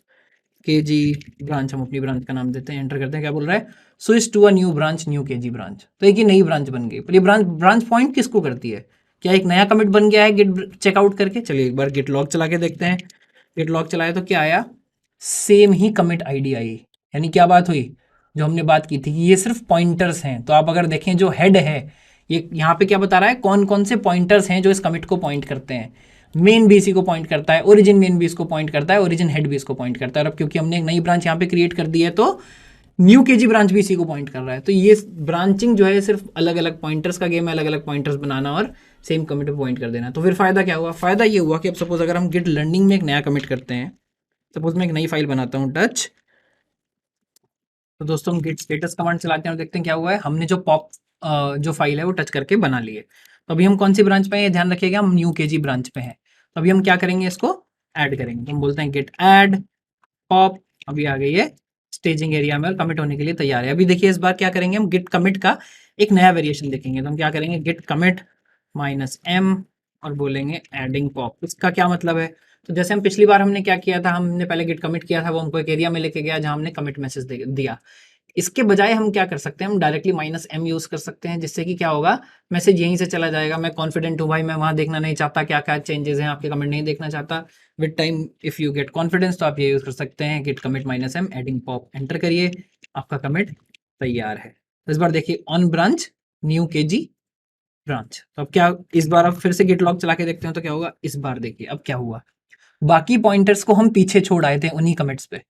केजी ब्रांच, हम अपनी ब्रांच का नाम देते हैं, एंटर करते हैं, क्या बोल रहा है, switch to a new branch new KG branch. तो एक ही नई ब्रांच बन गई। पर ये ब्रांच पॉइंट किसको करती है, क्या एक नया कमिट बन गया है गेट चेकआउट करके। चलिए एक बार गेट लॉग चला के देखते हैं। गेट लॉग चलाया तो क्या आया, same he commit ID I. यानी क्या बात हुई, जो हमने बात की थी कि ये सिर्फ पॉइंटर्स हैं। तो आप अगर देखें जो हेड है ये यहाँ पे क्या बता रहा है, कौन कौन से पॉइंटर्स हैं जो इस कमिट को पॉइंट करते हैं। मेन भी इसी को पॉइंट करता है, ओरिजिन मेन भी इसको पॉइंट करता है, ओरिजिन हेड भी इसको पॉइंट करता है। और अब क्योंकि हमने एक नई ब्रांच यहाँ पे क्रिएट कर दी है तो न्यू केजी ब्रांच भी इसी को पॉइंट कर रहा है। तो ये ब्रांचिंग जो है सिर्फ अलग अलग पॉइंटर्स का गेम है, अलग अलग पॉइंटर्स बनाना और सेम कमिट पे पॉइंट कर देना। तो फिर फायदा क्या हुआ, फायदा ये हुआ कि अब सपोज अगर हम गिट लर्निंग में एक नया कमिट करते हैं, सपोज मैं एक नई फाइल बनाता हूँ टच, तो दोस्तों हम गिट स्टेटस कमांड चलाते हैं और देखते हैं क्या हुआ है, हमने जो पॉप जो फाइल है वो टच करके बना ली है। तो अभी हम कौन सी ब्रांच पे हैं, ध्यान रखिएगा हम न्यू केजी ब्रांच पे हैं। तो अभी हम क्या करेंगे, इसको ऐड करेंगे। तो हम बोलते हैं गिट ऐड पॉप, अभी आ गई है स्टेजिंग एरिया में और कमिट होने के लिए तैयार है। अभी देखिए इस बार क्या करेंगे, हम गिट कमिट का एक नया वेरिएशन देखेंगे। तो हम क्या करेंगे, गिट कमिट -m और बोलेंगे एडिंग पॉप। इसका क्या मतलब है, तो जैसे हम पिछली बार हमने क्या किया था, हमने पहले गिट कमिट किया था, वो हमको एक एरिया में लेके गया जहां हमने कमिट मैसेज दिया। इसके बजाय हम क्या कर सकते हैं, हम डायरेक्टली -m यूज कर सकते हैं, जिससे कि क्या होगा, मैसेज यहीं से चला जाएगा। मैं कॉन्फिडेंट हूँ भाई, मैं वहां देखना नहीं चाहता क्या क्या चेंजेस हैं, आपके कमेंट नहीं देखना चाहता। With time if you get confidence तो आप ये यूज कर सकते हैं, git commit -m adding pop, enter करिए, आपका कमिट तैयार है। तो इस बार देखिए on branch new KG branch. तो अब क्या, इस बार अब फिर से गिट लॉग चला के देखते हैं तो क्या होगा, इस बार देखिए अब क्या हुआ, बाकी पॉइंटर्स को हम पीछे छोड़ आए थे उन्हीं कमिट्स पे।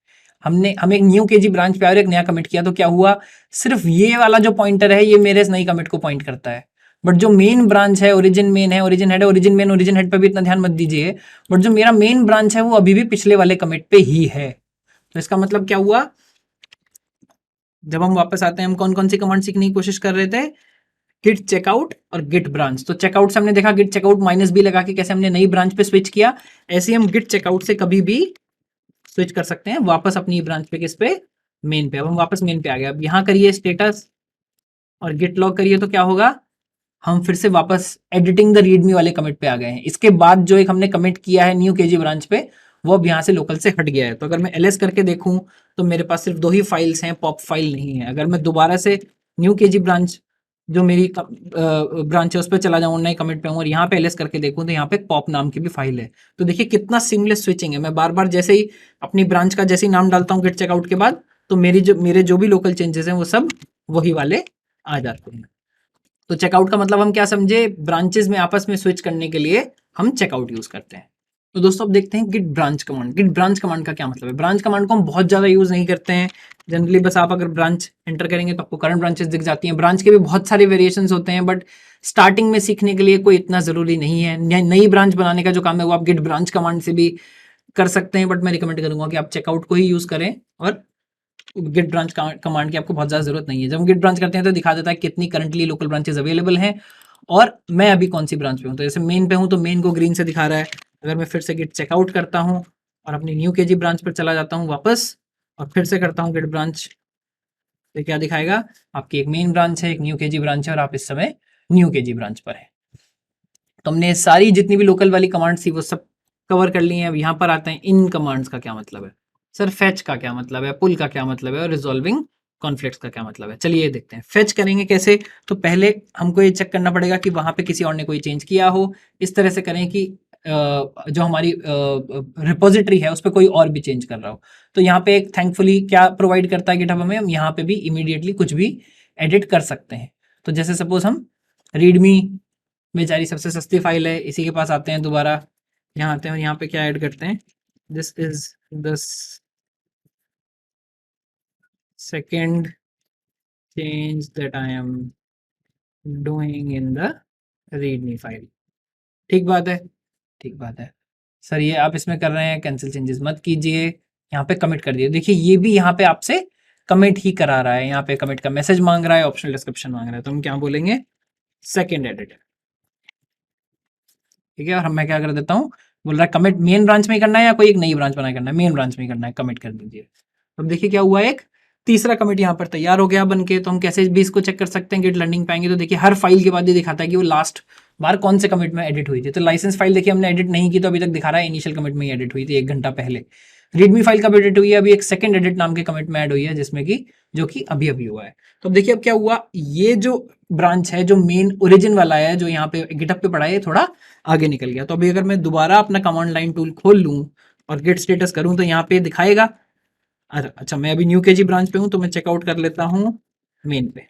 हम एक न्यू केजी ब्रांच पे आए और एक नया कमिट किया तो क्या हुआ, सिर्फ ये वाला जो पॉइंटर है ये मेरे इस नई कमिट को पॉइंट करता है। बट जो मेन ब्रांच है, ओरिजिन मेन है, ओरिजिन हेड है, ओरिजिन मेन ओरिजिन हेड पे भी इतना ध्यान मत दीजिए, बट जो मेरा मेन ब्रांच है वो अभी भी पिछले वाले कमिट पे ही है। तो इसका मतलब क्या हुआ, जब हम वापस आते हैं हम कौन कौन सी कमांड सीखने की कोशिश कर रहे थे, गिट चेकआउट और गिट ब्रांच। तो चेकआउट से हमने देखा गिट चेकआउट -b लगा के कैसे हमने नई ब्रांच पे स्विच किया, ऐसे हम गिट चेकआउट से कभी भी स्विच कर सकते हैं वापस अपनी ब्रांच पे, किस पे, मेन पे। अब हम वापस मेन पे आ गए। अब यहाँ करिए स्टेटस और गिट लॉग करिए तो क्या होगा, हम फिर से वापस एडिटिंग द रीडमी वाले कमिट पे आ गए हैं। इसके बाद जो एक हमने कमिट किया है न्यू केजी ब्रांच पे, वो अब यहाँ से लोकल से हट गया है। तो अगर मैं ls करके देखूं तो मेरे पास सिर्फ 2 ही फाइल्स हैं, पॉप फाइल नहीं है। अगर मैं दोबारा से न्यू केजी ब्रांच जो मेरी ब्रांच है उस पर चला जाऊँ, नए कमिट पे हूँ और यहाँ पे ls करके देखूँ तो यहाँ पे पॉप नाम की भी फाइल है। तो देखिए कितना सीमलेस स्विचिंग है। मैं बार बार जैसे ही अपनी ब्रांच का जैसे ही नाम डालता हूँ गिट चेकआउट के बाद, तो मेरे जो भी लोकल चेंजेस हैं वो सब वही वाले आ जाते हैं। तो चेकआउट का मतलब हम क्या समझे, ब्रांचेस में आपस में स्विच करने के लिए हम चेकआउट यूज करते हैं। तो दोस्तों अब देखते हैं git branch command. Git branch command का क्या मतलब है, ब्रांच कमांड को हम बहुत ज़्यादा यूज नहीं करते हैं जनरली। बस आप अगर ब्रांच एंटर करेंगे तो आपको करंट ब्रांचेस दिख जाती हैं। ब्रांच के भी बहुत सारे वेरिएशंस होते हैं, बट स्टार्टिंग में सीखने के लिए कोई इतना ज़रूरी नहीं है। नई ब्रांच बनाने का जो काम है वो आप गिट ब्रांच कमांड से भी कर सकते हैं, बट मैं रिकमेंड करूंगा कि आप चेकआउट को ही यूज करें और गिट ब्रांच कमांड की आपको बहुत ज़्यादा जरूरत नहीं है। जब हम गिट ब्रांच करते हैं तो दिखा देता है कितनी करंटली लोकल ब्रांचेस अवेलेबल हैं और मैं अभी कौन सी ब्रांच पे हूँ। तो जैसे मेन पे हूँ तो मेन को ग्रीन से दिखा रहा है। अगर मैं फिर से गिट चेकआउट करता हूँ और अपनी न्यू केजी ब्रांच पर चला जाता हूँ वापस और फिर से करता हूँ गिट ब्रांच, तो क्या दिखाएगा, आपकी एक मेन ब्रांच है, एक न्यू केजी ब्रांच है और आप इस समय न्यू केजी ब्रांच पर है। तो हमने सारी जितनी भी लोकल वाली कमांड्स थी वो सब कवर कर ली हैं। अब यहाँ पर आते हैं इन कमांड्स का क्या मतलब है, सर फेच का क्या मतलब है, पुल का क्या मतलब है और रिजॉल्विंग कॉन्फ्लिक्ट्स का क्या मतलब है। चलिए ये देखते हैं फेच करेंगे कैसे। तो पहले हमको ये चेक करना पड़ेगा कि वहां पे किसी और ने कोई चेंज किया हो। इस तरह से करें कि जो हमारी रिपोजिटरी है उस पर कोई और भी चेंज कर रहा हो। तो यहाँ पे एक थैंकफुली क्या प्रोवाइड करता है गिटहब हमें, हम यहाँ पे भी इमीडिएटली कुछ भी एडिट कर सकते हैं। तो जैसे सपोज हम रीडमी बेचारी सबसे सस्ती फाइल है, इसी के पास आते हैं दोबारा, यहाँ आते हैं और यहाँ पे क्या ऐड करते हैं, this is the second change that I am doing in the readme file. ठीक बात है, ठीक बात है सर, ये आप इसमें कर रहे हैं, कैंसिल चेंजेस मत कीजिए, यहाँ पे कमिट कर दिए। देखिए ये भी यहाँ पे आपसे कमिट ही करा रहा है, यहाँ पे कमिट का मैसेज मांग रहा है, ऑप्शनल डिस्क्रिप्शन मांग रहा है। तो हम क्या बोलेंगे, सेकेंड एडिट, ठीक है। और मैं क्या कर देता हूँ, बोल रहा है कमिट मेन ब्रांच में ही करना है या कोई एक नई ब्रांच बना करना है, मेन ब्रांच में ही करना है, कमिट कर दीजिए। अब देखिए क्या हुआ, एक तीसरा कमिट यहाँ पर तैयार हो गया बन के। तो हम कैसे भी इसको चेक कर सकते हैं गिट लर्निंग पाएंगे। तो देखिए हर फाइल के बाद ये दिखाता है कि वो लास्ट बार कौन से कमिट में एडिट हुई थी। तो लाइसेंस फाइल देखिए हमने एडिट नहीं की, तो अभी तक दिखा रहा है इनिशियल कमिट में ही एडिट हुई थी 1 घंटा पहले। रीडमी फाइल कब एडिट हुई है, अभी एक सेकंड एडिट नाम के कमिट में ऐड हुई है, जिसमें कि जो कि अभी अभी हुआ है। तो अब देखिए अब क्या हुआ, ये जो ब्रांच है जो मेन ओरिजिन वाला है जो यहाँ पे गिटहब पे पड़ा है, थोड़ा आगे निकल गया। तो अभी अगर मैं दोबारा अपना कमांड लाइन टूल खोल लूँ और गिट स्टेटस करूँ तो यहाँ पे दिखाएगा। अच्छा मैं अभी न्यू केजी ब्रांच पे हूँ, तो मैं चेकआउट कर लेता हूँ मेन पे।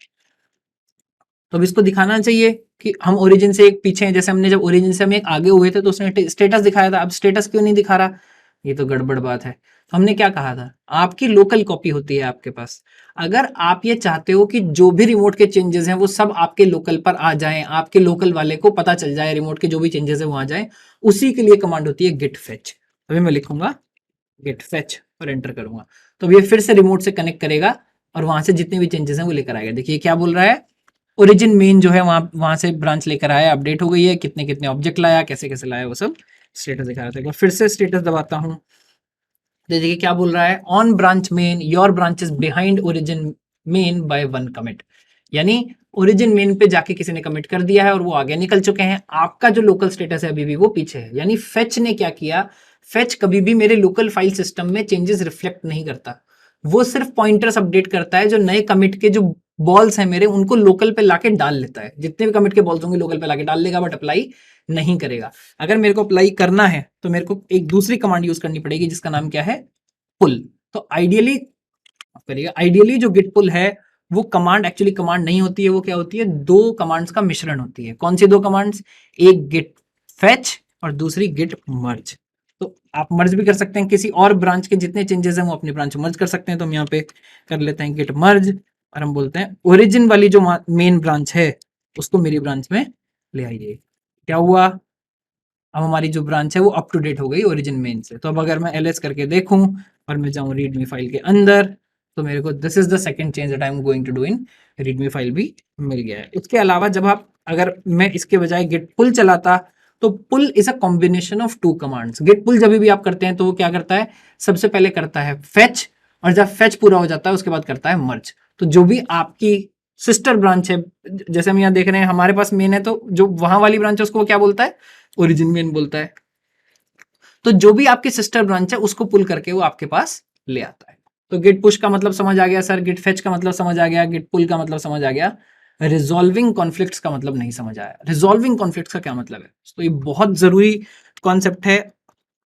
तो अब इसको दिखाना चाहिए कि हम ओरिजिन से एक पीछे हैं। जैसे हमने जब ओरिजिन से हम एक आगे हुए थे तो उसने स्टेटस दिखाया था, अब स्टेटस क्यों नहीं दिखा रहा, ये तो गड़बड़ बात है। तो हमने क्या कहा था, आपकी लोकल कॉपी होती है आपके पास। अगर आप ये चाहते हो कि जो भी रिमोट के चेंजेस हैं वो सब आपके लोकल पर आ जाएं, आपके लोकल वाले को पता चल जाए रिमोट के जो भी चेंजेस है वो आ जाए, उसी के लिए कमांड होती है गिट फेच। अभी मैं लिखूंगा गिट फेच और एंटर करूंगा, तो ये फिर से रिमोट से कनेक्ट करेगा और वहां से जितने भी चेंजेस हैं वो लेकर आएगा। देखिए क्या बोल रहा है, ओरिजिन मेन जो है वहां से ब्रांच लेकर आया, अपडेट हो गई है, कितने कितने ऑब्जेक्ट लाया, कैसे कैसे लाया, वो सब स्टेटस दिखा रहा था। एक बार फिर से स्टेटस दबाता हूँ, देखिए क्या बोल रहा है, on branch main your branch is behind origin main by 1 commit. यानी ओरिजिन मेन पे जाके किसी ने कमिट कर दिया है और वो आगे निकल चुके हैं, आपका जो लोकल स्टेटस है अभी भी वो पीछे है। यानी फेच ने क्या किया, फेच कभी भी मेरे लोकल फाइल सिस्टम में चेंजेस रिफ्लेक्ट नहीं करता, वो सिर्फ पॉइंटर्स अपडेट करता है। जो नए कमिट के जो बॉल्स हैं मेरे, उनको लोकल पे लाके डाल लेता है। जितने भी कमिट के बॉल्स होंगे लोकल पे लाके डाल लेगा, बट अप्लाई नहीं करेगा। अगर मेरे को अप्लाई करना है तो मेरे को एक दूसरी कमांड यूज करनी पड़ेगी जिसका नाम क्या है, पुल। तो आइडियली करिएगा, आइडियली जो गिट पुल है वो कमांड एक्चुअली कमांड नहीं होती है, वो क्या होती है, 2 कमांड्स का मिश्रण होती है। कौन सी 2 कमांड्स, एक गिट फेच और दूसरी गिट मर्ज। तो आप मर्ज भी कर सकते हैं, किसी और ब्रांच के जितने चेंजेस हैं वो अपनी ब्रांच में मर्ज कर सकते हैं। तो हम यहाँ पे कर लेते हैं गिट मर्ज और हम बोलते हैं ओरिजिन वाली जो मेन ब्रांच है उसको मेरी ब्रांच में ले आइए। क्या हुआ, अब हमारी जो ब्रांच है वो अप टू डेट हो गई ओरिजिन मेन से। तो अब अगर मैं ls करके देखूं और मैं जाऊं रीडमी फाइल के अंदर, तो मेरे को this is the second change that I am going to do in readme file भी मिल गया है। इसके अलावा जब आप, अगर मैं इसके बजाय गिट पुल चलाता, तो pull is a combination of 2 commands. Git pull जब भी आप करते हैं तो वो क्या करता है, सबसे पहले करता है फेच, और जब फेच पूरा हो जाता है उसके बाद करता है मर्ज। तो जो भी आपकी सिस्टर ब्रांच है, जैसे हम यहाँ देख रहे हैं हमारे पास मेन है, तो जो वहां वाली ब्रांच है उसको वो क्या बोलता है, ओरिजिन मेन बोलता है। तो जो भी आपकी सिस्टर ब्रांच है उसको पुल करके वो आपके पास ले आता है। तो गिट पुश का मतलब समझ आ गया सर, गिट फेच का मतलब समझ आ गया, गिट पुल का मतलब समझ आ गया, रिजॉल्विंग कॉन्फ्लिक्ट्स का मतलब नहीं समझ आया। रिजॉल्विंग कॉन्फ्लिक्ट्स का क्या मतलब है, तो ये बहुत जरूरी कॉन्सेप्ट है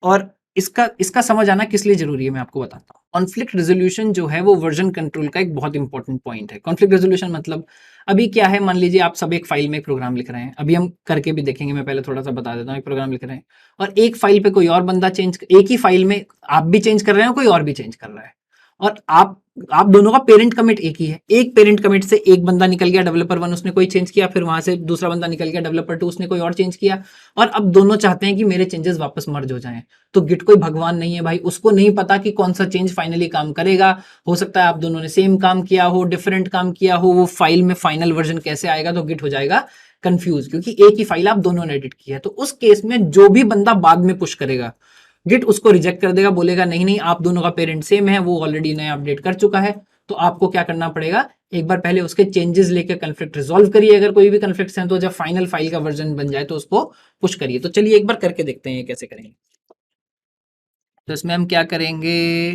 और इसका इसका समझ आना किस लिए जरूरी है मैं आपको बताता हूँ। कॉन्फ्लिक्ट रेजोल्यूशन जो है वो वर्जन कंट्रोल का एक बहुत इंपॉर्टेंट पॉइंट है। कॉन्फ्लिक्ट रेजोल्यूशन मतलब अभी क्या है, मान लीजिए आप सब एक फाइल में एक प्रोग्राम लिख रहे हैं, अभी हम करके भी देखेंगे, मैं पहले थोड़ा सा बता देता हूँ। एक प्रोग्राम लिख रहे हैं और एक फाइल पे कोई और बंदा चेंज, एक ही फाइल में आप भी चेंज कर रहे हैं कोई और भी चेंज कर रहा है, और आप दोनों का पेरेंट कमिट एक ही है। एक पेरेंट कमिट से एक बंदा निकल गया डेवलपर 1, उसने कोई चेंज किया, फिर वहां से दूसरा बंदा निकल गया डेवलपर 2, उसने कोई और चेंज किया, और अब दोनों चाहते हैं कि मेरे चेंजेस वापस मर्ज हो जाएं। तो गिट कोई भगवान नहीं है भाई, उसको नहीं पता कि कौन सा चेंज फाइनली काम करेगा। हो सकता है आप दोनों ने सेम काम किया हो, डिफरेंट काम किया हो, वो फाइल में फाइनल वर्जन कैसे आएगा, तो गिट हो जाएगा कंफ्यूज, क्योंकि एक ही फाइल आप दोनों ने एडिट की है। तो उस केस में जो भी बंदा बाद में पुश करेगा, गिट उसको रिजेक्ट कर देगा, बोलेगा नहीं नहीं आप दोनों का पेरेंट सेम है, वो ऑलरेडी नया अपडेट कर चुका है। तो आपको क्या करना पड़ेगा, एक बार पहले उसके चेंजेस लेकर कन्फ्लिक्ट रिजॉल्व करिए, अगर कोई भी कन्फ्लिक्ट है तो जब फाइनल फाइल का वर्जन बन जाए तो उसको पुश करिए। तो चलिए एक बार करके देखते हैं कैसे करेंगे। तो इसमें हम क्या करेंगे,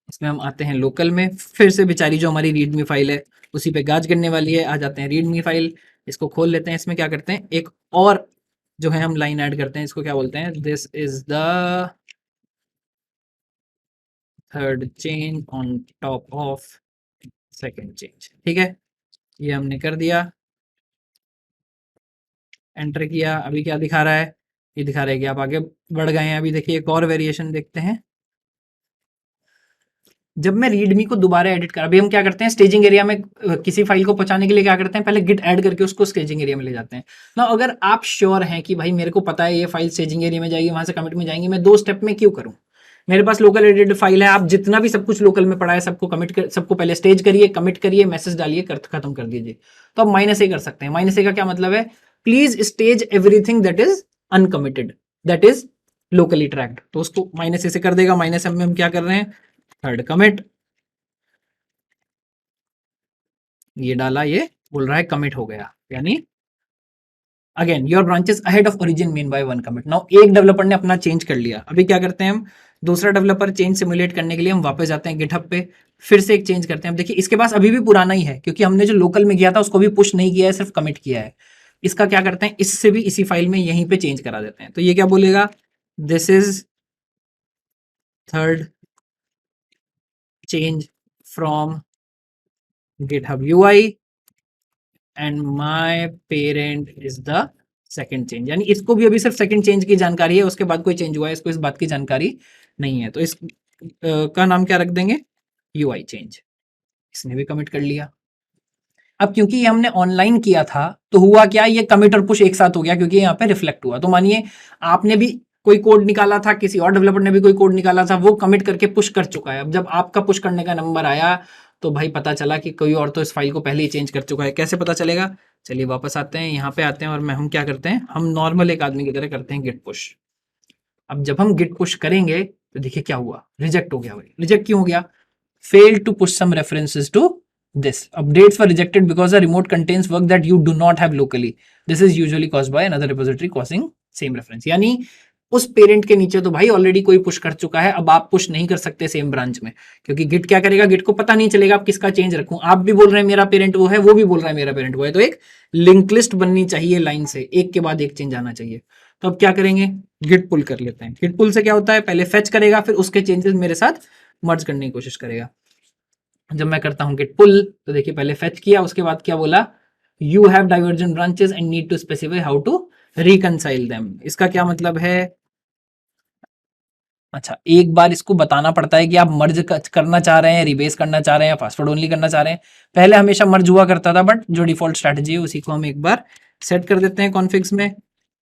इसमें हम आते हैं लोकल में, फिर से बेचारी जो हमारी रीडमी फाइल है उसी पे गाज करने वाली है। आ जाते हैं रीडमी फाइल, इसको खोल लेते हैं। इसमें क्या करते हैं, एक और जो है हम लाइन ऐड करते हैं, इसको क्या बोलते हैं, this is the third change on top of second change. ठीक है, ये हमने कर दिया, एंटर किया। अभी क्या दिखा रहा है, ये दिखा रहा है कि आप आगे बढ़ गए हैं। अभी देखिए एक और वेरिएशन देखते हैं। जब मैं रीडमी को दोबारा एडिट कर, अभी हम क्या करते हैं स्टेजिंग एरिया में, किसी फाइल को पहुंचाने के लिए क्या करते हैं, पहले गिट ऐड करके उसको स्टेजिंग एरिया में ले जाते हैं ना। अगर आप श्योर हैं कि भाई मेरे को पता है ये फाइल स्टेजिंग एरिया में जाएगी, वहां से कमिट में जाएंगी, मैं 2 स्टेप में क्यों करूं, मेरे पास लोकल एडिटेड फाइल है, आप जितना भी सब कुछ लोकल में पड़ा है सबको कमिट कर, सबको पहले स्टेज करिए, कमिट करिए, मैसेज डालिए, खत्म कर दीजिए। तो आप -a कर सकते हैं। -a का क्या मतलब है, please stage everything that is uncommitted. That is locally tracked, तो उसको माइनस ऐसे कर देगा, माइनस एम में हम क्या कर रहे हैं, थर्ड कमिट, ये डाला, ये बोल रहा है कमिट हो गया, यानी again your branches ahead of origin mean by one commit. Now एक डेवलपर ने अपना चेंज कर लिया, अभी क्या करते हैं हम, दूसरा डेवलपर चेंज सिमुलेट करने के लिए हम वापस जाते हैं गिटहब पे, फिर से एक चेंज करते हैं। अब देखिए इसके पास अभी भी पुराना ही है, क्योंकि हमने जो लोकल में किया था उसको भी पुश नहीं किया है, सिर्फ कमिट किया है। इसका क्या करते हैं, इससे भी इसी फाइल में यहीं पे चेंज करा देते हैं। तो ये क्या बोलेगा, this is third change from GitHub UI and my parent is the second change, यानी इसको भी अभी सिर्फ सेकंड चेंज की जानकारी है, उसके बाद कोई चेंज हुआ है इसको इस बात की जानकारी नहीं है। तो इस का नाम क्या रख देंगे, यूआई चेंज। इसने भी कमिट कर लिया। अब क्योंकि ये हमने ऑनलाइन किया था तो हुआ क्या, ये कमिट और पुश एक साथ हो गया, क्योंकि यहाँ पे रिफ्लेक्ट हुआ। तो मानिए आपने भी कोई कोड निकाला था, किसी और डेवलपर ने भी कोई कोड निकाला था, वो कमिट करके पुश कर चुका है। अब जब आपका पुश करने का नंबर आया तो भाई पता चला कि कोई और तो इस फाइल को पहले ही चेंज कर चुका है। कैसे पता चलेगा, चलिए वापस आते हैं, यहाँ पे आते हैं, और हम क्या करते हैं, हम नॉर्मल एक आदमी की तरह करते हैं गिट पुश। अब जब हम गिट पुश करेंगे तो देखिए क्या हुआ, रिजेक्ट हो गया। भाई रिजेक्ट क्यों हो गया, failed to push some references to this. Updates were rejected because the remote contains work that you do not have locally. This is usually caused by another repository causing same reference. यानी उस पेरेंट के नीचे तो भाई ऑलरेडी कोई पुश कर चुका है, अब आप पुश नहीं कर सकते सेम ब्रांच में, क्योंकि गिट क्या करेगा, गिट को पता नहीं चलेगा आप किसका चेंज रखूं। आप भी बोल रहे हैं मेरा पेरेंट वो है, वो भी बोल रहा है मेरा पेरेंट वो है, तो एक लिंक लिस्ट बननी चाहिए लाइन से, एक के बाद एक चेंज आना चाहिए। तो अब क्या करेंगे, गिट पुल कर लेते हैं। गिट पुल से क्या होता है, पहले फेच करेगा, फिर उसके चेंजेस मेरे साथ मर्ज करने की कोशिश करेगा। जब मैं करता हूं गिट पुल तो देखिए पहले फेच किया, उसके बाद क्या बोला, you have divergent branches and need to specify how to reconcile them. इसका क्या मतलब है, अच्छा एक बार इसको बताना पड़ता है कि आप मर्ज करना चाह रहे हैं, रिबेस करना चाह रहे हैं, पासवर्ड ओनली करना चाह रहे हैं। पहले हमेशा मर्ज हुआ करता था, बट जो डिफॉल्ट स्ट्रैटेजी है उसी को हम एक बार सेट कर देते हैं कॉन्फ़िग्स में।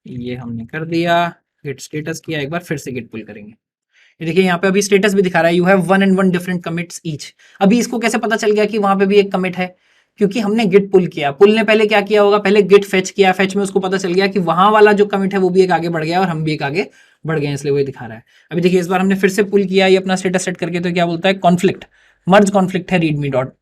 ये हमने कर दिया, गिट स्टेटस किया, एक बार फिर से गिट पुल करेंगे। ये देखिए यहाँ पे अभी स्टेटस भी दिखा रहा है, you have 1 and 1 different commits each. अभी इसको कैसे पता चल गया कि वहां पे भी एक कमिट है, क्योंकि हमने गिट पुल किया। पुल ने पहले क्या किया होगा, पहले गिट फेच किया, फेच में उसको पता चल गया कि वहां वाला जो कमिट है वो भी एक आगे बढ़ गया और हम भी एक आगे बढ़ गए, इसलिए वो दिखा रहा है। अभी देखिए इस बार हमने फिर से पुल किया, ये अपना स्टेटस सेट करके, तो क्या बोलता है, कॉन्फ्लिक्ट, मर्ज कॉन्फ्लिक्ट है रीडमी डॉट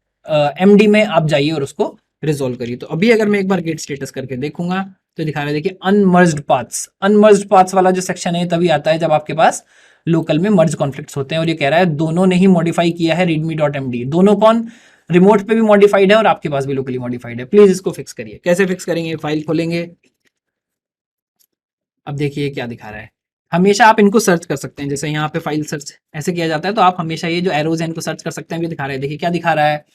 एमडी में, आप जाइए और उसको रिजोल्व करिए। तो अभी अगर मैं एक बार गेट स्टेटस करके देखूंगा तो दिखा रहा है, देखिए अनमर्ज्ड पाथ्स। अनमर्ज्ड पाथ्स वाला जो सेक्शन है तभी आता है जब आपके पास लोकल में मर्ज कॉन्फ्लिक्ट्स होते हैं। और ये कह रहा है दोनों ने ही मॉडिफाई किया है रीडमी डॉट एमडी। दोनों कौन, रिमोट पे भी मॉडिफाइड है और आपके पास भी लोकली मॉडिफाइड है। प्लीज इसको फिक्स करिए। कैसे फिक्स करेंगे, फाइल खोलेंगे, अब देखिए क्या दिखा रहा है। हमेशा आप इनको सर्च कर सकते हैं, जैसे यहाँ पे फाइल सर्च ऐसे किया जाता है, तो आप हमेशा ये जो एरोज है इनको सर्च कर सकते हैं। ये दिखा रहा है, देखिए क्या दिखा रहा है,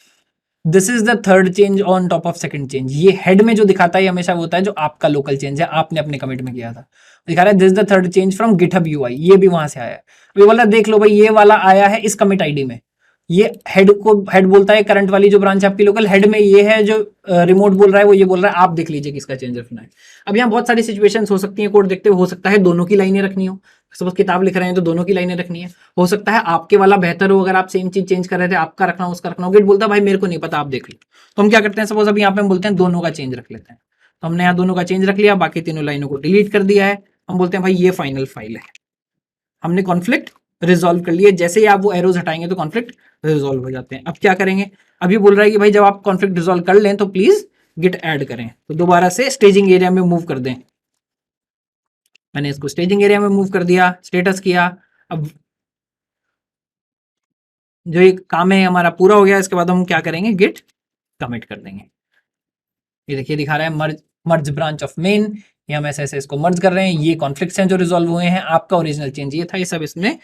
this is the third change on top of second change. ये हेड में जो दिखाता है ये हमेशा वो होता है जो आपका लोकल चेंज है, आपने अपने कमिट में किया था। दिखा रहा है this the third change from GitHub UI, ये भी वहां से आया है। ये वाला देख लो भाई, ये वाला आया है इस कमिट आईडी में। ये हेड को, हेड बोलता है करंट वाली जो ब्रांच आपकी लोकल, हेड में ये है, जो रिमोट बोल रहा है वो ये बोल रहा है। आप देख लीजिए किसका चेंज रखना है। अब यहाँ बहुत सारी सिचुएशंस हो सकती हैं कोड देखते हुए, हो सकता है दोनों की लाइनें रखनी हो, सपोज किताब लिख रहे हैं तो दोनों की लाइनें रखनी है। हो सकता है आपके वाला बेहतर हो, अगर आप सेम चीज चेंज कर रहे थे, आपका रखना हो उसका रखना हो। गिट बोलता है भाई मेरे को नहीं पता, आप देख लो। तो हम क्या करते हैं, सपोज अभी यहाँ पे हम बोलते हैं दोनों का चेंज रख लेते हैं, तो हमने यहाँ दोनों का चेंज रख लिया, बाकी तीनों लाइनों को डिलीट कर दिया है। हम बोलते हैं भाई ये फाइनल फाइल है, हमने कॉन्फ्लिक्ट रिजॉल्व कर लिया। जैसे ही आप वो एरोज हटाएंगे तो कॉन्फ्लिक्ट रिजॉल्व हो जाते हैं। अब क्या करेंगे, अभी बोल रहा है कि भाई जब आप कॉन्फ्लिक्ट रिजॉल्व कर लें तो प्लीज गिट ऐड करें। तो दोबारा से स्टेजिंग एरिया में मूव कर दें। मैंने इसको स्टेजिंग एरिया में मूव कर दिया, स्टेटस किया। अब जो ये काम है हमारा पूरा हो गया, इसके बाद हम क्या करेंगे, गिट कमिट कर देंगे। ये देखिए दिखा रहा है मर्ज ब्रांच ऑफ मेन, ये हम ऐसे ऐसे इसको मर्ज कर रहे हैं। ये कॉन्फ्लिक्ट्स हैं जो रिजॉल्व हुए हैं, आपका ओरिजिनल चेंज ये था, ये सब इसमें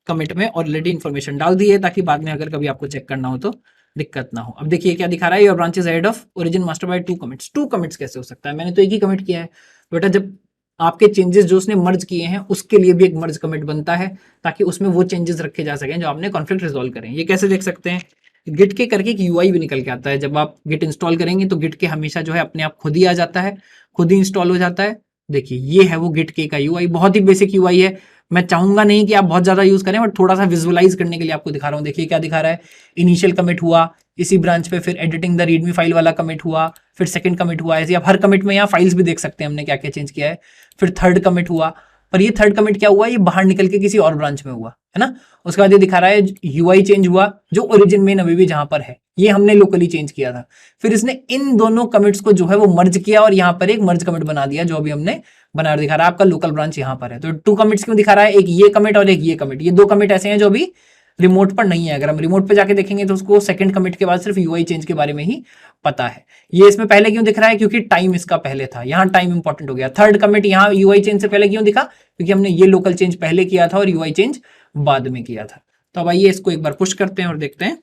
कमिट में ऑलरेडी इन्फॉर्मेशन डाल दी है, ताकि बाद में अगर कभी आपको चेक करना हो तो दिक्कत ना हो। अब देखिए क्या दिखा रहा है, your branches head of origin master bye 2 commits. 2 commits कैसे हो सकता है, मैंने तो एक ही कमिट किया है बेटा। जब आपके चेंजेस जो उसने मर्ज किए हैं उसके लिए भी एक मर्ज कमिट बनता है, ताकि उसमें वो चेंजेस रखे जा सकें जो आपने कॉन्फ्लिक्ट रिजॉल्व करें। ये कैसे देख सकते हैं, गिट के करके एक यूआई भी निकल के आता है। जब आप गिट इंस्टॉल करेंगे तो गिट के हमेशा जो है अपने आप खुद ही आ जाता है, खुद ही इंस्टॉल हो जाता है। देखिए ये है वो गिट के का यूआई, बहुत ही बेसिक यूआई है। मैं चाहूंगा नहीं कि आप बहुत ज्यादा यूज करें, बट थोड़ा सा विजुअलाइज करने के लिए आपको दिखा रहा हूँ। देखिए क्या दिखा रहा है, इनिशियल कमिट हुआ इसी ब्रांच पे, फिर एडिटिंग द रीडमी फाइल वाला कमिट हुआ, फिर सेकंड कमिट हुआ। ऐसे आप हर कमिट में यहाँ फाइल्स भी देख सकते हैं हमने क्या क्या चेंज किया है। फिर थर्ड कमिट हुआ, और ये थर्ड कमिट क्या हुआ, ये बाहर निकल के किसी और ब्रांच में हुआ है ना। उसके बाद ये दिखा रहा है यूआई चेंज हुआ, जो ओरिजिन में अभी भी जहां पर है, ये हमने लोकली चेंज किया था। फिर इसने इन दोनों कमिट्स को जो है वो मर्ज किया और यहाँ पर एक मर्ज कमिट बना दिया, जो अभी हमने बना दिखा रहा है आपका लोकल ब्रांच यहाँ पर है। तो 2 कमिट्स क्यों दिखा रहा है, एक ये कमिट और एक ये कमिट, ये 2 कमिट ऐसे हैं जो अभी रिमोट पर नहीं है। अगर हम रिमोट पे जाके देखेंगे तो उसको सेकंड कमिट के बाद सिर्फ यूआई चेंज के बारे में ही पता है। ये इसमें पहले क्यों दिख रहा है, क्योंकि टाइम इसका पहले था, यहाँ टाइम इंपॉर्टेंट हो गया। थर्ड कमिट यहाँ यूआई चेंज से पहले क्यों दिखा, क्योंकि हमने ये लोकल चेंज पहले किया था और यूआई चेंज बाद में किया था। तो अब आइए इसको एक बार पुश करते हैं और देखते हैं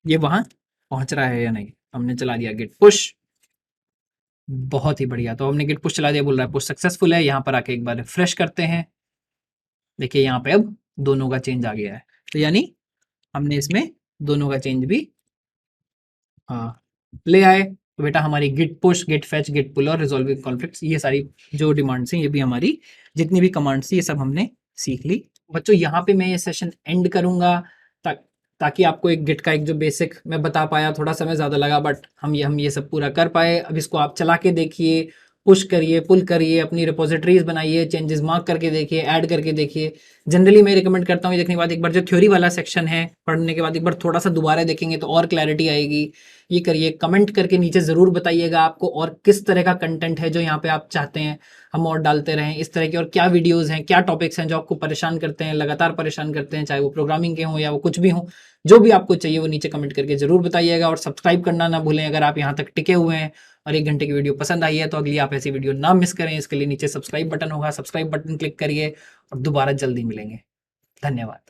ये वहां पहुंच रहा है या नहीं। हमने चला दिया गिट पुश, बहुत ही बढ़िया। तो हमने गिट पुश चला दिया, बोल रहा है पुश सक्सेसफुल है। यहाँ पर आके एक बार रिफ्रेश करते हैं, देखिए यहाँ पे अब दोनों का चेंज आ गया है। तो यानी हमने इसमें दोनों का चेंज भी ले आए। तो बेटा हमारी git push, git fetch, git pull और रिजॉल्विंग कॉन्फ्लिक्ट्स, ये सारी जो डिमांड्स हैं, ये भी हमारी जितनी भी कमांड्स थी ये सब हमने सीख ली। बच्चों यहाँ पे मैं ये सेशन एंड करूंगा, ताकि आपको एक गिट का एक जो बेसिक मैं बता पाया, थोड़ा समय ज़्यादा लगा बट हम ये सब पूरा कर पाए। अब इसको आप चला के देखिए, पुश करिए, पुल करिए, अपनी रिपोजिटरीज बनाइए, चेंजेस मार्क करके देखिए, ऐड करके देखिए। जनरली मैं रिकमेंड करता हूँ ये देखने के बाद एक बार जो थ्योरी वाला सेक्शन है पढ़ने के बाद एक बार थोड़ा सा दोबारा देखेंगे तो और क्लैरिटी आएगी। ये करिए, कमेंट करके नीचे ज़रूर बताइएगा आपको और किस तरह का कंटेंट है जो यहाँ पे आप चाहते हैं हम और डालते रहें इस तरह के, और क्या वीडियोज़ हैं, क्या टॉपिक्स हैं जो आपको परेशान करते हैं, लगातार परेशान करते हैं, चाहे वो प्रोग्रामिंग के हों या वो कुछ भी हों। जो भी आपको चाहिए वो नीचे कमेंट करके ज़रूर बताइएगा और सब्सक्राइब करना ना भूलें अगर आप यहाँ तक टिके हुए हैं और 1 घंटे की वीडियो पसंद आई है तो अगली आप ऐसी वीडियो ना मिस करें। इसके लिए नीचे सब्सक्राइब बटन होगा, सब्सक्राइब बटन क्लिक करिए और दोबारा जल्दी मिलेंगे। धन्यवाद।